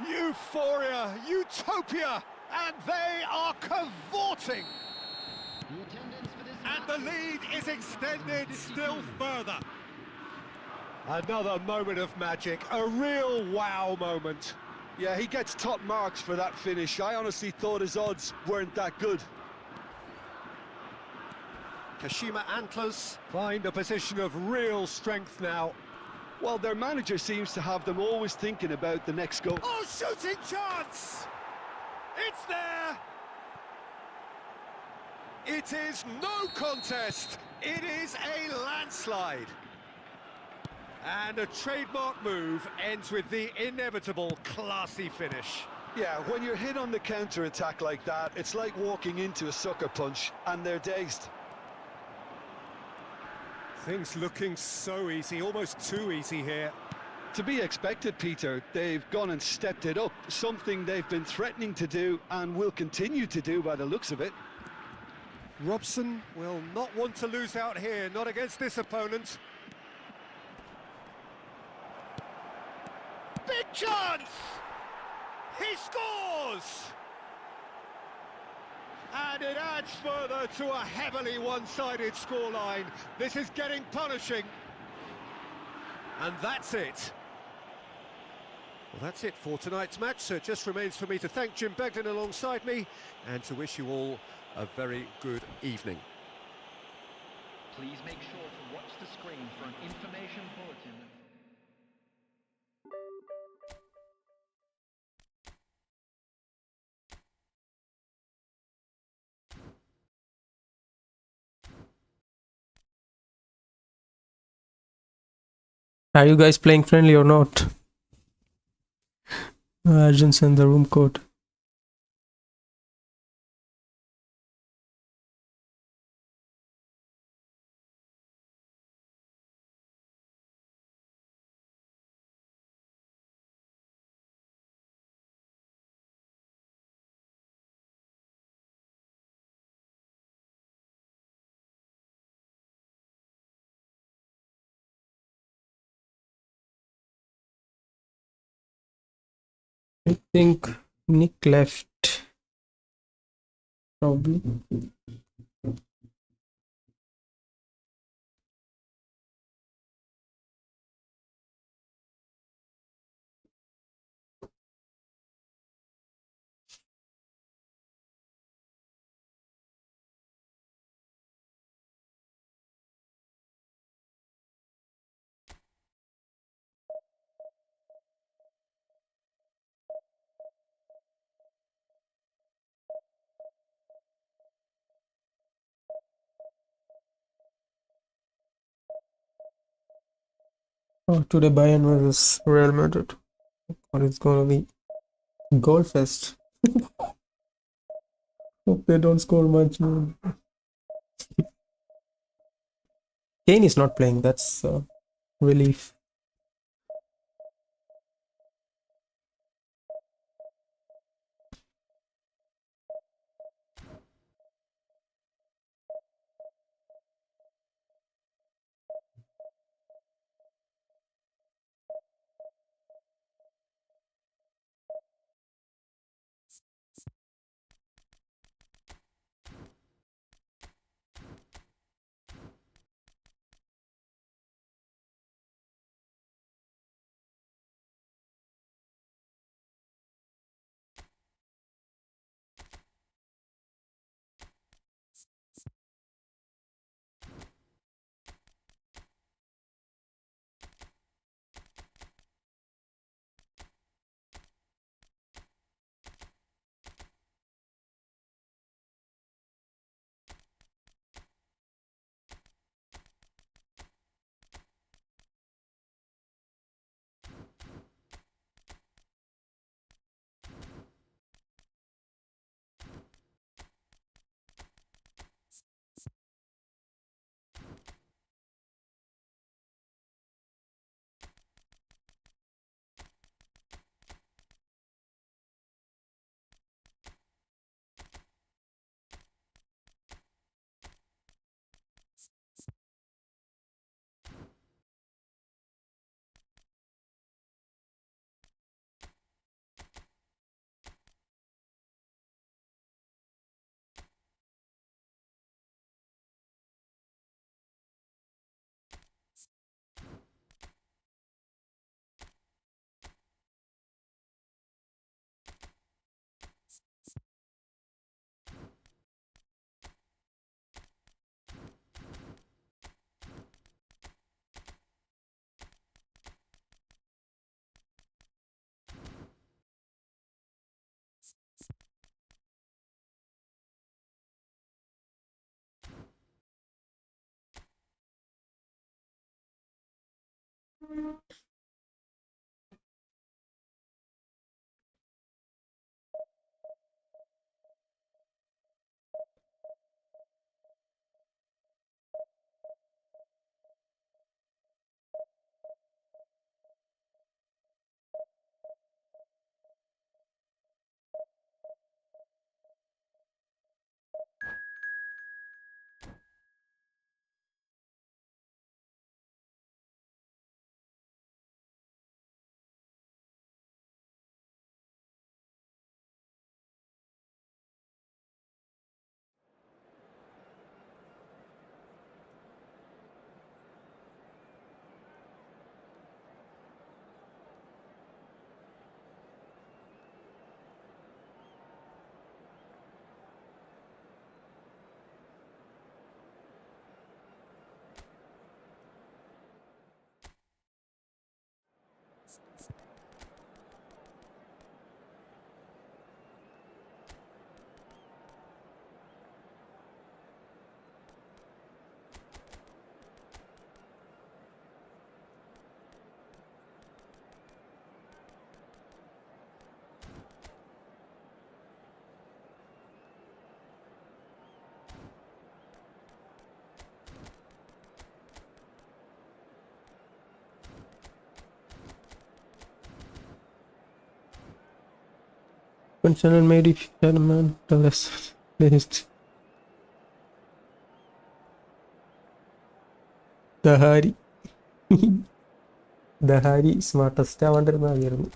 Euphoria, utopia, and they are cavorting. the attendance for this And the lead is extended still further. Another moment of magic, a real wow moment. Yeah, he gets top marks for that finish. I honestly thought his odds weren't that good. Kashima Antlers find a position of real strength now. Well, their manager seems to have them always thinking about the next goal. Oh, shooting chance! It's there! It is no contest. It is a landslide. And a trademark move ends with the inevitable classy finish. Yeah, when you're hit on the counter-attack like that, it's like walking into a sucker punch, and they're dazed. Things looking so easy, almost too easy here. To be expected, Peter. They've gone and stepped it up, something they've been threatening to do and will continue to do by the looks of it. Robson will not want to lose out here, not against this opponent. Big chance! He scores! And it adds further to a heavily one-sided scoreline. This is getting punishing. And that's it. Well, that's it for tonight's match, so it just remains for me to thank Jim Beglin alongside me and to wish you all a very good evening. Please make sure to watch the screen for an information bulletin. Are you guys playing friendly or not? Agents in the room code. I think Nick left. Probably. Oh, today Bayern versus Real Madrid. Or it's gonna be goal fest. Hope they don't score much more. Kane is not playing, that's a relief. Channel made if man tell us list. Dahari. Dahari smartest ആവാണ്ടിരുന്ന മതിയായിരുന്നു.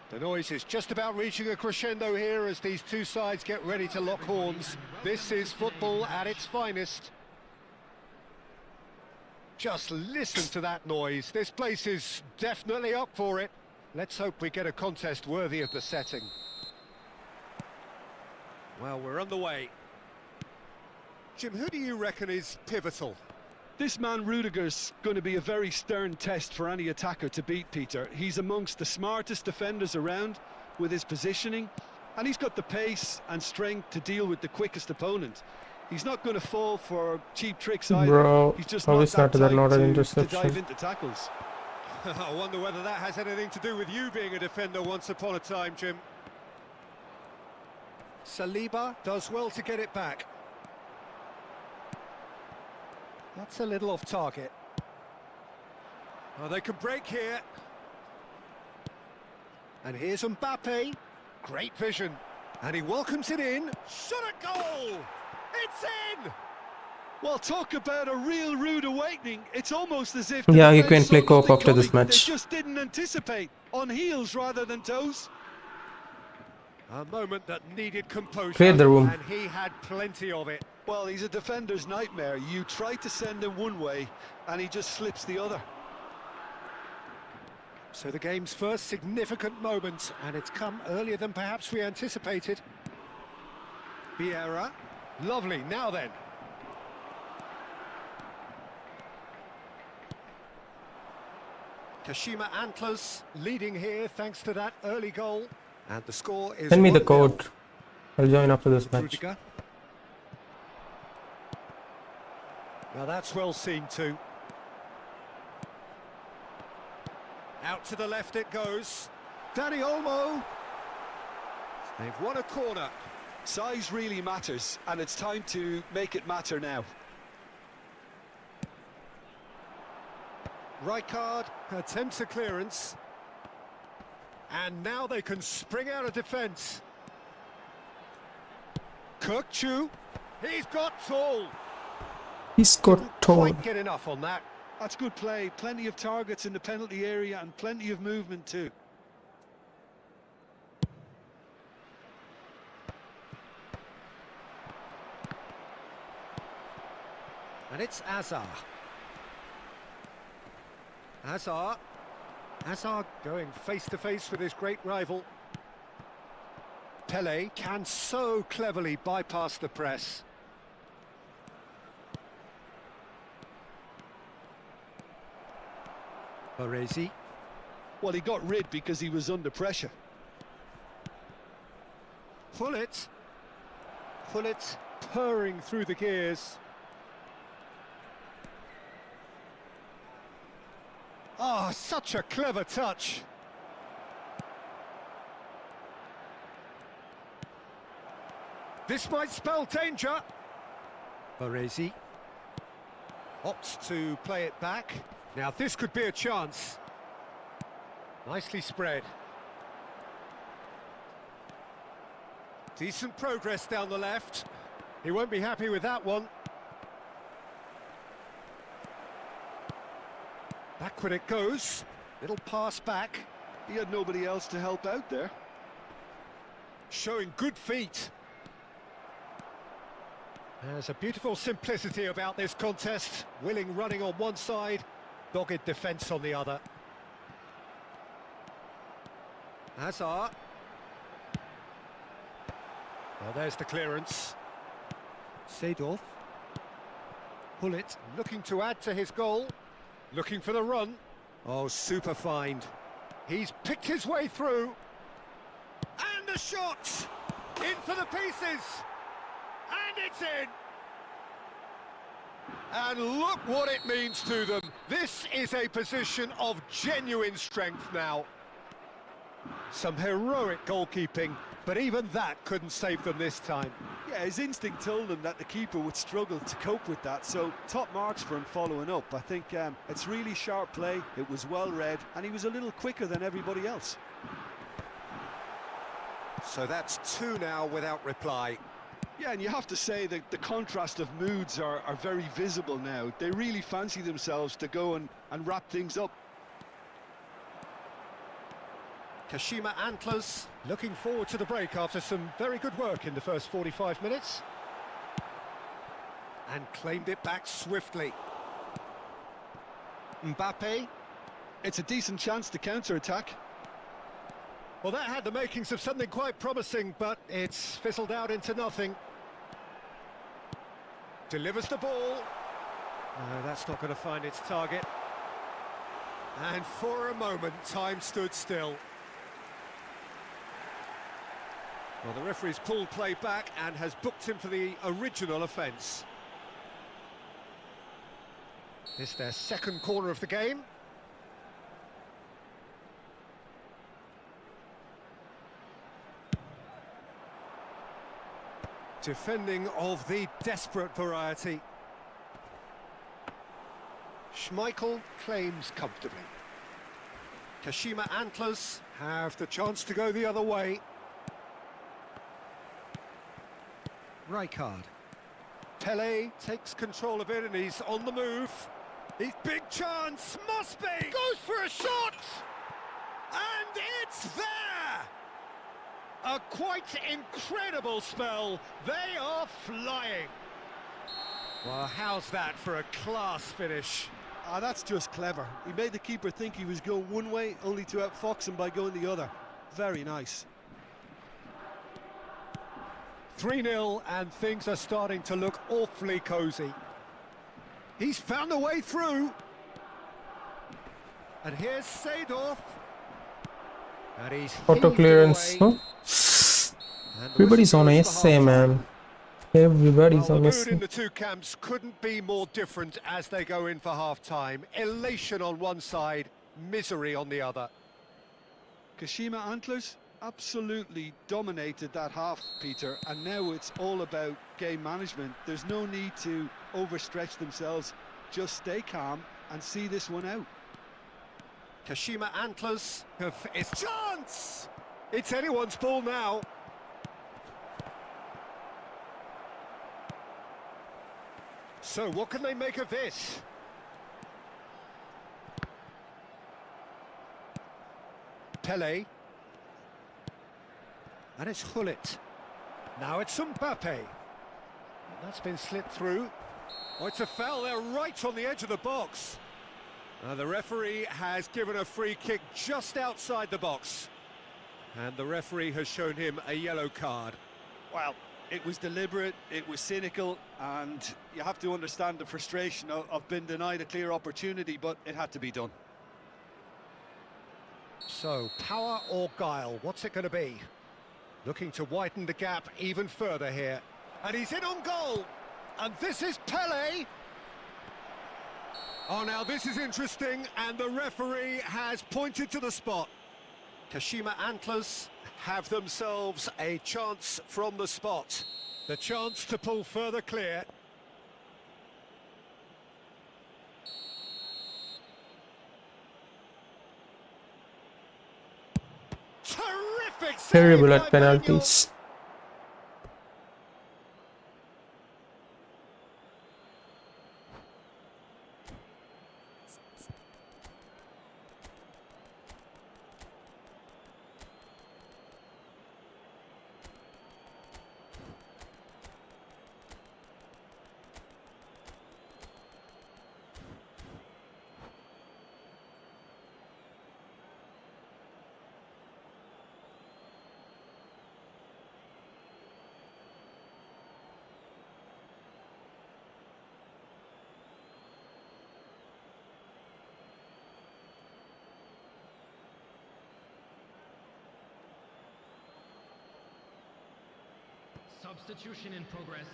The noise is just about reaching a crescendo here as these two sides get ready to lock horns. This is football at its finest. Just listen to that noise. This place is definitely up for it. Let's hope we get a contest worthy of the setting. Well, we're underway. Jim, who do you reckon is pivotal? This man Rudiger's going to be a very stern test for any attacker to beat, Peter. He's amongst the smartest defenders around with his positioning, and he's got the pace and strength to deal with the quickest opponent. He's not going to fall for cheap tricks either. Bro, he's just how not is that that not an type to interception? dive into tackles. I wonder whether that has anything to do with you being a defender once upon a time, Jim. Saliba does well to get it back. That's a little off target. Oh, they can break here. And here's Mbappe. Great vision. And he welcomes it in. Shot at goal! It's in! Well, talk about a real rude awakening. It's almost as if Yeah, you defence can play saw co-op nothing after this coming. match. They just didn't anticipate. On heels rather than toes. A moment that needed composure. Clear the room. And he had plenty of it. Well, he's a defender's nightmare. You try to send him one way, and he just slips the other. So the game's first significant moment, and it's come earlier than perhaps we anticipated. Vieira. Lovely, now then. Kashima Antlers leading here thanks to that early goal. And the score is Send me the 1-0. code. I'll join after this match. Rudiger. Now that's well seen too. Out to the left it goes. Dani Olmo. They've won a corner. Size really matters, and it's time to make it matter now. Rijkaard attempts a clearance. And now they can spring out of defence. Kirkchu. He's got tall. He's got told. Quite get enough on that. That's good play. Plenty of targets in the penalty area and plenty of movement too. And it's Azar. Azar going face to face with his great rival. Pele can so cleverly bypass the press. Baresi. Well, he got rid because he was under pressure. Pullet purring through the gears. Oh, such a clever touch. This might spell danger. Baresi opts to play it back. Now this could be a chance. Nicely spread. Decent progress down the left. He won't be happy with that one. Backward it goes. Little pass back. He had nobody else to help out there. Showing good feet. There's a beautiful simplicity about this contest. Willing running on one side, dogged defence on the other. Hazard. Well, there's the clearance. Seedorf. Pullet looking to add to his goal. Looking for the run. Oh, super find. He's picked his way through. And the shot! In for the pieces! And it's in! And look what it means to them. This is a position of genuine strength now. Some heroic goalkeeping, but even that couldn't save them this time. Yeah, his instinct told him that the keeper would struggle to cope with that, so top marks for him following up. I think it's really sharp play, it was well read, and he was a little quicker than everybody else. So that's two now without reply. Yeah, and you have to say that the contrast of moods are very visible now. They really fancy themselves to go and wrap things up. Kashima Antlers looking forward to the break after some very good work in the first 45 minutes. And claimed it back swiftly. Mbappe. It's a decent chance to counter-attack. Well, that had the makings of something quite promising, but it's fizzled out into nothing. Delivers the ball. No, that's not going to find its target. And for a moment, time stood still. Well, the referee's pulled play back and has booked him for the original offence. It's their second corner of the game. Defending of the desperate variety. Schmeichel claims comfortably. Kashima Antlers have the chance to go the other way. Rijkaard. Pele takes control of it and he's on the move. He's big chance, must be! Goes for a shot! And it's there! A quite incredible spell. They are flying. Well, how's that for a class finish? Ah, that's just clever. He made the keeper think he was going one way, only to outfox him by going the other. Very nice. 3-0 and things are starting to look awfully cosy. He's found a way through. And here's Seedorf. And he's Auto clearance, huh? Everybody's on SA, man. Everybody's on the mood SA. in the two camps couldn't be more different as they go in for half-time. Elation on one side, misery on the other. Kashima Antlers absolutely dominated that half, Peter, and now it's all about game management. There's no need to overstretch themselves. Just stay calm and see this one out. Kashima Antlers have its chance! It's anyone's ball now. So what can they make of this? Pele. And it's Hullet. Now it's Mbappe. That's been slipped through. Oh, it's a foul there right on the edge of the box. The referee has given a free kick just outside the box. And the referee has shown him a yellow card. Well, it was deliberate, it was cynical, and you have to understand the frustration of being denied a clear opportunity, but it had to be done. So, power or guile, what's it going to be? Looking to widen the gap even further here. And he's in on goal! And this is Pele! Oh, now this is interesting, and the referee has pointed to the spot. Kashima Antlers have themselves a chance from the spot. The chance to pull further clear. Terrific save Terrible by at penalties. Substitution in progress.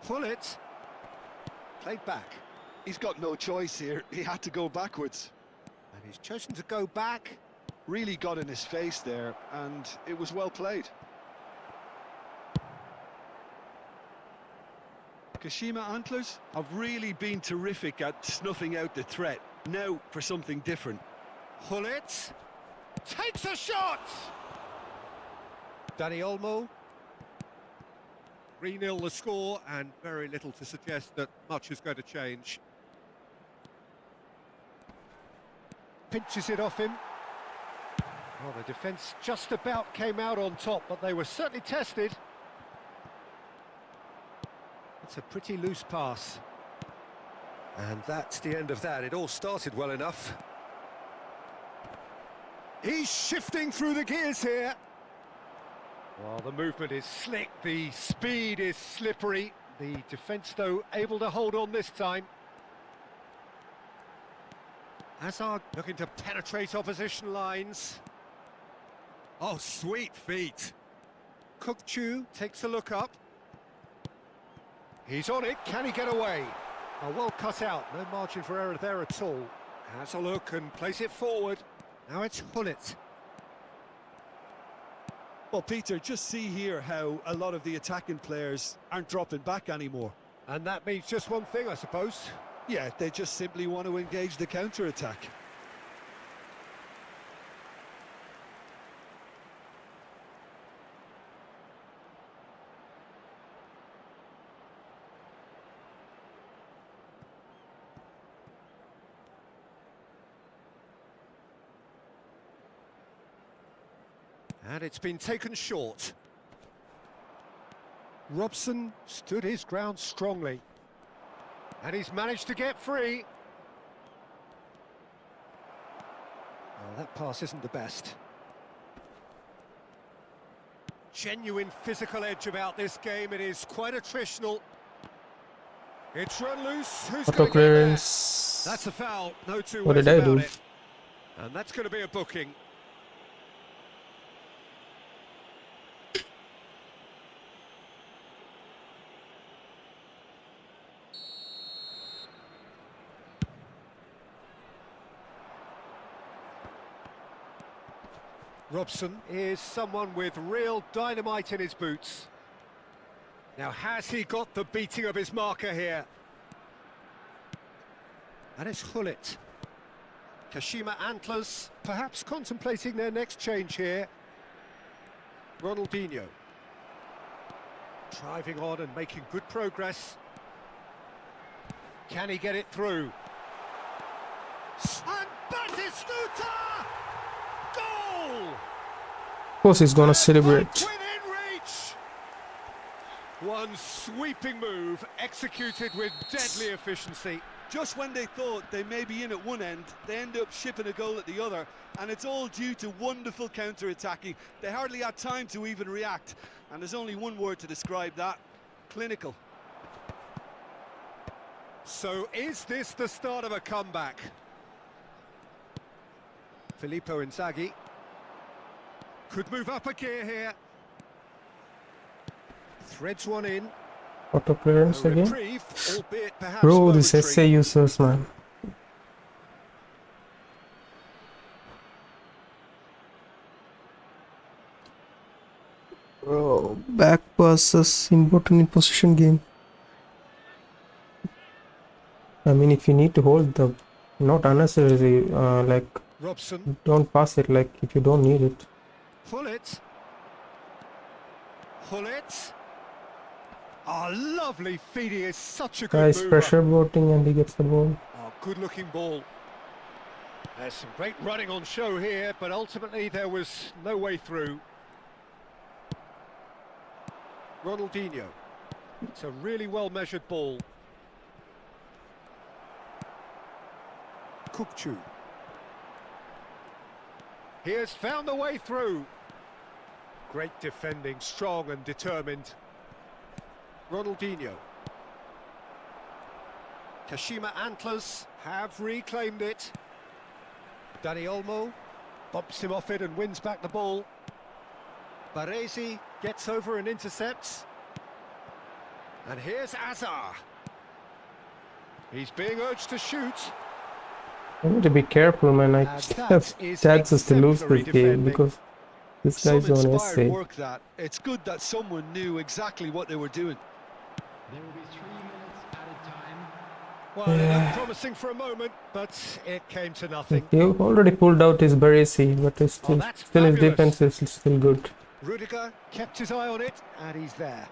Pull it. Played back. He's got no choice here, he had to go backwards. And he's chosen to go back. Really got in his face there, and it was well played. Kashima Antlers have really been terrific at snuffing out the threat. Now for something different. Pull it. Takes a shot! Dani Olmo. 3-0 the score, and very little to suggest that much is going to change. Pinches it off him. Well, the defence just about came out on top, but they were certainly tested. It's a pretty loose pass. And that's the end of that. It all started well enough. He's shifting through the gears here. Well, the movement is slick, the speed is slippery. The defence, though, able to hold on this time. Hazard looking to penetrate opposition lines. Oh, sweet feet. Kukçu takes a look up. He's on it, can he get away? Oh, well cut out, no margin for error there at all. Has a look and plays it forward. Now it's Hullet. Well, Peter, just see here how a lot of the attacking players aren't dropping back anymore. And that means just one thing, I suppose. Yeah, they just simply want to engage the counter-attack. And it's been taken short. Robson stood his ground strongly. And he's managed to get free. Well, that pass isn't the best. Genuine physical edge about this game. It is quite attritional. It's run loose. Who's Auto going to get there? clearance. That's a foul. No two What ways did I about do? it. And that's going to be a booking. Robson is someone with real dynamite in his boots. Now, has he got the beating of his marker here? And it's Hullet. Kashima Antlers, perhaps contemplating their next change here. Ronaldinho. Driving on and making good progress. Can he get it through? And Batistuta! Goal! Of course he's gonna celebrate. Within reach! One sweeping move, executed with deadly efficiency. Just when they thought they may be in at one end, they end up shipping a goal at the other, and it's all due to wonderful counter-attacking. They hardly had time to even react, and there's only one word to describe that: clinical. So is this the start of a comeback? Filippo Inzaghi could move up a gear here. Threads one in. Auto clearance again. Reprieve, albeit perhaps Bro, this momentary. SA users, man. Bro, back passes important in position game. I mean, if you need to hold the, not unnecessarily, like, Robson, don't pass it, like, if you don't need it. pull it. Pull it. Oh, lovely feed. He is such a good Guys, mover. pressure voting and he gets the ball. Oh, good-looking ball. There's some great running on show here, but ultimately there was no way through. Ronaldinho. It's a really well-measured ball. Kukçu. He has found the way through. Great defending, strong and determined. Ronaldinho. Kashima Antlers have reclaimed it. Dani Olmo bumps him off it and wins back the ball. Baresi gets over and intercepts. And here's Azar. He's being urged to shoot. I need to be careful, man. I have chances to lose this game because this guy's Some on inspired SA. work that. It's good that someone knew exactly what they were doing. There will be 3 minutes added time. Well, it looked promising for a moment, but it came to nothing. He already pulled out his Baresi, but it's Oh, still, that's still his fabulous. defense is still good. Rudiger kept his eye on it, and he's there.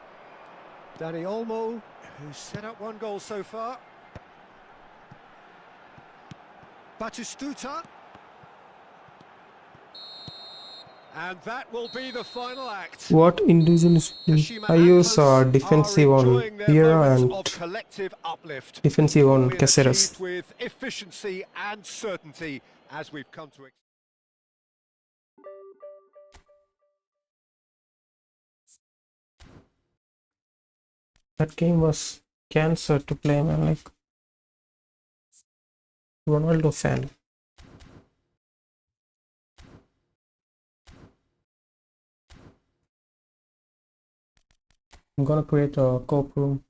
Dani Olmo, who's set up one goal so far. Batistuta. And that will be the final act. What individuals Kashima I use Antlers defensive are on enjoying their Vieira moments and of collective uplift. defensive on Been Caceres. achieved with efficiency and certainty, as we've come to expect. That game was cancer to play, man. Like Ronaldo fan. I'm gonna create a co-op room.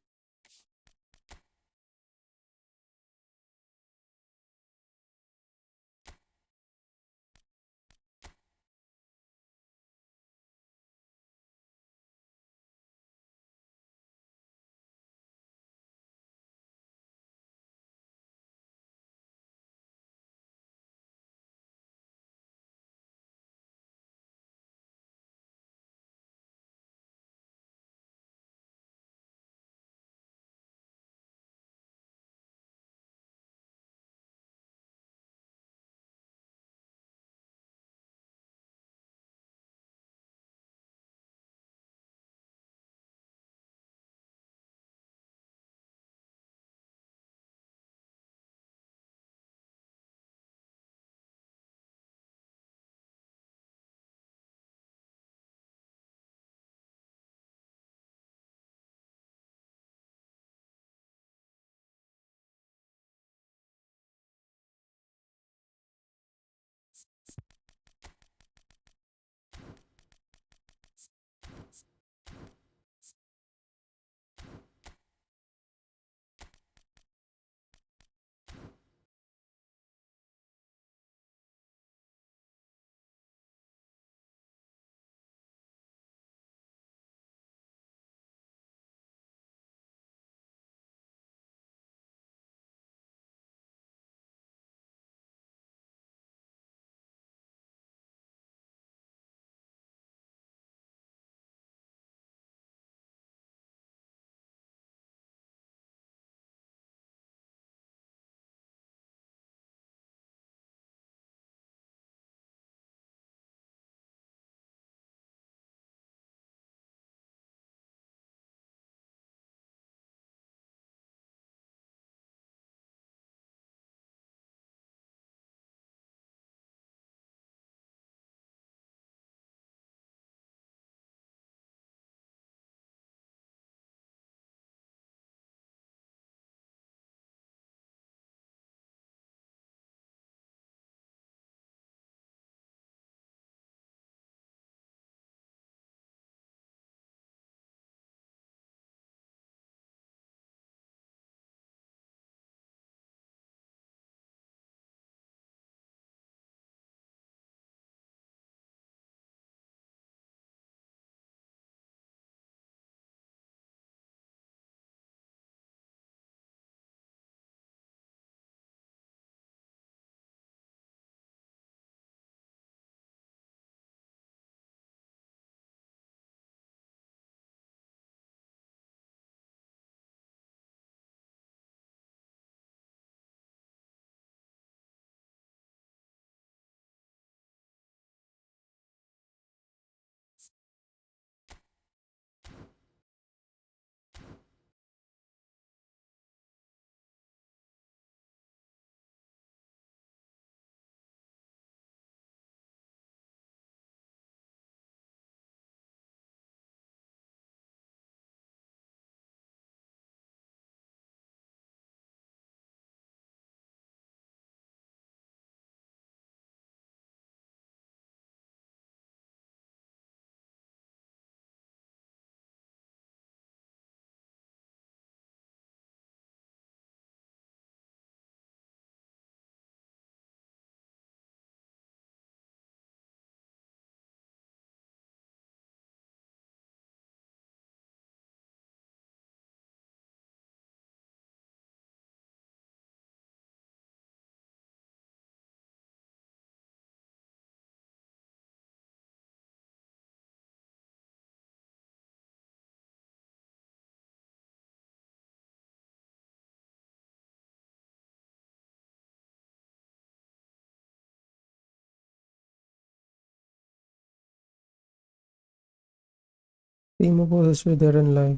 Team opposite ദേഡൻ line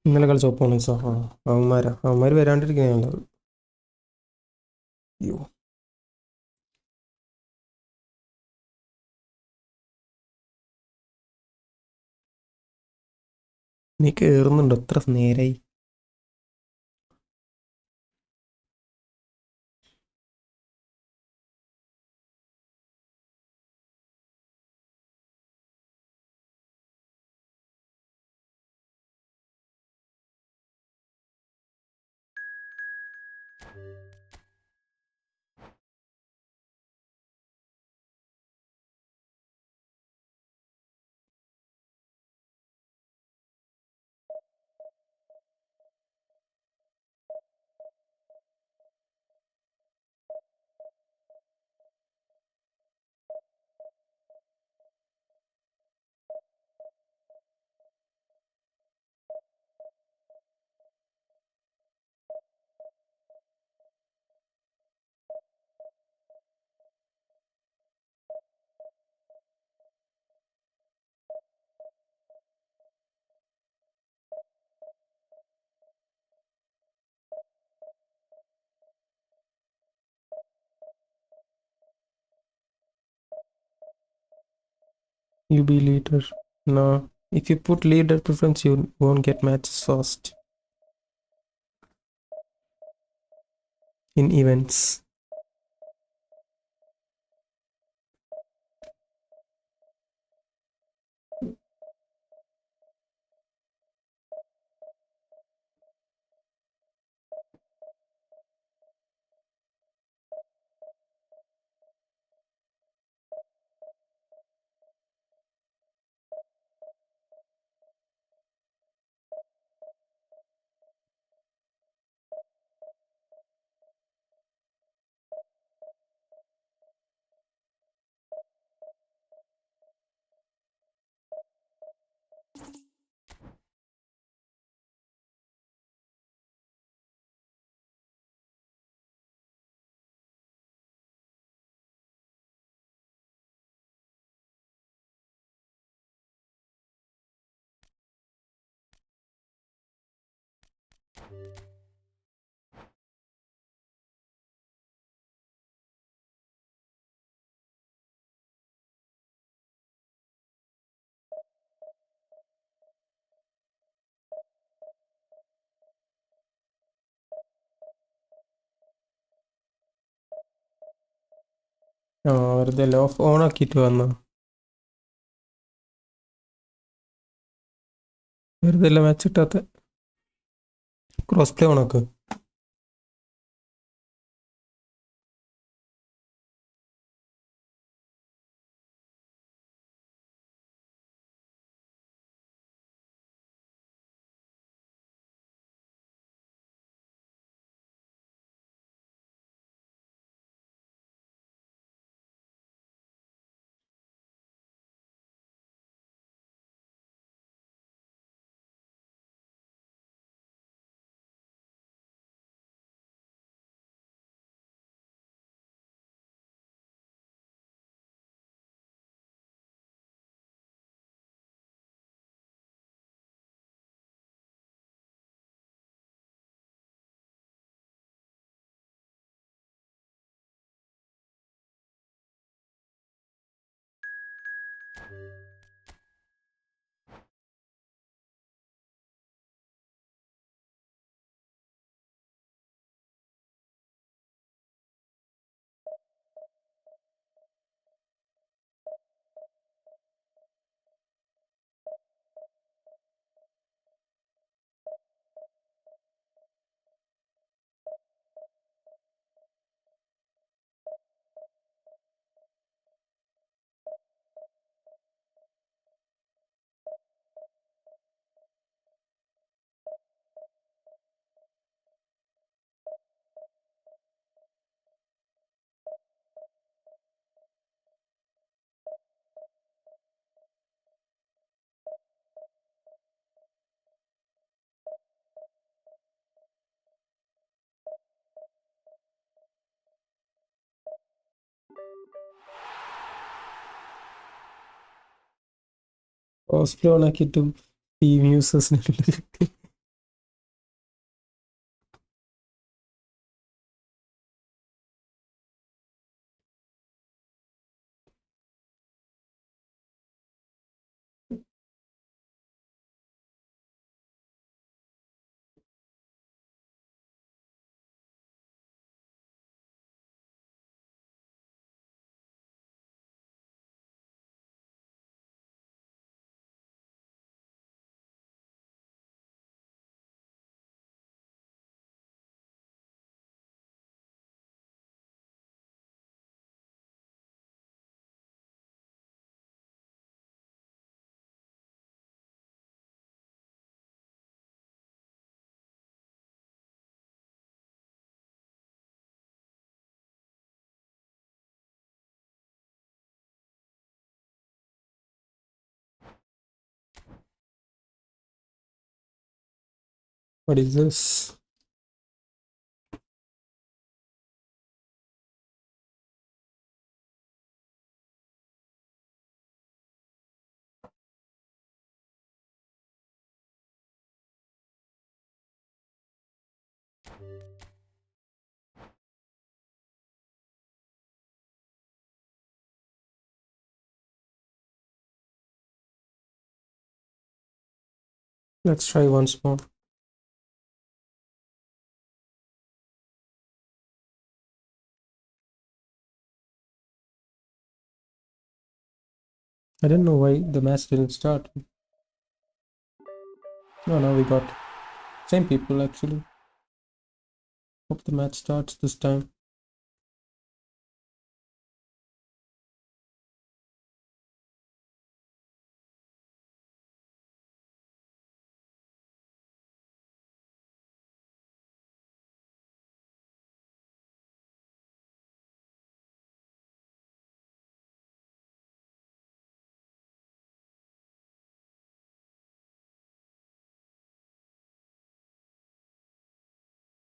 ഇന്നലെ കളിച്ച ഒപ്പോണൻസാ. അവന്മാർ വരാണ്ടിരിക്കുന്ന നല്ലത്. അയ്യോ, നീ കയറുന്നുണ്ടോ? എത്ര നേരായി? You be leader. No. If you put leader preference, you won't get matches fast in events. വെറുതെ ഓഫ് ഓൺ ആക്കിയിട്ട് വന്നു. വെറുതെ അല്ല മാച്ച് ഇട്ടാത്ത. ക്രോസ് പ്ലേ ഓണാക്ക്. കോസ്പ്ലേ ഓൺ ആക്കിയിട്ടും ടീം യൂസേഴ്സിന് What is this? Let's try once more. I don't know why the match didn't start. No, now we got same people actually. Hope the match starts this time.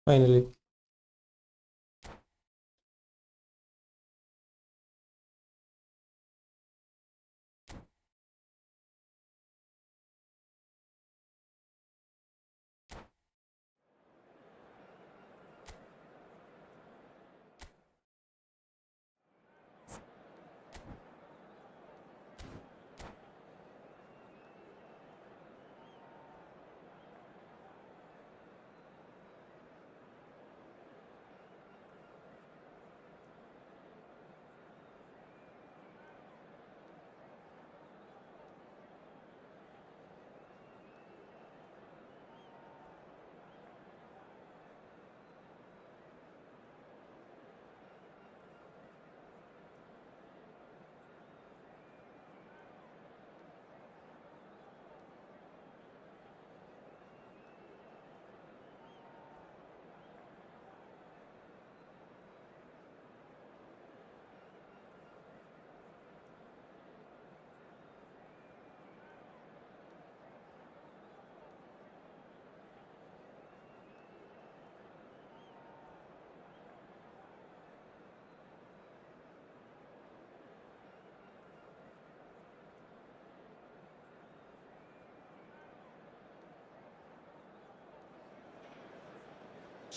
Finally.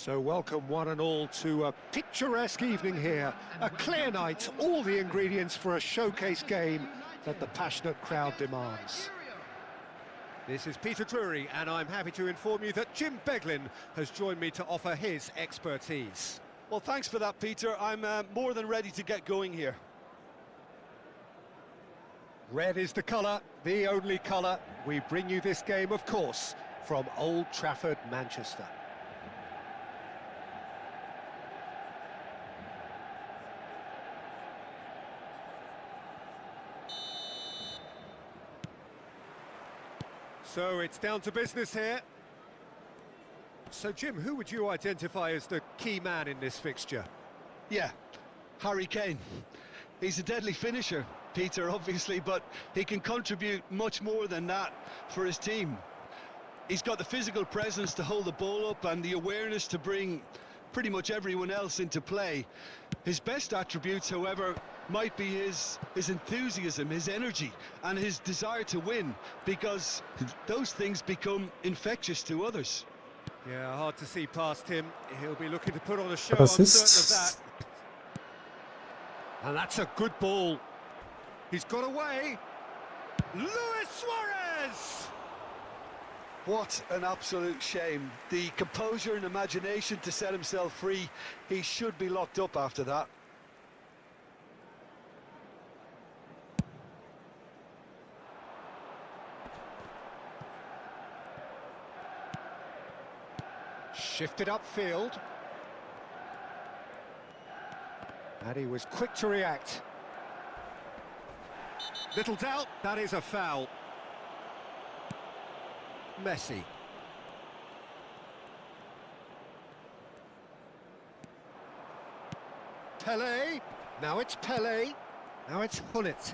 So welcome one and all to a picturesque evening here. A clear night, all the ingredients for a showcase game that the passionate crowd demands. This is Peter Drury, and I'm happy to inform you that Jim Beglin has joined me to offer his expertise. Well, thanks for that, Peter. I'm more than ready to get going here. Red is the colour, the only colour. We bring you this game, of course, from Old Trafford, Manchester. So it's down to business here. So, Jim, who would you identify as the key man in this fixture? Yeah, Harry Kane. He's a deadly finisher, Peter, obviously, but he can contribute much more than that for his team. He's got the physical presence to hold the ball up and the awareness to bring pretty much everyone else into play. His best attributes, however, might be his enthusiasm, his energy, and his desire to win, because those things become infectious to others. Yeah, hard to see past him. He'll be looking to put on a show, I'm Assists. certain of that. And that's a good ball. He's got away. Luis Suarez! What an absolute shame. The composure and imagination to set himself free. He should be locked up after that. Shifted upfield. And he was quick to react. Little doubt, that is a foul. Messi. Pele. Now it's Pele. Now it's Hullet.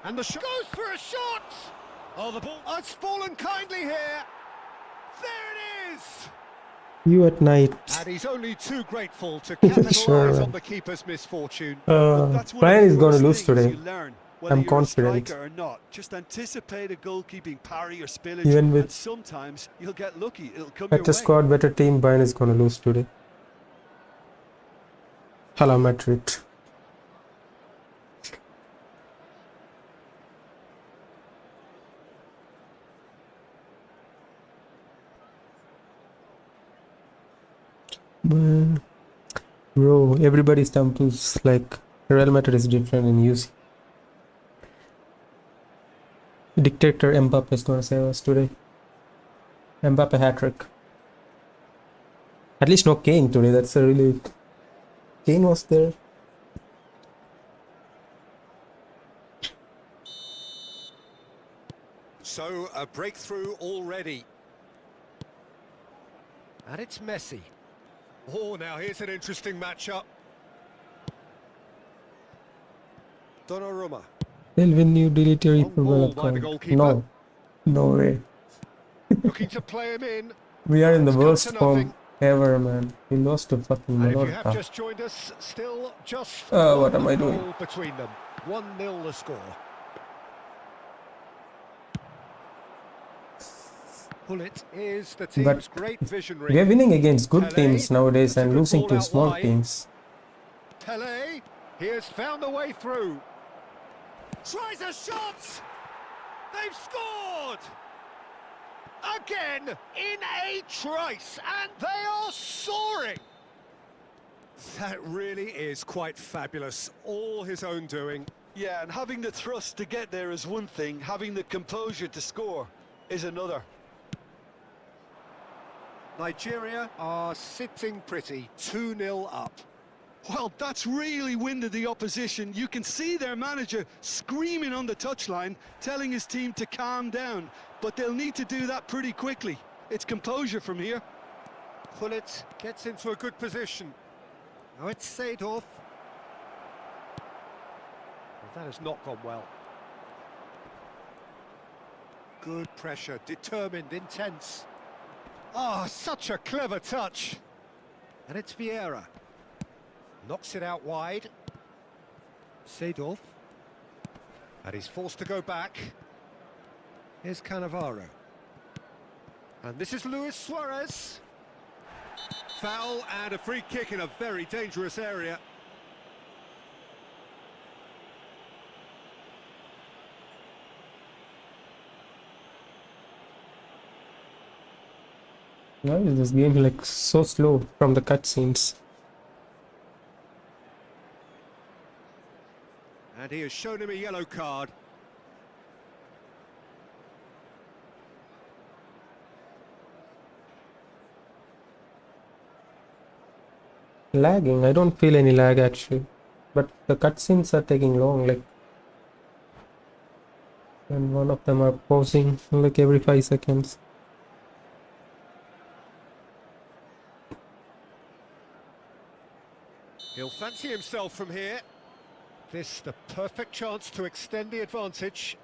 And the shot goes for a shot! Oh, the ball has fallen kindly here. There it is! You at night. And he's only too grateful to capitalise Sure. on the keeper's misfortune. That's one Brian of the is going to first lose things today. you learn, whether I'm you're confident. a striker or not. Just anticipate a goalkeeping parry or spillage, Even with and sometimes you'll get lucky. It'll come better your way. squad, better team, Brian is going to lose today. Hello, Madrid. Man. Bro, everybody's temples like Real Madrid is different in UC. Dictator Mbappe is going to save us today. Mbappe hat-trick. At least no Kane today, that's a really... Kane was there. So, a breakthrough already. And it's Messi. Oh, now here's an interesting matchup. Donnarumma. They'll win you, delete your Long ball Efootball by the account. goalkeeper. No. No way. Looking to play him in. We are in the It's come worst to form nothing. ever, man. We lost to fucking And if you have Mallorca. just joined us, still just What am one I doing? goal between them. 1-0 the score. Hullet is the team's But great we visionary. are winning against good Pele, teams nowadays that's a and good losing ball to out small wide. teams. Pele, he has found a way through. Tries a shot! They've scored! Again, in a trice, and they are soaring! That really is quite fabulous. All his own doing. Yeah, and having the thrust to get there is one thing. Having the composure to score is another. Nigeria are sitting pretty, 2-0 up. Well, that's really winded the opposition. You can see their manager screaming on the touchline, telling his team to calm down. But they'll need to do that pretty quickly. It's composure from here. Hullet gets into a good position. Now it's Seedorf. That has not gone well. Good pressure, determined, intense. Ah, such a clever touch. And it's Vieira. Knocks it out wide. Seedorf. And he's forced to go back. Here's Cannavaro. And this is Luis Suarez. Foul and a free kick in a very dangerous area. Why is this game like so slow from the cutscenes? And he has shown him a yellow card. Lagging, I don't feel any lag actually. But the cutscenes are taking long, like... And one of them are pausing like every 5 seconds. He'll fancy himself from here. This the perfect chance to extend the advantage.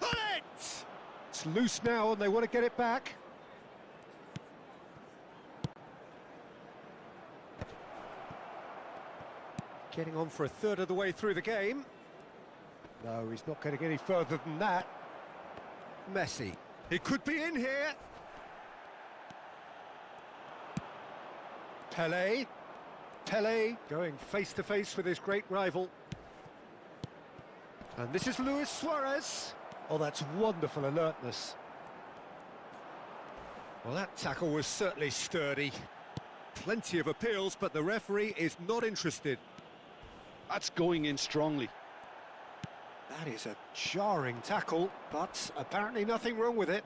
Hullet! It's loose now and they want to get it back. Getting on for a third of the way through the game. No, he's not getting any further than that. Messi. He could be in here. Pele. Pele going face-to-face with his great rival. And this is Luis Suarez. Oh, that's wonderful alertness. Well, that tackle was certainly sturdy. Plenty of appeals, but the referee is not interested. That's going in strongly. That is a jarring tackle, but apparently nothing wrong with it.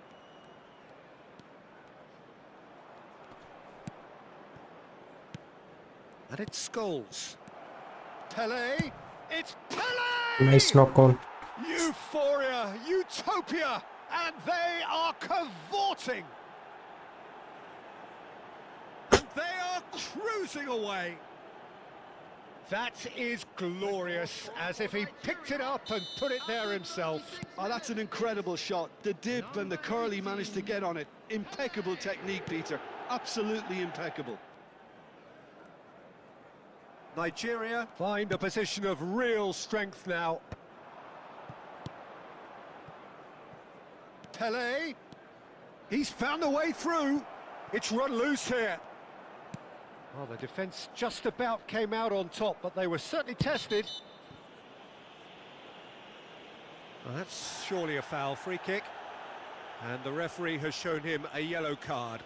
And it's Scholes. Pele! It's Pele! Nice knock on. Euphoria, utopia, and they are cavorting. And they are cruising away. That is glorious, as if he picked it up and put it there himself. Oh, that's an incredible shot. The dip and the curl he managed to get on it. Impeccable technique, Peter. Absolutely impeccable. Nigeria find a position of real strength now. Pele, he's found a way through. It's run loose here. Well, the defence just about came out on top, but they were certainly tested. Well, that's surely a foul, free kick. And the referee has shown him a yellow card.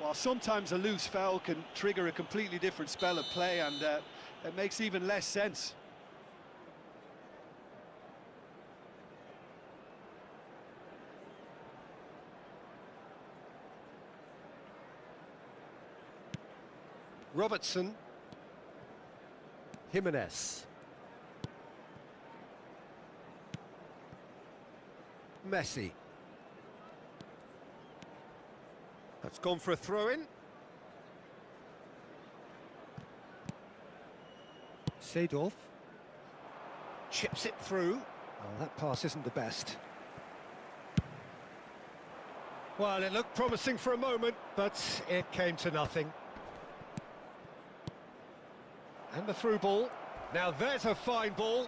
Well, sometimes a loose foul can trigger a completely different spell of play, and it makes even less sense. Robertson. Jimenez. Messi. That's gone for a throw-in. Seedorf. Chips it through. Oh, that pass isn't the best. Well, it looked promising for a moment, but it came to nothing. And the through ball. Now there's a fine ball.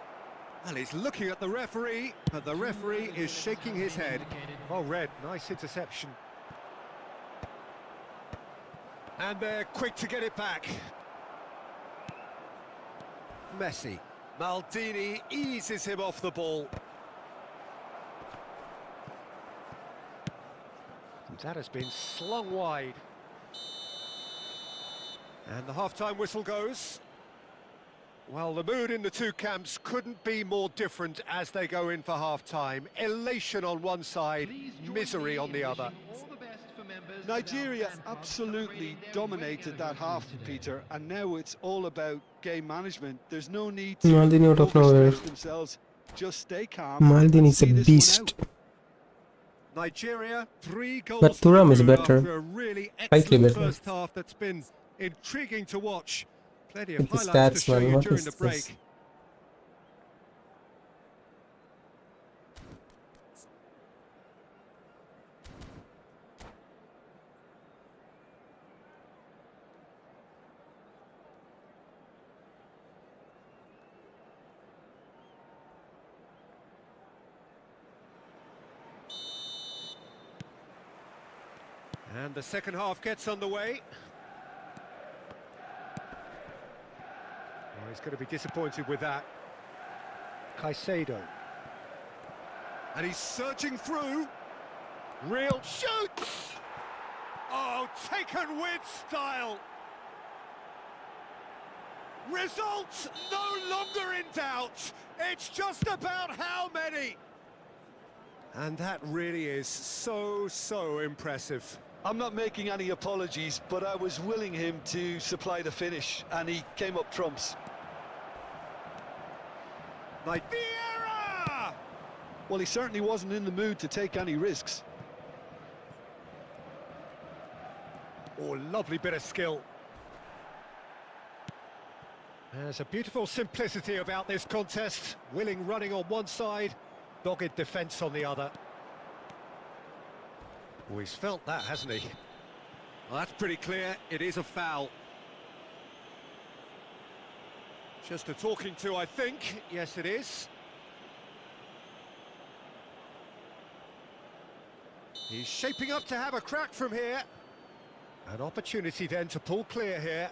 And he's looking at the referee, but the referee is shaking his head. Oh, red, nice interception. And they're quick to get it back. Messi. Maldini eases him off the ball. That has been slung wide. And the half-time whistle goes. Well, the mood in the two camps couldn't be more different as they go in for half-time. Elation on one side, misery on the other. Nigeria absolutely dominated that half, Peter, and now it's all about game management. There's no need to Maldini out of nowhere. overstress themselves. Just stay calm. Maldini and is a see this beast. one out. Nigeria, 3 goals But to Thuram is two better. after a really Slightly excellent better. first half that's been intriguing to watch. Plenty of With the highlights to stats, show man, you what during is the this? break. And the second half gets underway. Oh, he's going to be disappointed with that. Caicedo. And he's surging through. Real shoots! Oh, taken with style. Results no longer in doubt. It's just about how many. And that really is so impressive. I'm not making any apologies, but I was willing him to supply the finish, and he came up trumps. Vieira! Well, he certainly wasn't in the mood to take any risks. Oh, lovely bit of skill. There's a beautiful simplicity about this contest. Willing running on one side, dogged defence on the other. Oh, he's felt that, hasn't he? Well, that's pretty clear. It is a foul. Just a talking to, I think. Yes, it is. He's shaping up to have a crack from here. An opportunity then to pull clear here.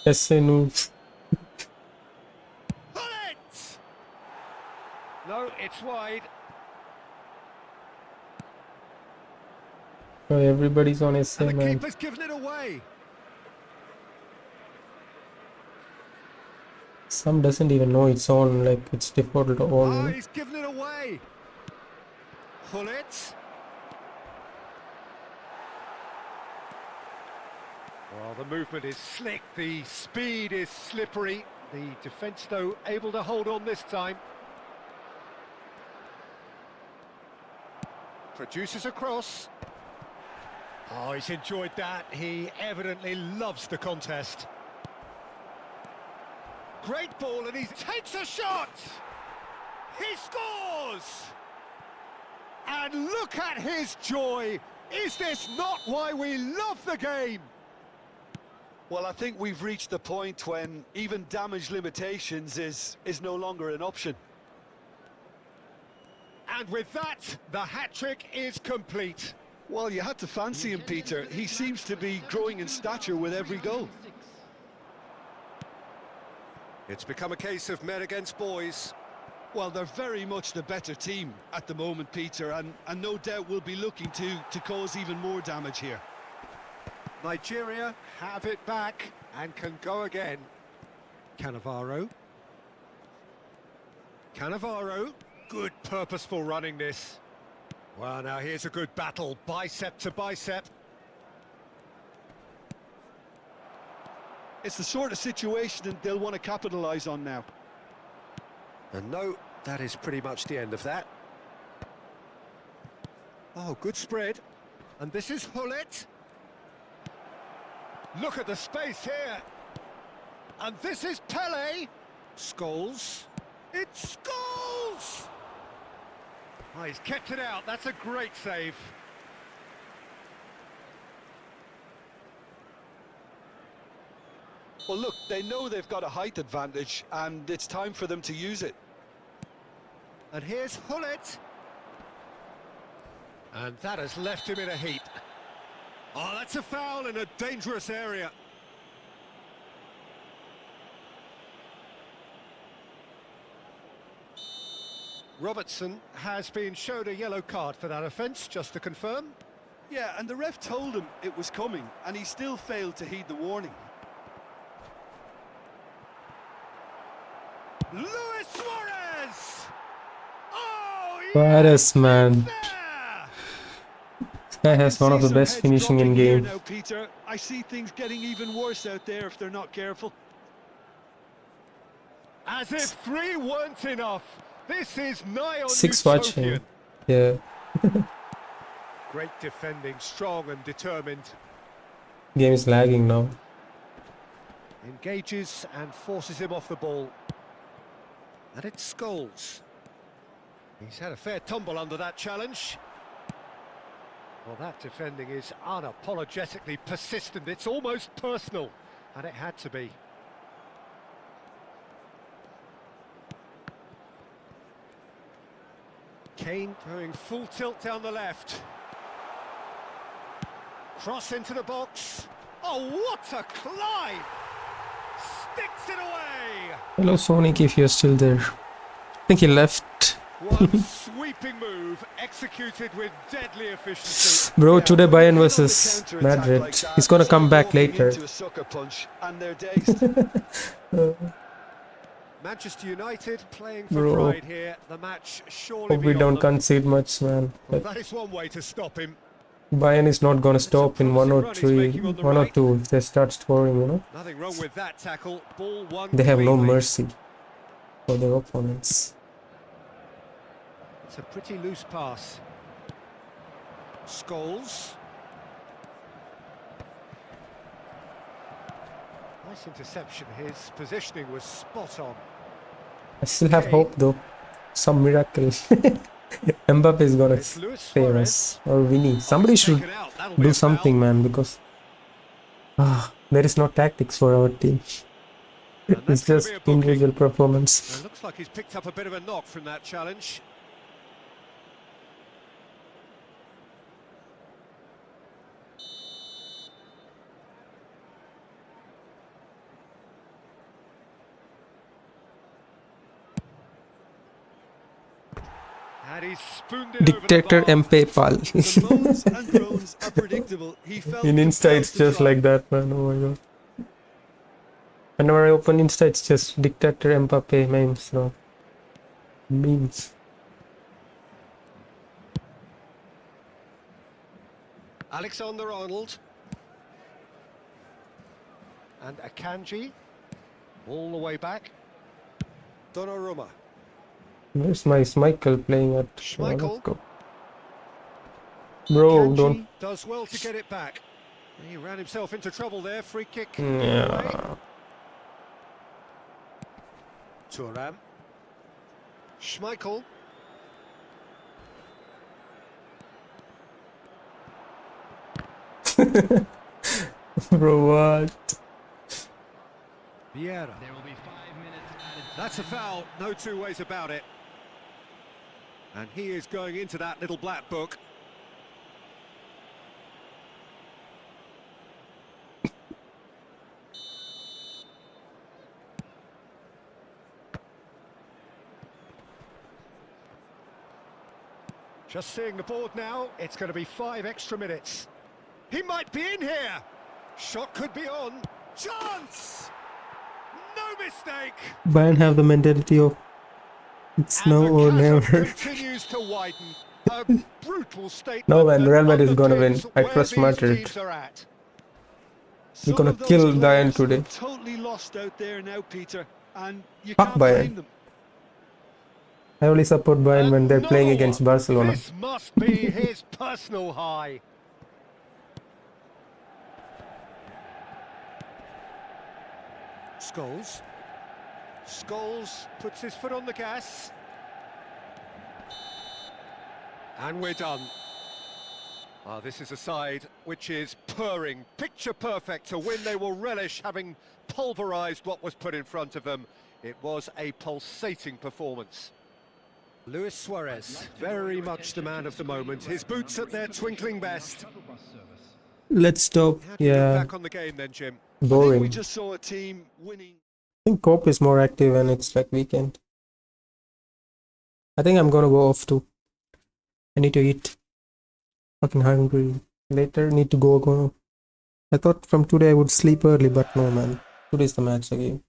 Yes, I know. Pull it! No, it's wide. Oh, everybody's on SA, And the man. keeper's given it away. Some doesn't even know it's on, like it's defaulted on. You know? He's given it away. Pull it. Well, the movement is slick, the speed is slippery. The defence, though, able to hold on this time. Produces a cross. Oh, he's enjoyed that. He evidently loves the contest. Great ball, and he takes a shot! He scores! And look at his joy! Is this not why we love the game? Well, I think we've reached the point when even damage limitations is no longer an option. And with that, the hat-trick is complete. Well, you had to fancy him, Peter. He seems to be growing in stature with every goal. It's become a case of men against boys. Well, they're very much the better team at the moment, Peter, and no doubt will be looking to cause even more damage here. Nigeria have it back and can go again. Cannavaro. Cannavaro. Good purposeful running this. Well, now here's a good battle, bicep to bicep. It's the sort of situation that they'll want to capitalise on now. And no, that is pretty much the end of that. Oh, good spread. And this is Hullet. Look at the space here. And this is Pele. Scholes. It's Scholes! Oh, he's kept it out. That's a great save. Well, look, they know they've got a height advantage, and it's time for them to use it. And here's Hullet. And that has left him in a heap. Oh, that's a foul in a dangerous area. Robertson has been shown a yellow card for that offence, just to confirm. Yeah, and the ref told him it was coming, and he still failed to heed the warning. Luis Suarez! Oh, Suarez, man. there! This guy has one of the best finishing in game. Now, Peter, I see things getting even worse out there if they're not careful. As if 3 weren't enough. This is nigh on 6 utopian. watching. Yeah. Great defending, strong and determined. Game is lagging now. Engages and forces him off the ball. And it's Scholes. He's had a fair tumble under that challenge. Well, that defending is unapologetically persistent. It's almost personal, and it had to be. Kane going full tilt down the left. Cross into the box. Oh, what a climb! Sticks it away! Hello, Sonic, if you're still there. I think he left. One sweeping move executed with deadly efficiency. Bro, Yeah, today well, Bayern On the versus counter-attack Madrid. like that, He's gonna it's come like back walking later. into a sucker punch, and they're dazed. Manchester United playing for Bro. pride here. The match surely Hope we beyond don't them. concede much, man. Well, But that is one way to stop him. Bayern is not gonna stop in one or promising run he's three, making on the one or right. two if they start scoring, you know. Nothing wrong with that tackle. Ball won They have no cleanly. mercy for their opponents. It's a pretty loose pass. Scholes. Nice interception. His positioning was spot on. I still have hope though. Some miracle. Mbappe is gonna It's Luis save Suarez. us or Vinny. Oh, Somebody it's should taken out. That'll be do a foul. something, man, because there is no tactics for our team. And It's that's going to just be a booking. individual performance. It looks like he's picked up a bit of a knock from that challenge. And he's spooned it Dictator over the bar. MPayPal. The moans and groans are predictable. He felt In Insta, it's compelled to just try. like that, man. Oh my god. Whenever I open Insta, it's just Dictator Mbappe memes, no. Memes. Alexander-Arnold. And Akanji. All the way back. Donnarumma. Where's my Schmeichel playing at? Schmeichel. Let's go. Bro, Akanji don't. does well to get it back. He ran himself into trouble there. Free kick. Yeah. Thuram. Schmeichel. Bro, what? Vieira. There will be 5 minutes added. That's a foul, no two ways about it. And he is going into that little black book. Just seeing the board now, it's going to be 5 extra minutes. He might be in here. Shot could be on. Chance! No mistake! Bayern have the mentality of it's And now the or chasm never. continues to widen. A brutal statement. No, man, that Real Madrid is gonna win. underpins I where trust these Madrid. teams are at. We're Some gonna of those kill Bayern players today. are totally lost out there now, Peter, and you Fuck can't Bayern. blame them. I only support Bayern when they're playing Another against one. Barcelona. This must be his personal high. Scholes. Scholes puts his foot on the gas. And we're done. Ah, this is a side which is purring, picture perfect to win. They will relish having pulverised what was put in front of them. It was a pulsating performance. Luis Suarez, very much the man of the moment. His boots at their twinkling best. Let's stop. How do you look Yeah, back on the game then, Jim? I think boring. we just saw a team winning. I think Cope is more active and it's like weekend. I think I'm gonna go off too. I need to eat. Fucking hungry. Later, need to go. I thought from today I would sleep early, but no, man. Today's the match again.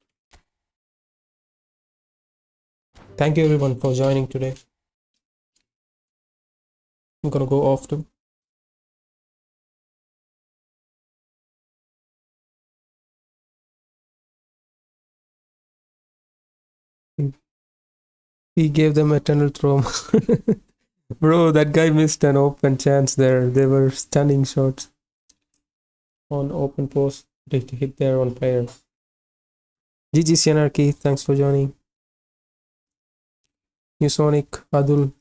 Thank you everyone for joining today. I'm gonna go off too. He gave them eternal trauma. Bro, that guy missed an open chance there. They were stunning shots on open post to hit their own players. GG's Anarchy, thanks for joining. Sonic, Adul,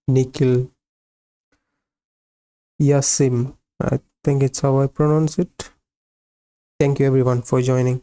Nikhil, Yasim. I think it's how I pronounce it. Thank you everyone for joining.